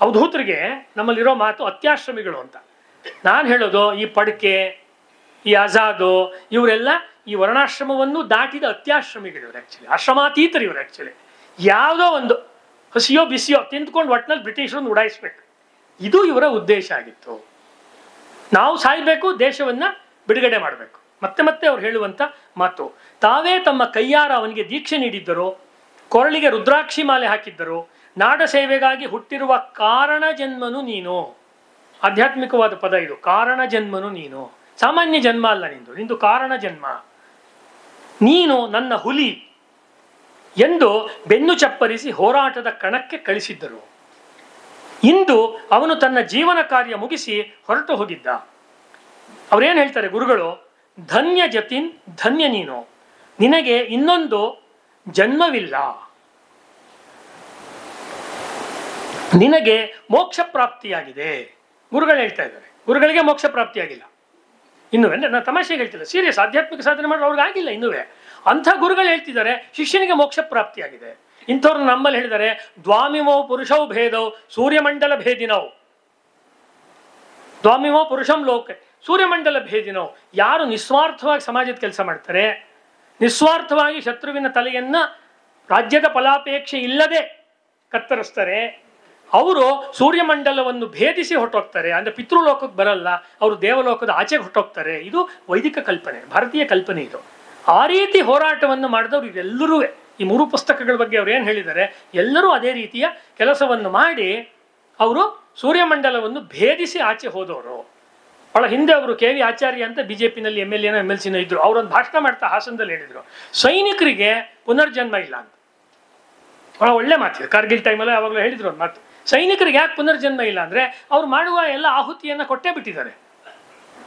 ಅವಧೂತರಿಗೆ ನಮ್ಮಲ್ಲಿರೋ ಮಾತು ಅತ್ಯಾಶ್ರಮಿಗಳು ಅಂತ. ನಾನು ಹೇಳೋದು ಈ ಪಡ್ಕೆ, ಈ ಆಜಾದು, ಇವರೆಲ್ಲ ಈ ವರ್ಣಾಶ್ರಮವನ್ನು ದಾಟಿದ ಅತ್ಯಾಶ್ರಮಿಗಳು ಇವರು. ಆ್ಯಕ್ಚುಲಿ ಆಶ್ರಮಾತೀತರು ಇವರು. ಆ್ಯಕ್ಚುಲಿ ಯಾವುದೋ ಒಂದು ಹಸಿಯೋ ಬಿಸಿಯೋ ತಿಂದ್ಕೊಂಡು ಒಟ್ಟಿನಲ್ಲಿ ಬ್ರಿಟಿಷರನ್ನು ಉಡಾಯಿಸ್ಬೇಕು, ಇದು ಇವರ ಉದ್ದೇಶ ಆಗಿತ್ತು. ನಾವು ಸಾಯಬೇಕು, ದೇಶವನ್ನು ಬಿಡುಗಡೆ ಮಾಡಬೇಕು. ಮತ್ತೆ ಮತ್ತೆ ಅವ್ರು ಹೇಳುವಂಥ ಮಾತು. ತಾವೇ ತಮ್ಮ ಕೈಯಾರ ಅವನಿಗೆ ದೀಕ್ಷೆ ನೀಡಿದ್ದರು, ಕೊರಳಿಗೆ ರುದ್ರಾಕ್ಷಿ ಮಾಲೆ ಹಾಕಿದ್ದರು. ನಾಡ ಸೇವೆಗಾಗಿ ಹುಟ್ಟಿರುವ ಕಾರಣ ಜನ್ಮನು ನೀನು. ಆಧ್ಯಾತ್ಮಿಕವಾದ ಪದ ಇದು, ಕಾರಣ ಜನ್ಮನು ನೀನು. ಸಾಮಾನ್ಯ ಜನ್ಮ ಅಲ್ಲ ನಿಂದು, ನಿಂದು ಕಾರಣ ಜನ್ಮ. ನೀನು ನನ್ನ ಹುಲಿ ಎಂದು ಬೆನ್ನು ಚಪ್ಪರಿಸಿ ಹೋರಾಟದ ಕಣಕ್ಕೆ ಕಳಿಸಿದ್ದರು. ಇಂದು ಅವನು ತನ್ನ ಜೀವನ ಕಾರ್ಯ ಮುಗಿಸಿ ಹೊರಟು ಹೋಗಿದ್ದ. ಅವ್ರೇನು ಹೇಳ್ತಾರೆ ಗುರುಗಳು, ಧನ್ಯ ಜತಿನ್, ಧನ್ಯ ನೀನು, ನಿನಗೆ ಇನ್ನೊಂದು ಜನ್ಮವಿಲ್ಲ, ನಿನಗೆ ಮೋಕ್ಷ ಪ್ರಾಪ್ತಿಯಾಗಿದೆ. ಗುರುಗಳು ಹೇಳ್ತಾ ಇದ್ದಾರೆ, ಗುರುಗಳಿಗೆ ಮೋಕ್ಷ ಪ್ರಾಪ್ತಿಯಾಗಿಲ್ಲ ಇನ್ನುವೇ. ನಾನು ತಮಾಷೆಗೆ ಹೇಳ್ತಿಲ್ಲ, ಸೀರಿಯಸ್. ಆಧ್ಯಾತ್ಮಿಕ ಸಾಧನೆ ಮಾಡೋರು ಅವ್ರಿಗೆ ಆಗಿಲ್ಲ ಇನ್ನುವೇ. ಅಂಥ ಗುರುಗಳು ಹೇಳ್ತಿದ್ದಾರೆ ಶಿಷ್ಯನಿಗೆ ಮೋಕ್ಷ ಪ್ರಾಪ್ತಿಯಾಗಿದೆ. ಇಂಥವ್ರು ನಮ್ಮಲ್ಲಿ ಹೇಳಿದ್ದಾರೆ, ದ್ವಾಮಿಮೋ ಪುರುಷೌ ಭೇದೌ ಸೂರ್ಯಮಂಡಲ ಭೇದಿನವು. ದ್ವಾಮಿಮೋ ಪುರುಷಂ ಲೋಕ ಸೂರ್ಯಮಂಡಲ ಭೇದಿನವು. ಯಾರು ನಿಸ್ವಾರ್ಥವಾಗಿ ಸಮಾಜದ ಕೆಲಸ ಮಾಡ್ತಾರೆ, ನಿಸ್ವಾರ್ಥವಾಗಿ ಶತ್ರುವಿನ ತಲೆಯನ್ನ ರಾಜ್ಯದ ಫಲಾಪೇಕ್ಷೆ ಇಲ್ಲದೆ ಕತ್ತರಿಸ್ತಾರೆ, ಅವರು ಸೂರ್ಯಮಂಡಲವನ್ನು ಭೇದಿಸಿ ಹೊರಟೋಗ್ತಾರೆ. ಅಂದರೆ ಪಿತೃಲೋಕಕ್ಕೆ ಬರಲ್ಲ, ಅವರು ದೇವಲೋಕದ ಆಚೆಗೆ ಹೊರಟೋಗ್ತಾರೆ. ಇದು ವೈದಿಕ ಕಲ್ಪನೆ, ಭಾರತೀಯ ಕಲ್ಪನೆ ಇದು. ಆ ರೀತಿ ಹೋರಾಟವನ್ನು ಮಾಡಿದವರು ಇವರೆಲ್ಲರೂ, ಈ 3 ಪುಸ್ತಕಗಳ ಬಗ್ಗೆ ಅವ್ರು ಏನು ಹೇಳಿದ್ದಾರೆ, ಎಲ್ಲರೂ ಅದೇ ರೀತಿಯ ಕೆಲಸವನ್ನು ಮಾಡಿ ಅವರು ಸೂರ್ಯಮಂಡಲವನ್ನು ಭೇದಿಸಿ ಆಚೆ ಹೋದವರು. ಭಾಳ ಹಿಂದೆ ಅವರು KV ಆಚಾರ್ಯ ಅಂತ BJPನಲ್ಲಿ MLA MLC ಇದ್ರು. ಅವರೊಂದು ಭಾಷಣ ಮಾಡ್ತಾ ಹಾಸನದಲ್ಲಿ ಹೇಳಿದರು, ಸೈನಿಕರಿಗೆ ಪುನರ್ಜನ್ಮ ಇಲ್ಲ ಅಂತ. ಭಾಳ ಒಳ್ಳೆ ಮಾತಿದೆ. ಕಾರ್ಗಿಲ್ ಟೈಮಲ್ಲಿ ಯಾವಾಗಲೂ ಹೇಳಿದ್ರು ಒಂದು ಮಾತು, ಸೈನಿಕರಿಗೆ ಯಾಕೆ ಪುನರ್ಜನ್ಮ ಇಲ್ಲ ಅಂದರೆ ಅವ್ರು ಮಾಡುವ ಎಲ್ಲ ಆಹುತಿಯನ್ನು ಕೊಟ್ಟೇ ಬಿಟ್ಟಿದ್ದಾರೆ.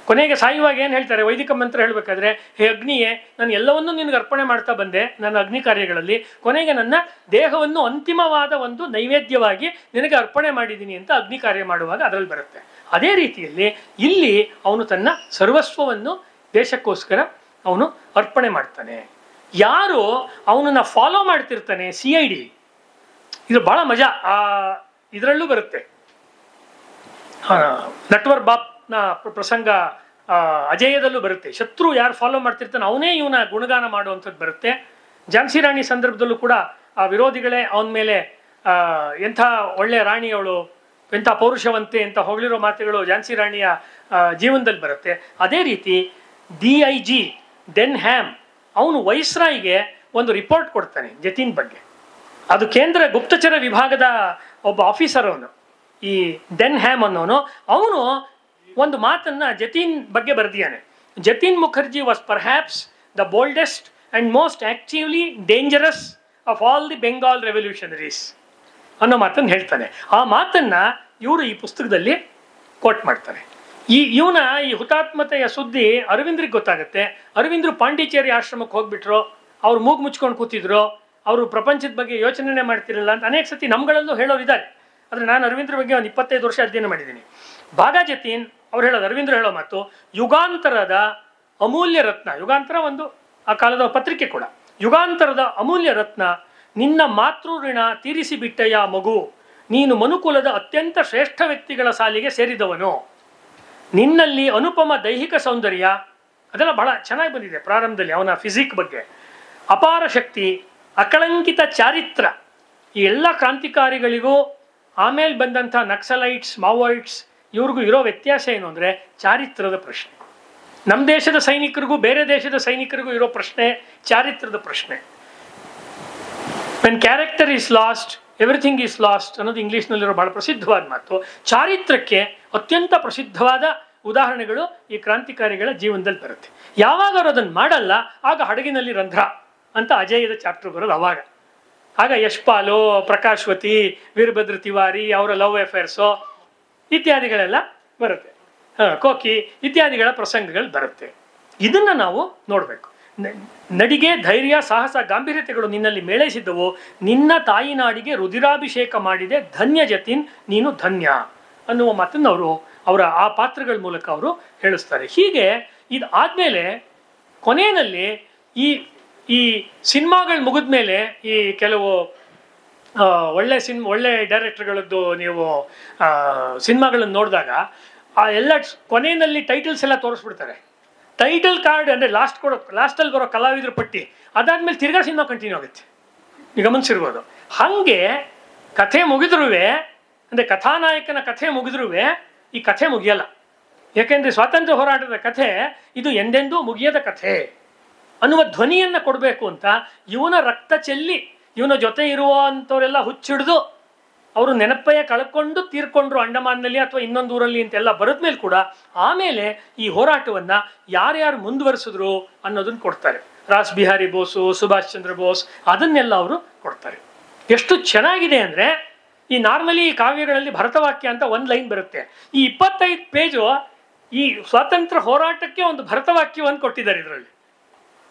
ಕೊನೆಗೆ ಸಾಯುವಾಗ ಏನು ಹೇಳ್ತಾರೆ, ವೈದಿಕ ಮಂತ್ರ ಹೇಳಬೇಕಾದ್ರೆ, ಹೇ ಅಗ್ನಿಯೇ, ನಾನು ಎಲ್ಲವನ್ನೂ ನಿನಗೆ ಅರ್ಪಣೆ ಮಾಡ್ತಾ ಬಂದೆ ನನ್ನ ಅಗ್ನಿ ಕಾರ್ಯಗಳಲ್ಲಿ, ಕೊನೆಗೆ ನನ್ನ ದೇಹವನ್ನು ಅಂತಿಮವಾದ ಒಂದು ನೈವೇದ್ಯವಾಗಿ ನಿನಗೆ ಅರ್ಪಣೆ ಮಾಡಿದ್ದೀನಿ ಅಂತ ಅಗ್ನಿ ಕಾರ್ಯ ಮಾಡುವಾಗ ಅದರಲ್ಲಿ ಬರುತ್ತೆ. ಅದೇ ರೀತಿಯಲ್ಲಿ ಇಲ್ಲಿ ಅವನು ತನ್ನ ಸರ್ವಸ್ವವನ್ನು ದೇಶಕ್ಕೋಸ್ಕರ ಅವನು ಅರ್ಪಣೆ ಮಾಡ್ತಾನೆ. ಯಾರು ಅವನನ್ನು ಫಾಲೋ ಮಾಡ್ತಿರ್ತಾನೆ, CID, ಇದು ಭಾಳ ಮಜಾ. ಇದರಲ್ಲೂ ಬರುತ್ತೆ. ನಟ್ವರ್ ಬಾಪ್ನ ಪ್ರಸಂಗ ಅಜೇಯದಲ್ಲೂ ಬರುತ್ತೆ. ಶತ್ರು ಯಾರು ಫಾಲೋ ಮಾಡ್ತಿರ್ತಾನೆ ಅವನೇ ಇವನ ಗುಣಗಾನ ಮಾಡುವಂಥದ್ದು ಬರುತ್ತೆ. ಝಾನ್ಸಿ ರಾಣಿ ಸಂದರ್ಭದಲ್ಲೂ ಕೂಡ ಆ ವಿರೋಧಿಗಳೇ ಅವನ ಮೇಲೆ ಎಂಥ ಒಳ್ಳೆಯ ರಾಣಿಯವಳು, ಎಂಥ ಪೌರುಷವಂತೆ ಅಂತ ಹೊಗಳಿರೋ ಮಾತುಗಳು ಝಾನ್ಸಿ ರಾಣಿಯ ಜೀವನದಲ್ಲಿ ಬರುತ್ತೆ. ಅದೇ ರೀತಿ DIG ಡೆನ್ಹ್ಯಾಮ್ ಅವನು ವೈಸ್ರಾಯ್ಗೆ ಒಂದು ರಿಪೋರ್ಟ್ ಕೊಡ್ತಾನೆ ಜತೀನ್ ಬಗ್ಗೆ. ಅದು ಕೇಂದ್ರ ಗುಪ್ತಚರ ವಿಭಾಗದ ಒಬ್ಬ ಆಫೀಸರ್ ಅವನು, ಈ ಡೆನ್ಹ್ಯಾಮ್ ಅನ್ನೋನು. ಅವನು ಒಂದು ಮಾತನ್ನ ಜತೀನ್ ಬಗ್ಗೆ ಬರೆದಿಯಾನೆ. Jatin Mukherjee was perhaps the boldest and most actively dangerous of all the Bengal revolutionaries ಅನ್ನೋ ಮಾತನ್ನು ಹೇಳ್ತಾನೆ. ಆ ಮಾತನ್ನ ಇವರು ಈ ಪುಸ್ತಕದಲ್ಲಿ ಕೋಟ್ ಮಾಡ್ತಾರೆ. ಇವನ ಈ ಹುತಾತ್ಮತೆಯ ಸುದ್ದಿ ಅರವಿಂದ್ರಿಗೆ ಗೊತ್ತಾಗುತ್ತೆ. ಅರವಿಂದ್ರು ಪಾಂಡಿಚೇರಿ ಆಶ್ರಮಕ್ಕೆ ಹೋಗ್ಬಿಟ್ರು, ಅವ್ರು ಮೂಗು ಮುಚ್ಕೊಂಡು ಕೂತಿದ್ರು, ಅವರು ಪ್ರಪಂಚದ ಬಗ್ಗೆ ಯೋಚನೆ ಮಾಡ್ತಿರಲಿಲ್ಲ ಅಂತ ಅನೇಕ ಸತಿ ನಮ್ಗಳಲ್ಲೂ ಹೇಳೋರಿದ್ದಾರೆ. ಆದರೆ ನಾನು ಅರವಿಂದ್ರ ಬಗ್ಗೆ ಒಂದು 25 ವರ್ಷ ಅಧ್ಯಯನ ಮಾಡಿದ್ದೀನಿ. ಬಾಗಾ ಜತೀನ್ ಅವ್ರು ಹೇಳೋದು, ಅರವಿಂದ್ರ ಹೇಳೋ ಮಾತು, ಯುಗಾಂತರದ ಅಮೂಲ್ಯ ರತ್ನ. ಯುಗಾಂತರ ಒಂದು ಆ ಕಾಲದ ಪತ್ರಿಕೆ ಕೂಡ. ಯುಗಾಂತರದ ಅಮೂಲ್ಯ ರತ್ನ, ನಿನ್ನ ಮಾತೃ ಋಣ ತೀರಿಸಿ ಬಿಟ್ಟೆಯ ಮಗು, ನೀನು ಮನುಕುಲದ ಅತ್ಯಂತ ಶ್ರೇಷ್ಠ ವ್ಯಕ್ತಿಗಳ ಸಾಲಿಗೆ ಸೇರಿದವನು, ನಿನ್ನಲ್ಲಿ ಅನುಪಮ ದೈಹಿಕ ಸೌಂದರ್ಯ, ಅದೆಲ್ಲ ಬಹಳ ಚೆನ್ನಾಗಿ ಬಂದಿದೆ ಪ್ರಾರಂಭದಲ್ಲಿ ಅವನ ಫಿಸಿಕ್ ಬಗ್ಗೆ, ಅಪಾರ ಶಕ್ತಿ, ಅಕಳಂಕಿತ ಚಾರಿತ್ರ. ಈ ಎಲ್ಲ ಕ್ರಾಂತಿಕಾರಿಗಳಿಗೂ ಆಮೇಲೆ ಬಂದಂಥ ನಕ್ಸಲೈಟ್ಸ್, ಮಾವೋಯಿಟ್ಸ್ ಇವ್ರಿಗೂ ಇರೋ ವ್ಯತ್ಯಾಸ ಏನು ಅಂದರೆ ಚಾರಿತ್ರದ ಪ್ರಶ್ನೆ. ನಮ್ಮ ದೇಶದ ಸೈನಿಕರಿಗೂ ಬೇರೆ ದೇಶದ ಸೈನಿಕರಿಗೂ ಇರೋ ಪ್ರಶ್ನೆ ಚಾರಿತ್ರದ ಪ್ರಶ್ನೆ. When character is last everything is last ಅನ್ನೋದು ಇಂಗ್ಲೀಷ್ನಲ್ಲಿರೋ ಬಹಳ ಪ್ರಸಿದ್ಧವಾದ ಮಾತು. ಚಾರಿತ್ರಕ್ಕೆ ಅತ್ಯಂತ ಪ್ರಸಿದ್ಧವಾದ ಉದಾಹರಣೆಗಳು ಈ ಕ್ರಾಂತಿಕಾರಿಗಳ ಜೀವನದಲ್ಲಿ ಬರುತ್ತೆ. ಯಾವಾಗ ಅವರು ಅದನ್ನು ಮಾಡಲ್ಲ ಆಗ ಹಡಗಿನಲ್ಲಿ ರಂಧ್ರ ಅಂತ ಅಜೇಯದ ಚಾಪ್ಟರ್ ಬರೋದು ಅವಾಗ. ಆಗ ಯಶ್ಪಾಲು, ಪ್ರಕಾಶ್ವತಿ, ವೀರಭದ್ರ ತಿವಾರಿ ಅವರ ಲವ್ ಅಫೇರ್ಸು ಇತ್ಯಾದಿಗಳೆಲ್ಲ ಬರುತ್ತೆ, ಕೋಕಿ ಇತ್ಯಾದಿಗಳ ಪ್ರಸಂಗಗಳು ಬರುತ್ತೆ. ಇದನ್ನು ನಾವು ನೋಡಬೇಕು. ನಡಿಗೆ, ಧೈರ್ಯ, ಸಾಹಸ, ಗಾಂಭೀರ್ಯತೆಗಳು ನಿನ್ನಲ್ಲಿ ಮೇಳೈಸಿದ್ದವು. ನಿನ್ನ ತಾಯಿನಾಡಿಗೆ ರುಧಿರಾಭಿಷೇಕ ಮಾಡಿದೆ, ಧನ್ಯ ಜತೀನ್, ನೀನು ಧನ್ಯ ಅನ್ನುವ ಮಾತನ್ನು ಅವರ ಆ ಪಾತ್ರಗಳ ಮೂಲಕ ಅವರು ಹೇಳಿಸ್ತಾರೆ. ಹೀಗೆ ಇದು ಆದಮೇಲೆ ಕೊನೆಯಲ್ಲಿ ಈ ಸಿನಿಮಾಗಳು ಮುಗಿದ ಮೇಲೆ ಈ ಕೆಲವು ಒಳ್ಳೆ ಡೈರೆಕ್ಟರ್ಗಳದ್ದು ನೀವು ಸಿನಿಮಾಗಳನ್ನು ನೋಡಿದಾಗ ಆ ಎಲ್ಲ ಕೊನೆಯಲ್ಲಿ ಟೈಟಲ್ಸ್ ಎಲ್ಲ ತೋರಿಸ್ಬಿಡ್ತಾರೆ. ಟೈಟಲ್ ಕಾರ್ಡ್ ಅಂದರೆ ಲಾಸ್ಟಲ್ಲಿ ಬರೋ ಕಲಾವಿದ್ರ ಪಟ್ಟಿ, ಅದಾದ್ಮೇಲೆ ತಿರ್ಗಾ ಸಿನಿಮಾ ಕಂಟಿನ್ಯೂ ಆಗುತ್ತೆ. ನೀವು ಗಮನಿಸಿರ್ಬೋದು. ಹಾಗೆ ಕಥೆ ಮುಗಿದ್ರೂ ಅಂದರೆ ಕಥಾನಾಯಕನ ಕಥೆ ಮುಗಿದ್ರೂ ಈ ಕಥೆ ಮುಗಿಯಲ್ಲ. ಯಾಕೆಂದರೆ ಸ್ವಾತಂತ್ರ್ಯ ಹೋರಾಟದ ಕಥೆ ಇದು ಎಂದೆಂದೂ ಮುಗಿಯದ ಕಥೆ ಅನ್ನುವ ಧ್ವನಿಯನ್ನು ಕೊಡಬೇಕು ಅಂತ ಇವನ ರಕ್ತ ಚೆಲ್ಲಿ ಇವನ ಜೊತೆ ಇರುವಂಥವರೆಲ್ಲ ಹುಚ್ಚಿಡ್ದು ಅವರು ನೆನಪಯ್ಯ ಕಳ್ಕೊಂಡು ತೀರ್ಕೊಂಡ್ರು ಅಂಡಮಾನ್ನಲ್ಲಿ ಅಥವಾ ಇನ್ನೊಂದು ಊರಲ್ಲಿ ಅಂತೆಲ್ಲ ಬರೆದ್ಮೇಲೆ ಕೂಡ ಆಮೇಲೆ ಈ ಹೋರಾಟವನ್ನು ಯಾರ್ಯಾರು ಮುಂದುವರಿಸಿದ್ರು ಅನ್ನೋದನ್ನು ಕೊಡ್ತಾರೆ. ರಾಸ್ ಬಿಹಾರಿ ಬೋಸು, ಸುಭಾಷ್ ಚಂದ್ರ ಬೋಸ್, ಅದನ್ನೆಲ್ಲ ಅವರು ಕೊಡ್ತಾರೆ. ಎಷ್ಟು ಚೆನ್ನಾಗಿದೆ ಅಂದರೆ ಈ ನಾರ್ಮಲಿ ಕಾವ್ಯಗಳಲ್ಲಿ ಭರತವಾಕ್ಯ ಅಂತ ಒಂದು ಲೈನ್ ಬರುತ್ತೆ. ಈ 25 ಪೇಜು ಈ ಸ್ವಾತಂತ್ರ್ಯ ಹೋರಾಟಕ್ಕೆ ಒಂದು ಭರತವಾಕ್ಯವನ್ನು ಕೊಟ್ಟಿದ್ದಾರೆ ಇದರಲ್ಲಿ.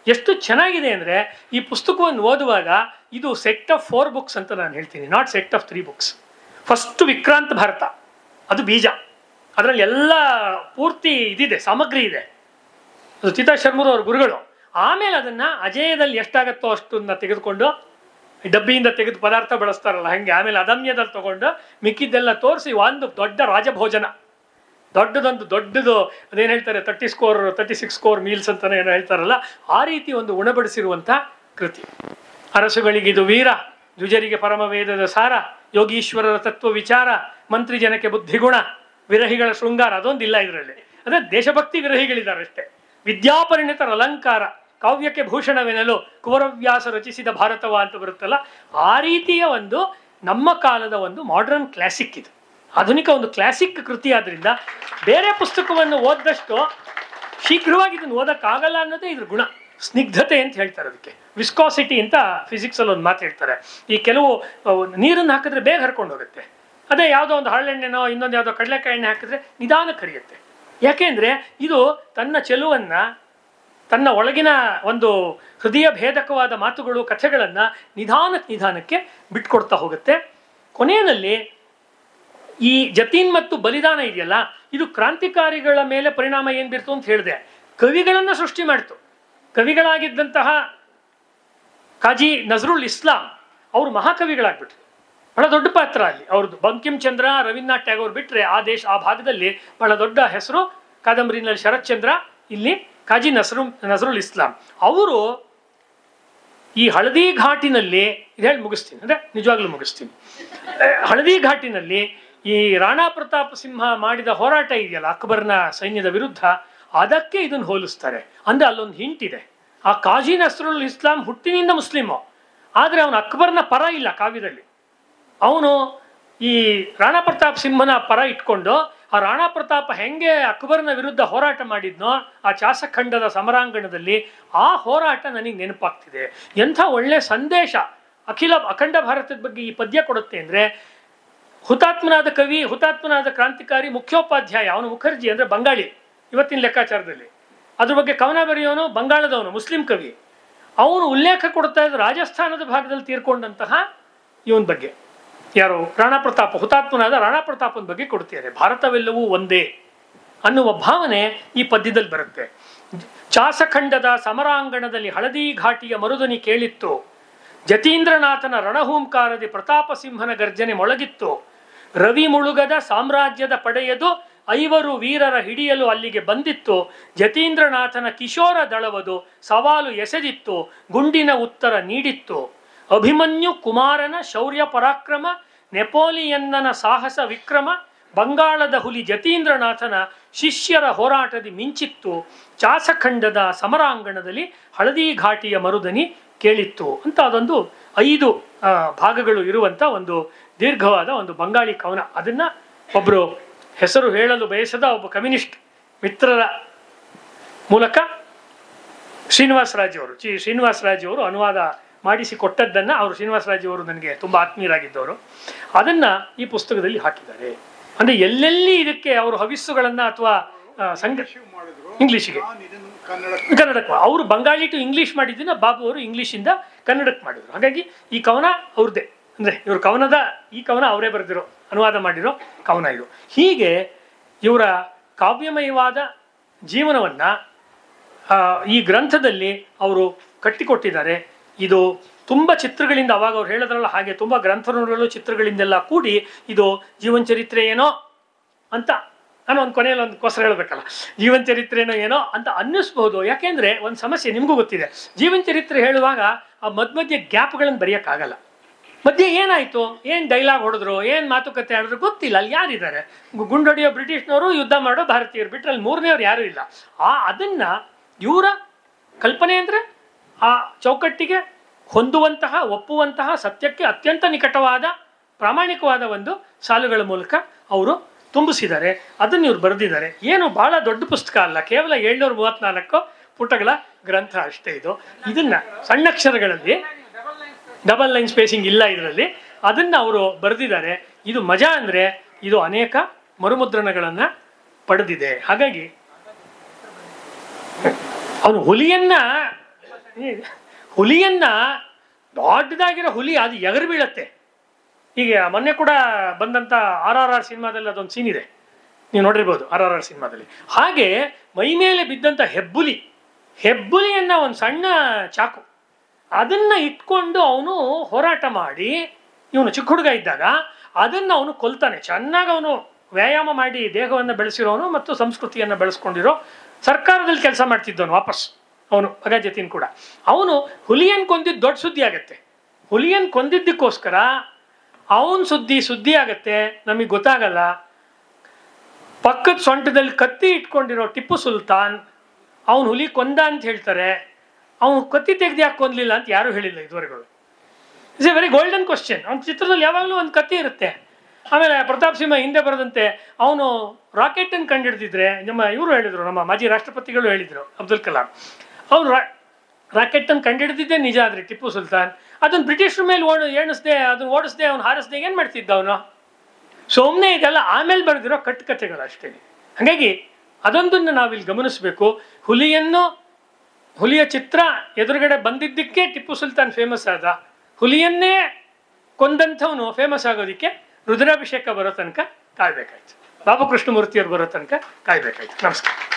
ಎಷ್ಟು ಚೆನ್ನಾಗಿದೆ ಅಂದರೆ ಈ ಪುಸ್ತಕವನ್ನು ಓದುವಾಗ ಇದು ಸೆಟ್ ಆಫ್ 4 ಬುಕ್ಸ್ ಅಂತ ನಾನು ಹೇಳ್ತೀನಿ, not set of 3 books. First Vikrant Bharat, ಅದು ಬೀಜ, ಅದರಲ್ಲಿ ಎಲ್ಲ ಪೂರ್ತಿ ಇದಿದೆ, ಸಾಮಗ್ರಿ ಇದೆ, ಅದು ಸೀತಾ ಶರ್ಮರು ಅವ್ರ ಗುರುಗಳು. ಆಮೇಲೆ ಅದನ್ನು ಅಜೇಯದಲ್ಲಿ ಎಷ್ಟಾಗತ್ತೋ ಅಷ್ಟನ್ನ ತೆಗೆದುಕೊಂಡು ಡಬ್ಬಿಯಿಂದ ತೆಗೆದು ಪದಾರ್ಥ ಬಳಸ್ತಾರಲ್ಲ ಹಾಗೆ, ಆಮೇಲೆ ಅದಮ್ಯದಲ್ಲಿ ತೊಗೊಂಡು ಮಿಕ್ಕಿದ್ದೆಲ್ಲ ತೋರಿಸಿ ಒಂದು ದೊಡ್ಡ ರಾಜಭೋಜನ, ದೊಡ್ಡದು ಅದೇನು ಹೇಳ್ತಾರೆ 36 ಸ್ಕೋರ್ ಮೀಲ್ಸ್ ಅಂತಾನೆ ಏನೋ ಹೇಳ್ತಾರಲ್ಲ, ಆ ರೀತಿ ಒಂದು ಉಣಬಡಿಸಿರುವಂಥ ಕೃತಿ. ಅರಸುಗಳಿಗಿದು ವೀರ, ದ್ವಿಜರಿಗೆ ಪರಮವೇದದ ಸಾರ, ಯೋಗೀಶ್ವರರ ತತ್ವ ವಿಚಾರ, ಮಂತ್ರಿ ಜನಕ್ಕೆ ಬುದ್ಧಿಗುಣ, ವಿರಹಿಗಳ ಶೃಂಗಾರ ಅದೊಂದಿಲ್ಲ ಇದರಲ್ಲಿ. ಅದೇ ದೇಶಭಕ್ತಿ ವಿರಹಿಗಳಿದ್ದಾರೆ ಅಷ್ಟೇ. ವಿದ್ಯಾಪರಿಣಿತರ ಅಲಂಕಾರ, ಕಾವ್ಯಕ್ಕೆ ಭೂಷಣವೆನಲು ಕುವರವ್ಯಾಸ ರಚಿಸಿದ ಭಾರತವ ಅಂತ ಬರುತ್ತಲ್ಲ, ಆ ರೀತಿಯ ಒಂದು ನಮ್ಮ ಕಾಲದ ಒಂದು ಮಾಡರ್ನ್ ಕ್ಲಾಸಿಕ್ ಇದು, ಆಧುನಿಕ ಒಂದು ಕ್ಲಾಸಿಕ್ ಕೃತಿ. ಆದ್ದರಿಂದ ಬೇರೆ ಪುಸ್ತಕವನ್ನು ಓದಿದಷ್ಟು ಶೀಘ್ರವಾಗಿ ಇದನ್ನು ಓದಕ್ಕಾಗಲ್ಲ ಅನ್ನೋದೇ ಇದ್ರ ಗುಣ. ಸ್ನಿಗ್ಧತೆ ಅಂತ ಹೇಳ್ತಾರೆ ಅದಕ್ಕೆ, ವಿಸ್ಕಾಸಿಟಿ ಅಂತ ಫಿಸಿಕ್ಸಲ್ಲಿ ಒಂದು ಮಾತು ಹೇಳ್ತಾರೆ. ಈ ಕೆಲವು ನೀರನ್ನು ಹಾಕಿದ್ರೆ ಬೇಗ ಹರ್ಕೊಂಡು ಹೋಗುತ್ತೆ, ಅದೇ ಯಾವುದೋ ಒಂದು ಹರಳೆಣ್ಣೆನೋ ಇನ್ನೊಂದು ಯಾವುದೋ ಕಡಲೆಕಾಯಿ ಎಣ್ಣೆ ಹಾಕಿದ್ರೆ ನಿಧಾನಕ್ಕೆ ಹರಿಯುತ್ತೆ. ಯಾಕೆಂದರೆ ಇದು ತನ್ನ ಚೆಲುವನ್ನು, ತನ್ನ ಒಳಗಿನ ಒಂದು ಹೃದಯ ಭೇದಕವಾದ ಮಾತುಗಳು, ಕಥೆಗಳನ್ನು ನಿಧಾನಕ್ಕೆ ಬಿಟ್ಕೊಡ್ತಾ ಹೋಗುತ್ತೆ. ಕೊನೆಯಲ್ಲಿ ಈ ಜತೀನ್ ಮತ್ತು ಬಲಿದಾನ ಇದೆಯಲ್ಲ, ಇದು ಕ್ರಾಂತಿಕಾರಿಗಳ ಮೇಲೆ ಪರಿಣಾಮ ಏನು ಬೀರ್ತು ಅಂತ ಹೇಳಿದೆ. ಕವಿಗಳನ್ನು ಸೃಷ್ಟಿ ಮಾಡಿತು. ಕವಿಗಳಾಗಿದ್ದಂತಹ ಕಾಜಿ ನಜರುಲ್ ಇಸ್ಲಾಂ ಅವರು ಮಹಾಕವಿಗಳಾಗ್ಬಿಟ್ರು. ಬಹಳ ದೊಡ್ಡ ಪಾತ್ರ ಅಲ್ಲಿ ಅವ್ರದ್ದು. ಬಂಕಿಮ್ ಚಂದ್ರ, ರವೀಂದ್ರನಾಥ್ ಟ್ಯಾಗೋರ್ ಬಿಟ್ಟರೆ ಆ ಭಾಗದಲ್ಲಿ ಬಹಳ ದೊಡ್ಡ ಹೆಸರು. ಕಾದಂಬರಿನಲ್ಲಿ ಶರತ್ ಚಂದ್ರ, ಇಲ್ಲಿ ಕಾಜಿ ನಜರುಲ್ ಇಸ್ಲಾಂ. ಅವರು ಈ ಹಳದಿ ಘಾಟಿನಲ್ಲಿ, ಇದು ಹೇಳಿ ಮುಗಿಸ್ತೀನಿ, ಅಂದರೆ ನಿಜವಾಗ್ಲೂ ಮುಗಿಸ್ತೀನಿ. ಹಳದಿ ಘಾಟಿನಲ್ಲಿ ಈ ರಾಣಾ ಪ್ರತಾಪ್ ಸಿಂಹ ಮಾಡಿದ ಹೋರಾಟ ಇದೆಯಲ್ಲ ಅಕ್ಬರ್ನ ಸೈನ್ಯದ ವಿರುದ್ಧ, ಅದಕ್ಕೆ ಇದನ್ನು ಹೋಲಿಸ್ತಾರೆ. ಅಂದರೆ ಅಲ್ಲೊಂದು ಹಿಂಟ್ ಇದೆ. ಆ ಕಾಜಿ ನಸ್ರುಲ್ ಇಸ್ಲಾಂ ಹುಟ್ಟಿನಿಂದ ಮುಸ್ಲಿಮು, ಆದರೆ ಅವನು ಅಕ್ಬರ್ನ ಪರ ಇಲ್ಲ ಕಾವ್ಯದಲ್ಲಿ. ಅವನು ಈ ರಾಣಾ ಪ್ರತಾಪ್ ಸಿಂಹನ ಪರ ಇಟ್ಕೊಂಡು ಆ ರಾಣಾ ಪ್ರತಾಪ ಹೆಂಗೆ ಅಕ್ಬರ್ನ ವಿರುದ್ಧ ಹೋರಾಟ ಮಾಡಿದ್ನೋ ಆ ಚಾಸಖಂಡದ ಸಮರಾಂಗಣದಲ್ಲಿ, ಆ ಹೋರಾಟ ನನಗೆ ನೆನಪಾಗ್ತಿದೆ. ಎಂಥ ಒಳ್ಳೆ ಸಂದೇಶ ಅಖಂಡ ಭಾರತದ ಬಗ್ಗೆ ಈ ಪದ್ಯ ಕೊಡುತ್ತೆ ಅಂದರೆ, ಹುತಾತ್ಮನಾದ ಕವಿ, ಹುತಾತ್ಮನಾದ ಕ್ರಾಂತಿಕಾರಿ, ಮುಖ್ಯೋಪಾಧ್ಯಾಯ ಅವನು ಮುಖರ್ಜಿ ಅಂದರೆ ಬಂಗಾಳಿ ಇವತ್ತಿನ ಲೆಕ್ಕಾಚಾರದಲ್ಲಿ. ಅದ್ರ ಬಗ್ಗೆ ಕವನ ಬರೆಯೋನು ಬಂಗಾಳದವನು, ಮುಸ್ಲಿಂ ಕವಿ. ಅವನು ಉಲ್ಲೇಖ ಕೊಡ್ತಾ ಇದ್ದ ರಾಜಸ್ಥಾನದ ಭಾಗದಲ್ಲಿ ತೀರ್ಕೊಂಡಂತಹ ಇವನ ಬಗ್ಗೆ, ಯಾರು ರಾಣಾ ಪ್ರತಾಪ, ಹುತಾತ್ಮನಾದ ರಾಣಾ ಪ್ರತಾಪನ ಬಗ್ಗೆ ಕೊಡ್ತಿದ್ದಾರೆ. ಭಾರತವೆಲ್ಲವೂ ಒಂದೇ ಅನ್ನುವ ಭಾವನೆ ಈ ಪದ್ಯದಲ್ಲಿ ಬರುತ್ತೆ. ಚಾಸಖಂಡದ ಸಮರಾಂಗಣದಲ್ಲಿ ಹಳದಿ ಘಾಟಿಯ ಮರುದನಿ ಕೇಳಿತ್ತು, ಜತೀಂದ್ರನಾಥನ ರಣಹೂಂಕಾರದಿ ಪ್ರತಾಪ ಸಿಂಹನ ಗರ್ಜನೆ ಮೊಳಗಿತ್ತು. ರವಿ ಮುಳುಗದ ಸಾಮ್ರಾಜ್ಯದ ಪಡೆಯದು ಐವರು ವೀರರ ಹಿಡಿಯಲು ಅಲ್ಲಿಗೆ ಬಂದಿತ್ತು. ಜತೀಂದ್ರನಾಥನ ಕಿಶೋರ ದಳವದು ಸವಾಲು ಎಸೆದಿತ್ತು, ಗುಂಡಿನ ಉತ್ತರ ನೀಡಿತ್ತು. ಅಭಿಮನ್ಯು ಕುಮಾರನ ಶೌರ್ಯ ಪರಾಕ್ರಮ, ನೆಪೋಲಿಯನ್ನನ ಸಾಹಸ ವಿಕ್ರಮ, ಬಂಗಾಳದ ಹುಲಿ ಜತೀಂದ್ರನಾಥನ ಶಿಷ್ಯರ ಹೋರಾಟದಿ ಮಿಂಚಿತ್ತು. ಚಾಸಖಂಡದ ಸಮರಾಂಗಣದಲ್ಲಿ ಹಳದಿ ಘಾಟಿಯ ಮರುದನಿ ಕೇಳಿತ್ತು ಅಂತ ಅದೊಂದು 5 ಭಾಗಗಳು ಇರುವಂಥ ಒಂದು ದೀರ್ಘವಾದ ಒಂದು ಬಂಗಾಳಿ ಕವನ. ಅದನ್ನು ಒಬ್ಬರು ಹೆಸರು ಹೇಳಲು ಬಯಸದ ಒಬ್ಬ ಕಮ್ಯುನಿಸ್ಟ್ ಮಿತ್ರರ ಮೂಲಕ ಶ್ರೀನಿವಾಸ ರಾಜ್ ಅವರು ಅನುವಾದ ಮಾಡಿಸಿ ಕೊಟ್ಟದ್ದನ್ನು, ಅವರು ಶ್ರೀನಿವಾಸ ರಾಜ್ ಅವರು ನನಗೆ ತುಂಬ ಆತ್ಮೀಯರಾಗಿದ್ದವರು, ಅದನ್ನು ಈ ಪುಸ್ತಕದಲ್ಲಿ ಹಾಕಿದ್ದಾರೆ. ಅಂದರೆ ಎಲ್ಲೆಲ್ಲಿ ಇದಕ್ಕೆ ಅವರು ಹವಿಸ್ಸುಗಳನ್ನು ಅಥವಾ ಇಂಗ್ಲೀಷಿಗೆ ಕನ್ನಡಕ್ಕೆ, ಅವರು ಬಂಗಾಳಿ ಟು ಇಂಗ್ಲೀಷ್ ಮಾಡಿದ್ದನ್ನ ಬಾಬು ಅವರು ಇಂಗ್ಲೀಷಿಂದ ಕನ್ನಡಕ್ಕೆ ಮಾಡಿದರು. ಹಾಗಾಗಿ ಈ ಕವನ ಅವ್ರದ್ದೇ, ಅಂದರೆ ಇವ್ರ ಈ ಕವನ ಅವರೇ ಬರೆದಿರೋ, ಅನುವಾದ ಮಾಡಿರೋ ಕವನ ಇದು. ಹೀಗೆ ಇವರ ಕಾವ್ಯಮಯವಾದ ಜೀವನವನ್ನು ಈ ಗ್ರಂಥದಲ್ಲಿ ಅವರು ಕಟ್ಟಿಕೊಟ್ಟಿದ್ದಾರೆ. ಇದು ತುಂಬ ಚಿತ್ರಗಳಿಂದ, ಅವಾಗ ಅವ್ರು ಹೇಳಿದ್ರಲ್ಲ ಹಾಗೆ ತುಂಬ ಗ್ರಂಥಗಳು ಚಿತ್ರಗಳಿಂದೆಲ್ಲ ಕೂಡಿ ಇದು ಜೀವನ ಚರಿತ್ರೆ ಏನೋ ಅಂತ, ನಾನು ಒಂದು ಕೊನೆಯಲ್ಲಿ ಒಂದು ಕೋಸರ ಹೇಳಬೇಕಲ್ಲ, ಜೀವನ ಚರಿತ್ರೆನೋ ಏನೋ ಅಂತ ಅನ್ನಿಸ್ಬೋದು. ಯಾಕೆಂದರೆ ಒಂದು ಸಮಸ್ಯೆ ನಿಮಗೂ ಗೊತ್ತಿದೆ, ಜೀವನ ಚರಿತ್ರೆ ಹೇಳುವಾಗ ಆ ಮಧ್ಯೆ ಗ್ಯಾಪ್ಗಳನ್ನು ಬರೆಯೋಕ್ಕಾಗಲ್ಲ. ಮಧ್ಯೆ ಏನಾಯಿತು, ಏನು ಡೈಲಾಗ್ ಹೊಡೆದ್ರು, ಏನು ಮಾತುಕತೆ ಆಡಿದ್ರು ಗೊತ್ತಿಲ್ಲ. ಅಲ್ಲಿ ಯಾರಿದ್ದಾರೆ, ಗುಂಡೊಡೆಯೋ ಬ್ರಿಟಿಷ್ನವರು, ಯುದ್ಧ ಮಾಡೋ ಭಾರತೀಯರು ಬಿಟ್ಟರೆ ಅಲ್ಲಿ ಮೂರನೇವ್ರು ಯಾರೂ ಇಲ್ಲ. ಅದನ್ನು ಇವರ ಕಲ್ಪನೆ ಅಂದರೆ ಆ ಚೌಕಟ್ಟಿಗೆ ಹೊಂದುವಂತಹ, ಒಪ್ಪುವಂತಹ, ಸತ್ಯಕ್ಕೆ ಅತ್ಯಂತ ನಿಕಟವಾದ ಪ್ರಾಮಾಣಿಕವಾದ ಒಂದು ಸಾಲುಗಳ ಮೂಲಕ ಅವರು ತುಂಬಿಸಿದ್ದಾರೆ. ಅದನ್ನು ಇವ್ರು ಬರೆದಿದ್ದಾರೆ. ಏನು ಭಾಳ ದೊಡ್ಡ ಪುಸ್ತಕ ಅಲ್ಲ, ಕೇವಲ 734 ಪುಟಗಳ ಗ್ರಂಥ ಅಷ್ಟೇ ಇದು. ಇದನ್ನು ಸಣ್ಣಕ್ಷರಗಳಲ್ಲಿ, ಡಬಲ್ ಲೈನ್ ಸ್ಪೇಸಿಂಗ್ ಇಲ್ಲ ಇದರಲ್ಲಿ, ಅದನ್ನು ಅವರು ಬರೆದಿದ್ದಾರೆ. ಇದು ಮಜಾ ಅಂದರೆ ಇದು ಅನೇಕ ಮರುಮುದ್ರಣಗಳನ್ನು ಪಡೆದಿದೆ. ಹಾಗಾಗಿ ಅವನು ಹುಲಿಯನ್ನ ದೊಡ್ಡದಾಗಿರೋ ಹುಲಿ ಅದು ಎಗರು ಬೀಳತ್ತೆ. ಹೀಗೆ ಮೊನ್ನೆ ಕೂಡ ಬಂದಂಥ RRR ಸಿನಿಮಾದಲ್ಲಿ ಅದೊಂದು ಸೀನ್ ಇದೆ, ನೀವು ನೋಡಿರ್ಬೋದು RRR ಸಿನಿಮಾದಲ್ಲಿ. ಹಾಗೆ ಮೈ ಮೇಲೆ ಬಿದ್ದಂಥ ಹೆಬ್ಬುಲಿಯನ್ನು ಒಂದು ಸಣ್ಣ ಚಾಕು ಅದನ್ನು ಇಟ್ಕೊಂಡು ಅವನು ಹೋರಾಟ ಮಾಡಿ, ಇವನು ಚಿಕ್ಕ ಹುಡುಗ ಇದ್ದಾಗ ಅದನ್ನು ಅವನು ಕೊಲ್ತಾನೆ. ಚೆನ್ನಾಗಿ ಅವನು ವ್ಯಾಯಾಮ ಮಾಡಿ ದೇಹವನ್ನು ಬೆಳೆಸಿರೋನು ಮತ್ತು ಸಂಸ್ಕೃತಿಯನ್ನು ಬೆಳೆಸ್ಕೊಂಡಿರೋ, ಸರ್ಕಾರದಲ್ಲಿ ಕೆಲಸ ಮಾಡ್ತಿದ್ದವನು ವಾಪಸ್ ಅವನು ಅಗಜತೀನ್ ಕೂಡ. ಅವನು ಹುಲಿಯನ್ನು ಕೊಂದಿದ್ದು ದೊಡ್ಡ ಸುದ್ದಿ ಆಗತ್ತೆ. ಹುಲಿಯನ್ನು ಕೊಂದಿದ್ದಕ್ಕೋಸ್ಕರ ಅವನ ಸುದ್ದಿ ಆಗತ್ತೆ, ನಮಗೆ ಗೊತ್ತಾಗಲ್ಲ. ಪಕ್ಕದ ಸೊಂಟದಲ್ಲಿ ಕತ್ತಿ ಇಟ್ಕೊಂಡಿರೋ ಟಿಪ್ಪು ಸುಲ್ತಾನ್ ಅವನು ಹುಲಿ ಕೊಂದ ಅಂತ ಹೇಳ್ತಾರೆ. ಅವನು ಕತ್ತಿ ತೆಗೆದು ಯಾಕೆ ಕೊಂದಲಿಲ್ಲ ಅಂತ ಯಾರೂ ಹೇಳಿಲ್ಲ ಇದುವರೆಗೂ. It's A very golden question. ಅವನ ಚಿತ್ರದಲ್ಲಿ ಯಾವಾಗಲೂ ಒಂದು ಕತ್ತಿ ಇರುತ್ತೆ. ಆಮೇಲೆ ಪ್ರತಾಪ್ ಸಿಂಹ ಹಿಂದೆ ಬರೆದಂತೆ ಅವನು ರಾಕೆಟನ್ನು ಕಂಡುಹಿಡಿದಿದ್ರೆ, ಇವರು ಹೇಳಿದರು, ನಮ್ಮ ಮಾಜಿ ರಾಷ್ಟ್ರಪತಿಗಳು ಹೇಳಿದರು, ಅಬ್ದುಲ್ ಕಲಾಂ, ಅವನು ರಾಕೆಟನ್ನು ಕಂಡುಹಿಡಿದಿದ್ದೇ ನಿಜ. ಆದರೆ ಟಿಪ್ಪು ಸುಲ್ತಾನ್ ಅದನ್ನು ಬ್ರಿಟಿಷರ ಮೇಲೆ ಅದನ್ನು ಓಡಿಸ್ದೆ, ಅವನು ಹಾರಿಸ್ದೆ, ಏನು ಮಾಡ್ತಿದ್ದ ಅವನು? ಸುಮ್ಮನೆ ಇದೆಲ್ಲ ಆಮೇಲೆ ಬರೆದಿರೋ ಕಟ್ಟುಕಥೆಗಳು ಅಷ್ಟೇ. ಹಾಗಾಗಿ ಅದೊಂದನ್ನು ನಾವಿಲ್ಲಿ ಗಮನಿಸಬೇಕು. ಹುಲಿಯ ಚಿತ್ರ ಎದುರುಗಡೆ ಬಂದಿದ್ದಕ್ಕೆ ಟಿಪ್ಪು ಸುಲ್ತಾನ್ ಫೇಮಸ್ ಆದ. ಹುಲಿಯನ್ನೇ ಕೊಂದಂಥವನು ಫೇಮಸ್ ಆಗೋದಕ್ಕೆ ರುದ್ರಾಭಿಷೇಕ ಬರೋ ತನಕ ಕಾಯ್ಬೇಕಾಯ್ತು, ಬಾಬು ಕೃಷ್ಣಮೂರ್ತಿಯವ್ರು ಬರೋ ತನಕ ಕಾಯ್ಬೇಕಾಯ್ತು. ನಮಸ್ಕಾರ.